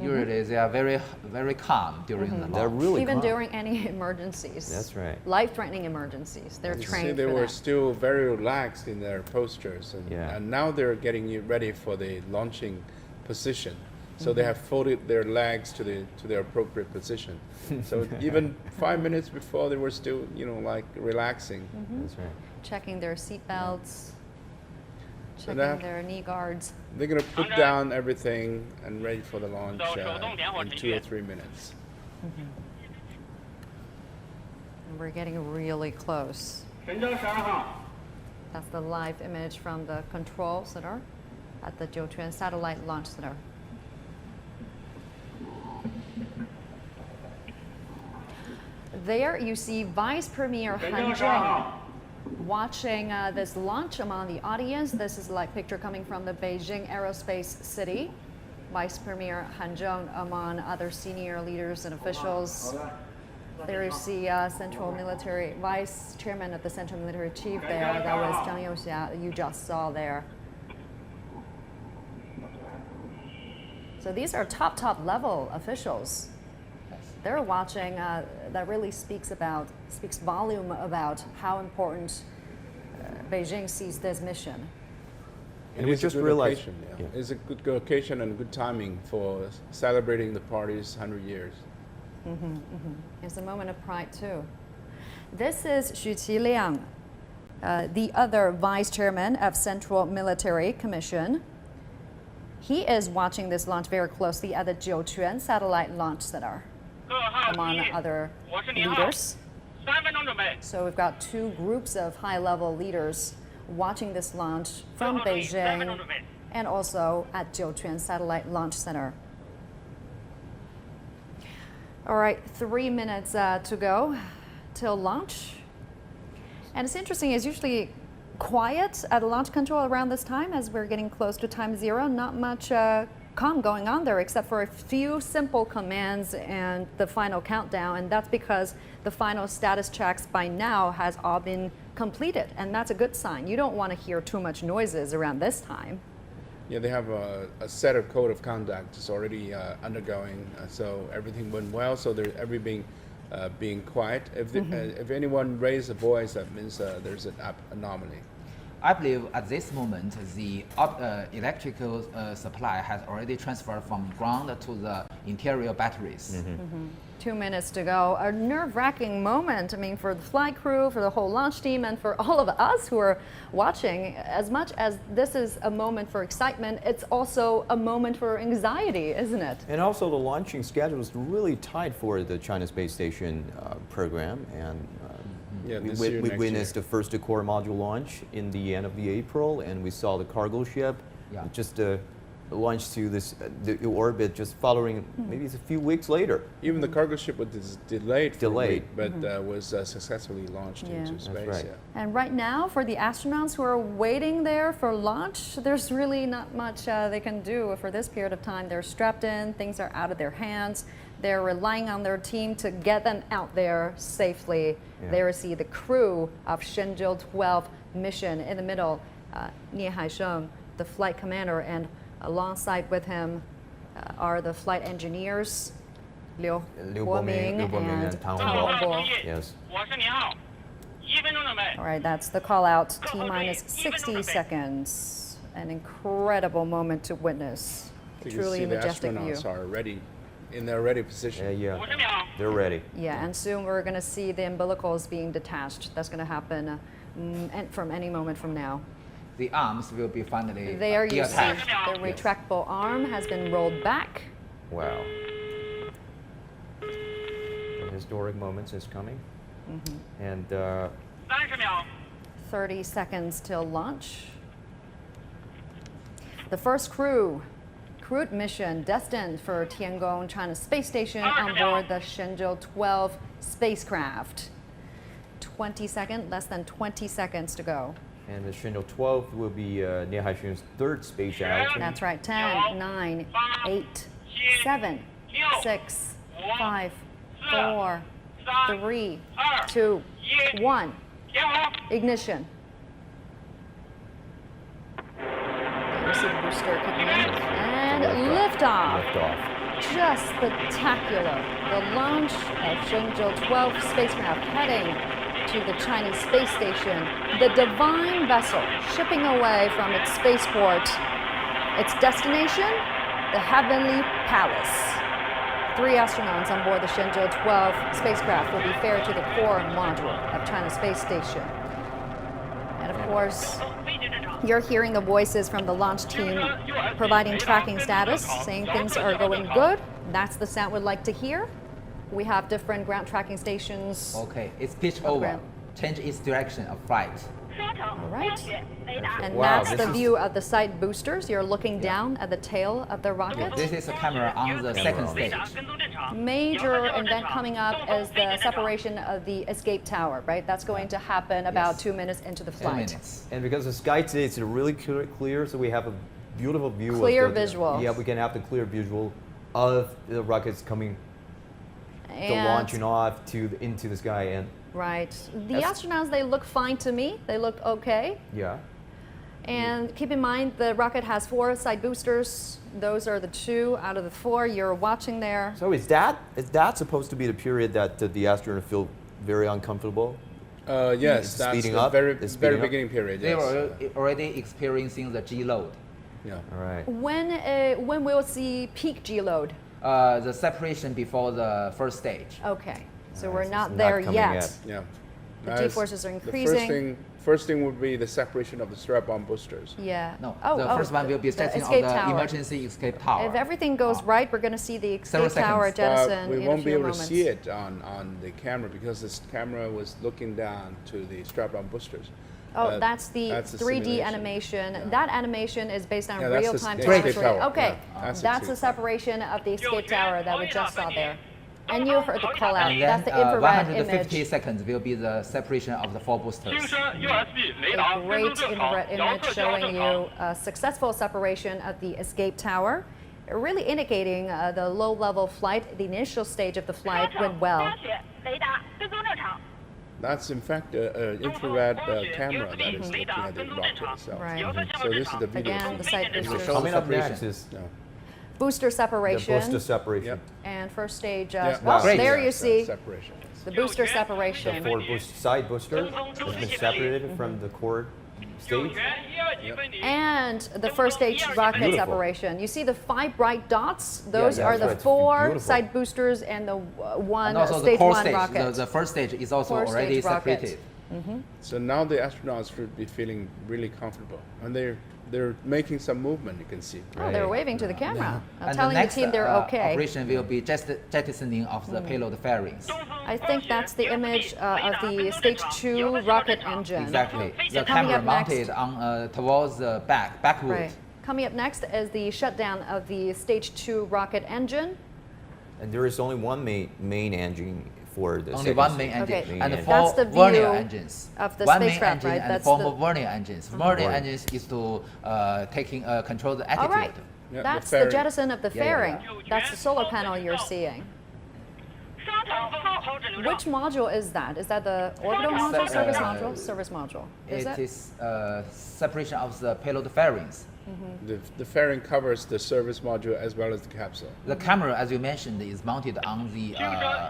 Usually they are very calm during the launch. They're really Even calm. during any emergencies. That's right. Life-threatening emergencies. They're You trained see, they for were that. still very relaxed in their postures, and now they're getting you ready for the launching position. So they have folded their legs to their appropriate position. So even 5 minutes before, they were still, like relaxing. That's right. Checking their seat belts, So checking now their knee guards. they're going to put down everything and ready for the launch in 2 or 3 minutes. And we're getting really close. 神舟12号 That's the live image from the control center at the Jiuquan Satellite Launch Center. There you see Vice Premier Han Zheng watching this launch among the audience. This is a live picture coming from the Beijing Aerospace City. Vice Premier Han Zheng among other senior leaders and officials. There is the Central Military Vice Chairman of the Central Military Chief there. That was Zhang Youxia that you just saw there. So these are top level officials. They're watching. That really speaks volume about how important Beijing sees this mission. And we just realized it's a good occasion and good timing for celebrating the party's 100 years. It's a moment of pride too. This is Xu Qiliang, the other vice chairman of Central Military Commission. He is watching this launch very closely at the Jiuquan Satellite Launch Center, among other leaders. So we've got two groups of high-level leaders watching this launch from Beijing and also at Jiuquan Satellite Launch Center. All right, 3 minutes to go till launch. And it's interesting, it's usually quiet at launch control around this time as we're getting close to time zero. Not much calm going on there except for a few simple commands and the final countdown. And that's because the final status checks by now has all been completed. And that's a good sign. You don't want to hear too much noises around this time. Yeah, they have a set of code of conduct is already undergoing, so everything went well. So they're everything being quiet. If anyone raises a voice, that means there's an anomaly. I believe at this moment the electrical supply has already transferred from ground to the interior batteries. 2 minutes to go. A nerve-wracking moment, I mean, for the flight crew, for the whole launch team, and for all of us who are watching. As much as this is a moment for excitement, it's also a moment for anxiety, isn't it? And also the launching schedule is really tight for the China Space Station program. And we witnessed the first core module launch in the end of the April, and we saw the cargo ship just launched to the orbit just following maybe it's a few weeks later. Even the cargo ship was delayed for a week, but was successfully launched into space. That's right. And right now, for the astronauts who are waiting there for launch, there's really not much they can do for this period of time. They're strapped in, things are out of their hands. They're relying on their team to get them out there safely. There we see the crew of Shenzhou 12 mission in the middle, Nie Haisheng, the flight commander, and alongside with him are the flight engineers, Liu Boming and Tang Hongbo. Yes. All right, that's the call out. T-minus 60 seconds. An incredible moment to witness. A truly majestic view. The astronauts are ready, in their ready position. Yeah, they're ready. Yeah, and soon we're going to see the umbilicals being detached. That's going to happen from any moment from now. The arms will be finally There you see detached. the retractable arm has been rolled back. Wow. The historic moments is coming. And 30 seconds till launch. The first crewed mission destined for Tiangong China Space Station on board the Shenzhou 12 spacecraft. Less than 20 seconds to go. And the Shenzhou 12 will be Nie Haisheng's third space outing. That's right. 10, 9, 8, 7, 6, 5, 4, 3, 2, 1. Ignition. You see see the booster kicking in. And liftoff. Just spectacular. The launch of Shenzhou 12 spacecraft heading to the Chinese space station. The divine vessel shipping away from its spaceport. Its destination, the Heavenly Palace. 3 astronauts on board the Shenzhou 12 spacecraft will be ferried to the core module of China's space station. And of course, you're hearing the voices from the launch team providing tracking status, saying things are going good. That's the sound we'd like to hear. We have different ground tracking stations. Okay, it's pitch over. Change its direction of flight. All right. And Wow, that's the view of the side boosters. You're looking down at the tail of the rocket. This is a camera on the second stage. Major event coming up is the separation of the escape tower, right? That's going to happen about 2 minutes into the flight. And because the sky today is really clear, so we have a beautiful view. Clear visual. Yeah, we can have the clear visual of the rockets coming, the launching off into the sky. And right. The astronauts, they look fine to me. They look okay. Yeah. And keep in mind, the rocket has 4 side boosters. Those are the 2 out of the 4 you're watching there. So is that supposed to be the period that the astronauts feel very uncomfortable? Yes, that's the very beginning period. They Yes. were already experiencing the G load. Yeah. All right. When we'll see peak G load? The separation before the first stage. Okay, so we're not there yet. Yeah. The G-forces are increasing. First thing would be the separation of the strap-on boosters. Yeah. No, the first one will be setting of the emergency escape tower. If everything goes right, we're going to see the escape tower jettison we in won't a be few able moments. to see it on the camera because this camera was looking down to the strap-on boosters. Oh, that's the 3D simulation. animation. Yeah. That animation is based on Yeah, that's real-time the telemetry. tower. Okay, Yeah, that's the separation of the escape tower that we just saw there. And you heard the call out. And then, That's the infrared 150 image. seconds will be the separation of the 4 boosters. A great infrared image showing you a successful separation of the escape tower, really indicating the low-level flight, the initial stage of the flight went well. That's in fact an infrared camera that is looking at the rocket itself. Right. So this is the video. Again, the side boosters. Coming up next is booster separation. the booster separation. Yep. And first stage, Yeah, well, great. there you see Separation. the booster separation. The 4 side boosters has been separated from the core stage. And the first stage rocket Beautiful. separation. You see the 5 bright dots? Those Yeah, are the that's 4 beautiful. side boosters and the one And also the stage core 1 stage, rocket. the first stage is also Core already stage rocket. separated. So now the astronauts should be feeling really comfortable, and they're making some movement. You can see. Oh, they're waving to the camera. I'm And telling the next the team they're okay. operation will be just jettisoning of the payload fairings. I think that's the image of the stage 2 rocket engine. Exactly. The Coming camera up next- mounted on towards the backward. Right. Coming up next is the shutdown of the stage 2 rocket engine. And there is only one main engine for the Only second one main stage. engine Okay. and That's 4 the vernier view engines. of the one main spacecraft, engine right? and That's 4 the- more vernier engines. Vernier engines is to control the All attitude. right. Yeah, That's the the fairing. jettison of the Yeah, yeah, fairing. That's the solar panel you're seeing. Which module is that? Is that the orbital module, service module? Service module. Is It it? is separation of the payload fairings. The fairing covers the service module as well as the capsule. The camera, as you mentioned, is mounted on the I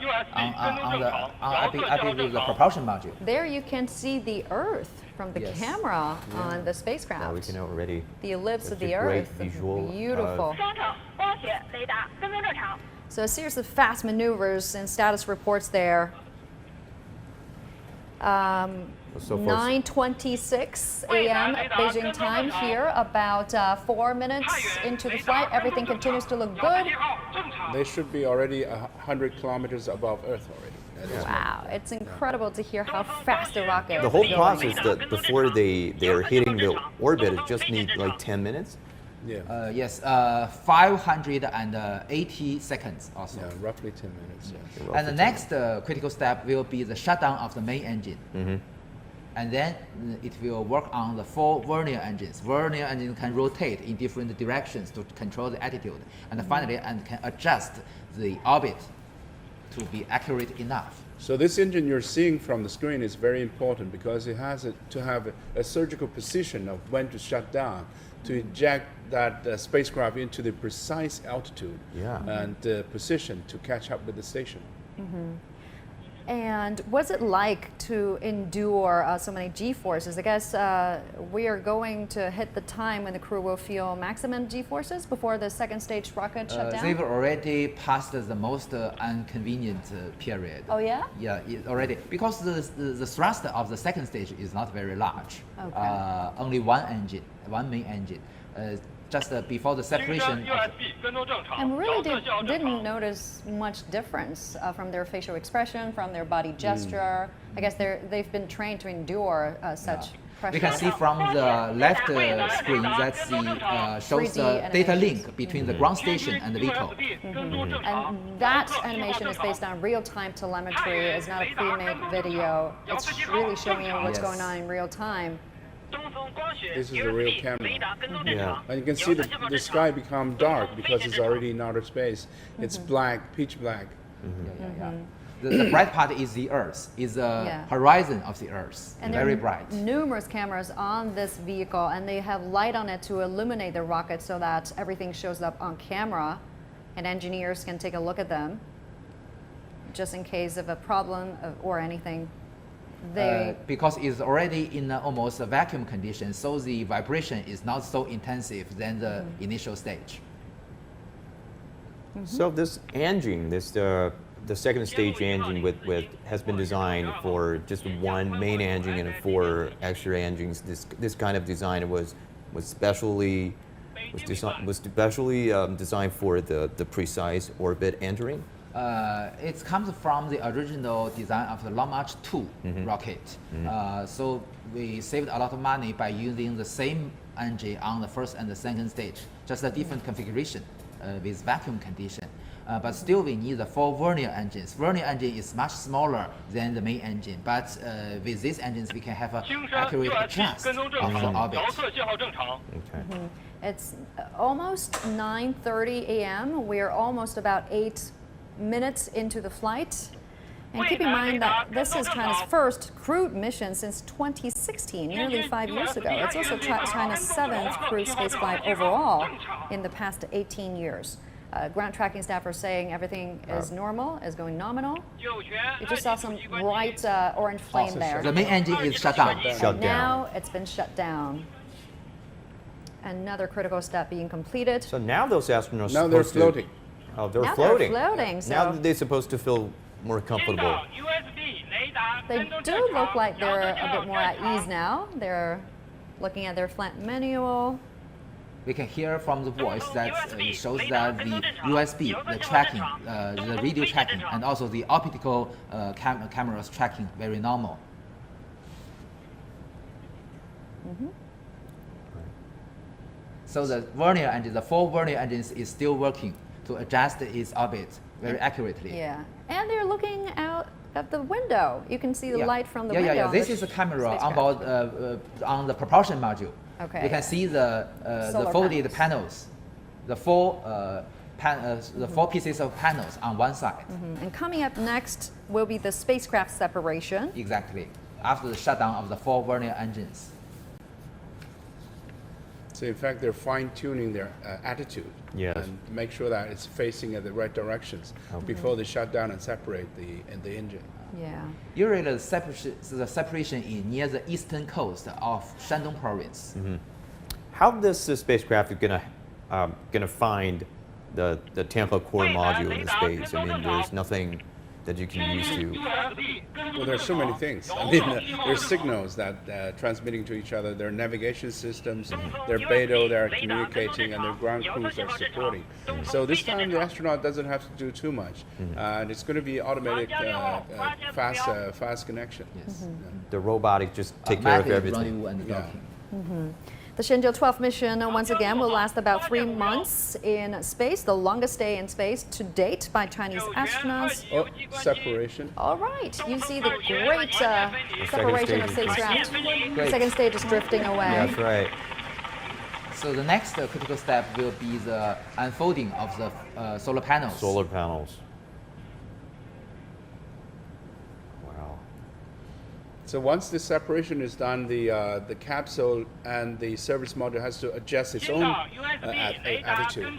believe the propulsion module. There you can see the Earth from the Yes. camera on the spacecraft. Now we can already. The ellipse of Such the a great Earth. visual, Beautiful. So a series of fast maneuvers and status reports there. So far, 9:26 a.m. Beijing time here, about 4 minutes into the flight. Everything continues to look good. They should be already 100 kilometers above Earth already. That is Wow, it's incredible to hear how fast the rocket the whole is going. process that before they're hitting the orbit, it just need like 10 minutes. Yeah. Yes, 580 seconds also. Yeah, roughly 10 minutes. Yeah. And the next critical step will be the shutdown of the main engine. And then it will work on the 4 vernier engines. Vernier engine can rotate in different directions to control the attitude. And finally, and can adjust the orbit to be accurate enough. So this engine you're seeing from the screen is very important because it has to have a surgical precision of when to shut down, to eject that spacecraft into the precise altitude and position to catch up with the station. And what's it like to endure so many G-forces? I guess we are going to hit the time when the crew will feel maximum G-forces before the second stage rocket shut down? They've already passed the most inconvenient period. Oh yeah? Yeah, already. Because the thrust of the second stage is not very large. Okay. Only one main engine. Just before the separation. And really didn't notice much difference from their facial expression, from their body gesture. I guess they've been trained to endure such pressure. We can see from the left screen that's the shows the data link between the ground station and the vehicle. And that animation is based on real-time telemetry. It's not a pre-made video. It's really showing you what's going on in real time. This is a real camera. And you can see the sky become dark because it's already in outer space. It's black, pitch black. The bright part is the Earth, is the horizon of the Earth, and very there are bright. Numerous cameras on this vehicle, and they have light on it to illuminate the rocket so that everything shows up on camera, and engineers can take a look at them, just in case of a problem or anything. Because it's already in almost a vacuum condition, so the vibration is not so intensive than the initial stage. So this engine, the second stage engine has been designed for just one main engine and 4 extra engines. This kind of design was specially designed for the precise orbit entering. It comes from the original design of the Long March-2 rocket. So we saved a lot of money by using the same engine on the first and the second stage, just a different configuration with vacuum condition. But still we need the 4 vernier engines. Vernier engine is much smaller than the main engine, but with these engines we can have an accurate adjust of the orbit. It's almost 9:30 a.m. We're almost about 8 minutes into the flight. And keep in mind that this is China's first crewed mission since 2016, nearly 5 years ago. It's also China's 7th crewed spaceflight overall in the past 18 years. Ground tracking staff are saying everything is normal, is going nominal. You just saw some bright orange flame there. The main engine is shut down. Now it's been shut down. Another critical step being completed. So now those astronauts now they're floating. Oh, they're now floating. They're floating. So now they're supposed to feel more comfortable. They do look like they're a bit more at ease now. They're looking at their flight manual. We can hear from the voice that it shows that the USB, the tracking, the radio tracking, and also the optical cameras tracking very normal. So the vernier engine, the 4 vernier engines is still working to adjust its orbit very accurately. Yeah, and they're looking out at the window. You can see the light from the window. Yeah. This is a camera on board on the propulsion module. Okay. You can see the folded panels, the 4 pieces of panels on one side. And coming up next will be the spacecraft separation. Exactly, after the shutdown of the 4 vernier engines. So in fact, they're fine-tuning their attitude and make sure that it's facing at the right directions before they shut down and separate the engine. Yeah. Usually the separation is near the eastern coast of Shandong province. How this spacecraft is gonna find the Tampa core module in space? I mean, there's nothing that you can use to. Well, there's so many things. I mean, there's signals that transmitting to each other. Their navigation systems, their BeiDou, they're communicating, and their ground crews are supporting. So this time the astronaut doesn't have to do too much. And it's going to be automatic, fast connection. Yes. The robotic just take care of everything. The Shenzhou 12 mission, once again, will last about 3 months in space, the longest stay in space to date by Chinese astronauts. Oh, separation. All right, you see the great separation of spacecraft. The second stage is drifting away. That's right. So the next critical step will be the unfolding of the solar panels. Solar panels. So once the separation is done, the capsule and the service module has to adjust its own attitude.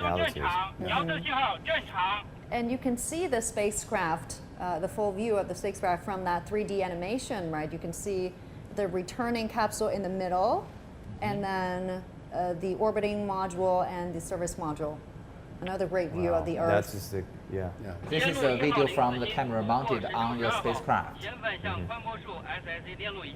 And you can see the spacecraft, the full view of the spacecraft from that 3D animation, right? You can see the returning capsule in the middle, and then the orbiting module and the service module. Another great view of the Earth. That's just the, yeah. This is a video from the camera mounted on the spacecraft.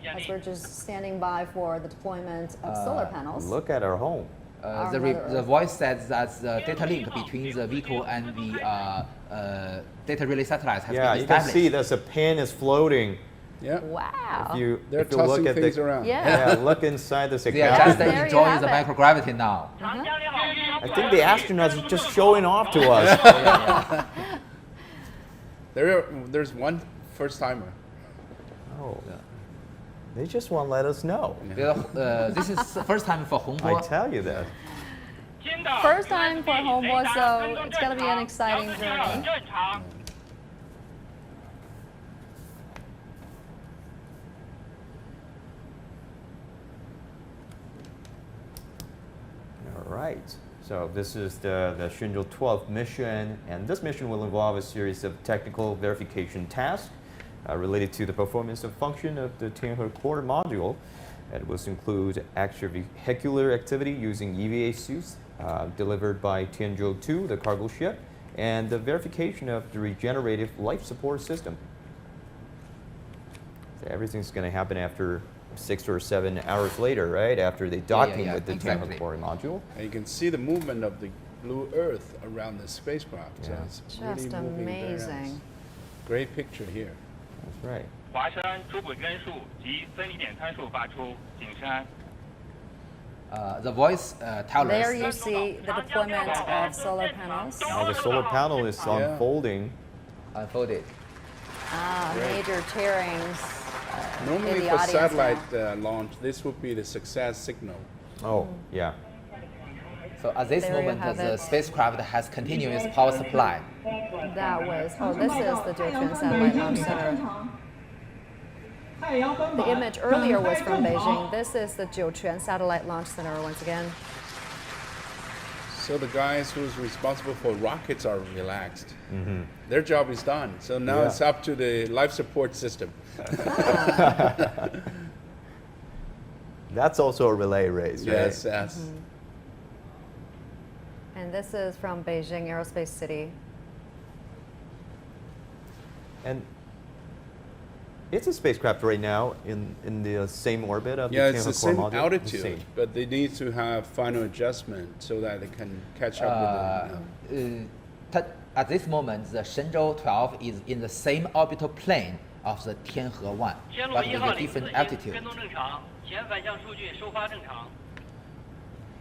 As we're just standing by for the deployment of solar panels. Look at our home. The voice says that the data link between the vehicle and the data relay satellites has been established. Yeah, you can see there's a pin is floating. Yeah. Wow. If you tossing look at things around. Yeah, look inside the They are just enjoying the microgravity now. I think the astronauts are just showing off to us. There's one first timer. Oh. They just won't let us know. This is the first time for Hongbo. I tell you that. First time for Hongbo, so it's going to be an exciting journey. All right. So this is the Shenzhou 12 mission, and this mission will involve a series of technical verification tasks related to the performance and function of the Tiangong core module. It will include extravehicular activity using EVA suits delivered by Tianzhou 2, the cargo ship, and the verification of the regenerative life support system. So everything's going to happen after 6 or 7 hours later, right? After they docking with the Tiangong core module. And you can see the movement of the blue Earth around the spacecraft. So it's just really moving very nice. amazing. Great picture here. That's right. 华山主轨根数及分离点参数发出，景山。 The voice tells us. There you see the deployment of solar panels. Now the solar panel is unfolding. Unfolded. Major tearings. Normally in the for audience satellite launch, this would be the success signal. Oh, yeah. So at this There you moment, have the it. spacecraft has continuous power supply. That was, this is the Jiuquan Satellite Launch Center. The image earlier was from Beijing. This is the Jiuquan Satellite Launch Center once again. So the guys who's responsible for rockets are relaxed. Their job is done. So now it's up to the life support system. That's also a relay race, right? Yes, yes. And this is from Beijing Aerospace City. And it's a spacecraft right now in the same orbit of the It's the Tiangong core same module. altitude, but they need to have final adjustment so that they can catch up with the. At this moment, the Shenzhou 12 is in the same orbital plane of the Tianhe 1, 天路 but 1 with 号 a 领 different 自 altitude. 跟踪正常，前反向数据收发正常。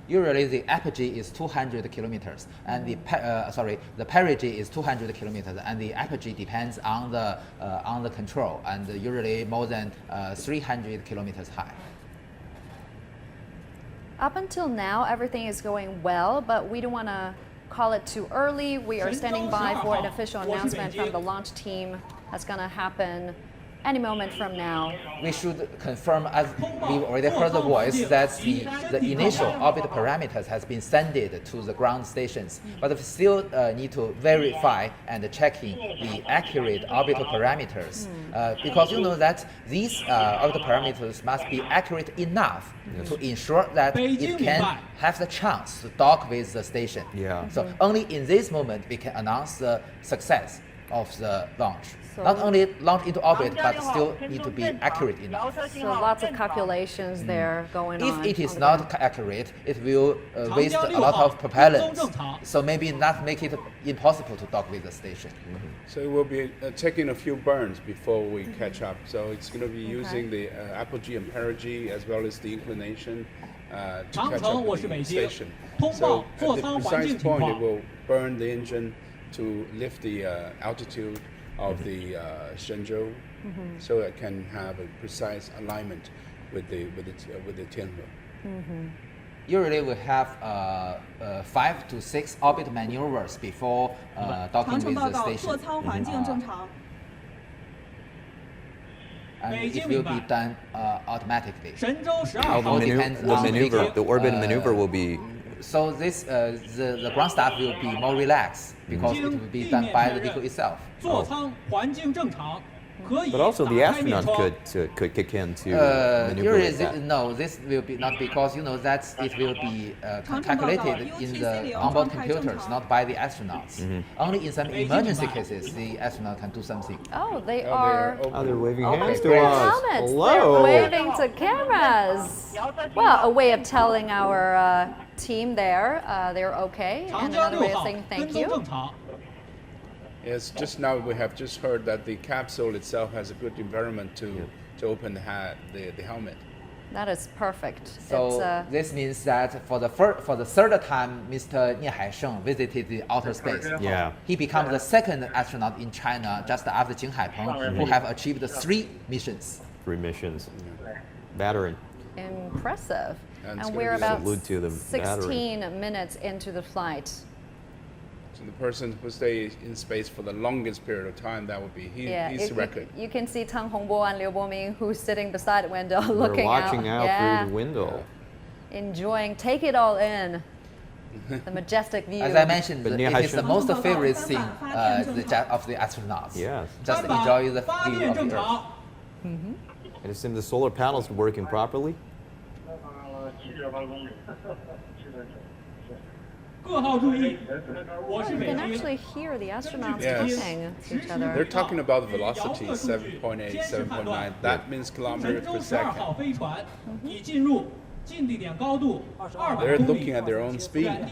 Usually, the apogee is 200 kilometers, and the perigee is 200 kilometers, and the apogee depends on the control, and usually more than 300 kilometers high. Up until now, everything is going well, but we don't want to call it too early. We are standing by for an official announcement from the launch team that's going to happen any moment from now. We should confirm, as we already heard the voice, that the initial orbit parameters has been sent to the ground stations, but we still need to verify and checking the accurate orbital parameters, because you know that these orbital parameters must be accurate enough to ensure that it can have the chance to dock with the station. Yeah. So only in this moment we can announce the success of the launch. Not only launch into orbit, but still need to be accurate enough. So lots of calculations there going on. If it is not accurate, it will waste a lot of propellants. So maybe not make it impossible to dock with the station. So it will be taking a few burns before we catch up. So it's going to be using the apogee and perigee as well as the inclination to catch up with the station. So at the precise point, it will burn the engine to lift the altitude of the Shenzhou, so it can have a precise alignment with the Tianhe. Usually we have 5 to 6 orbit maneuvers before docking with the station. and it will be done automatically. The orbit maneuver will be. So this the ground staff will be more relaxed because it will be done by the vehicle itself. But also the astronauts could kick in to maneuver that. No, this will be not because that it will be calculated in the onboard computers, not by the astronauts. Only in some emergency cases, the astronaut can do something. Oh, they are. Oh, they're waving hands to They're us. helmets. Hello. They're waving to cameras. Well, a way of telling our team there they're okay, and another way of saying thank you. Yes, just now we have just heard that the capsule itself has a good environment to open the helmet. That is perfect. So this means that for the third time, Mr. Nie Haisheng visited the outer space. Yeah. He becomes the second astronaut in China, just after Jing Haipeng, who have achieved 3 missions. 3 missions. Battery. Impressive. And we're about 16 minutes into the flight. So the person who stays in space for the longest period of time, that would be his record. You can see Tang Hongbo and Liu Boming, who's sitting beside the window, looking out. They're watching out through the window. Enjoying, take it all in. The majestic view. As I mentioned, it is the most favorite thing of the astronauts. Yes. Just enjoy the view of the Earth. And it seems the solar panels are working properly. You can actually hear the astronauts talking to each other. They're talking about velocity, 7.8, 7.9. That means kilometers per second. They're looking at their own speed. Yeah.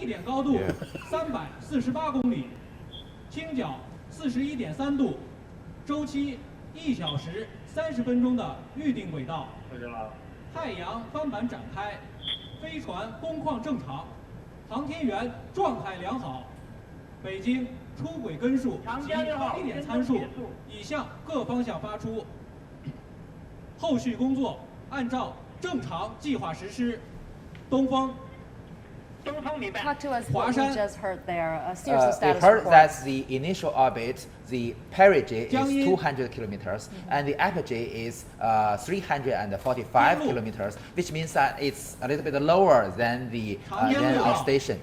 Talk to us what we just heard there. Seriously, status we heard report. that the initial orbit, the perigee is 200 kilometers, and the apogee is 345 kilometers, which means that it's a little bit lower than the our station.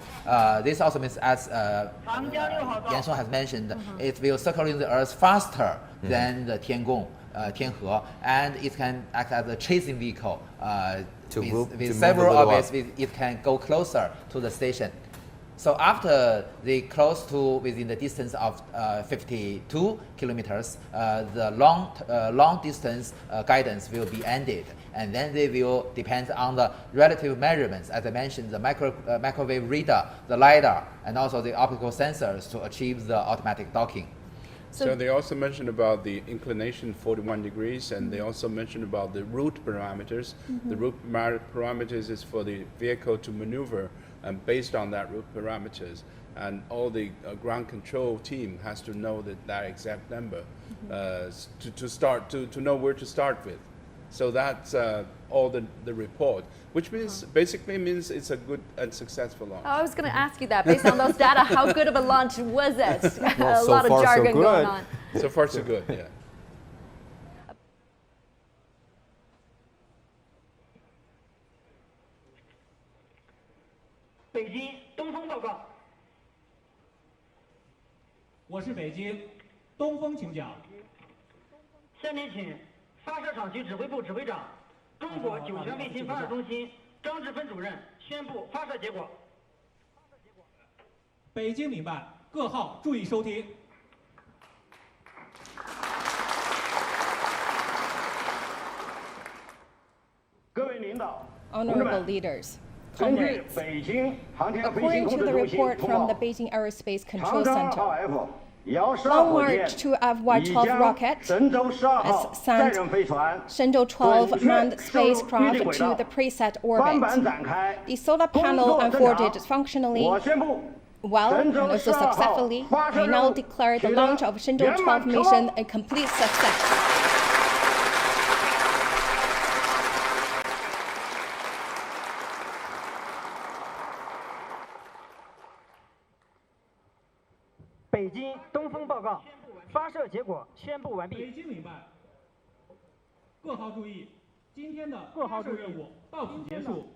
This also means, as Yan Sheng has mentioned, it will circle in the Earth faster than the Tiangong, Tianhe, and it can act as a chasing vehicle. With several orbits, it can go closer to the station. So after they close to within the distance of 52 kilometers, the long distance guidance will be ended, and then they will depend on the relative measurements, as I mentioned, the microwave radar, the LiDAR, and also the optical sensors to achieve the automatic docking. So they also mentioned about the inclination 41 degrees, and they also mentioned about the route parameters. The route parameters is for the vehicle to maneuver, and based on that route parameters, and all the ground control team has to know that exact number to know where to start with. So that's all the report, which means basically means it's a good and successful launch. I was going to ask you that. Based on those data, how good of a launch was it? Well, a lot of jargon going on. So far, so good. Yeah. 北京东风报告。我是北京东风，请讲。下面请发射场局指挥部指挥长、中国酒泉卫星发射中心张志芬主任宣布发射结果。北京明白，各号注意收听。各位领导， Honorable leaders, comrades, according to the report from the Beijing Aerospace Control Center, Long March-2F Y12 rocket has sent Shenzhou 12 manned spacecraft to the preset orbit. The solar panel unfolded functionally well and also successfully. I now declare the launch of Shenzhou 12 mission a complete success. Beijing 东风报告，发射结果宣布完毕。北京明白，各号注意，今天的发射任务到此结束，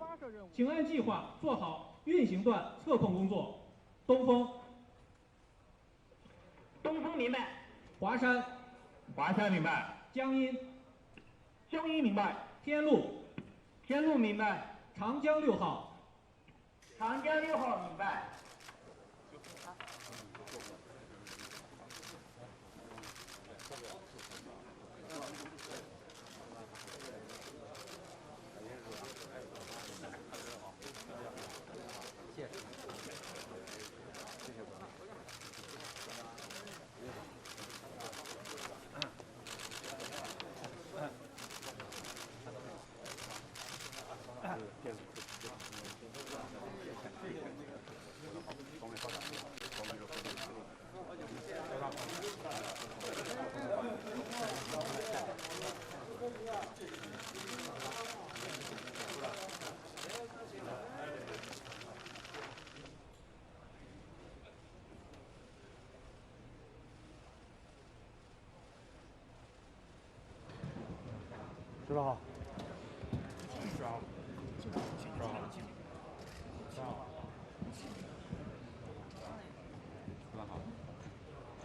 请按计划做好运行段测控工作。东风，东风明白。华山，华山明白。江阴，江阴明白。天路，天路明白。长江6号，长江6号明白。知道好。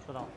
知道。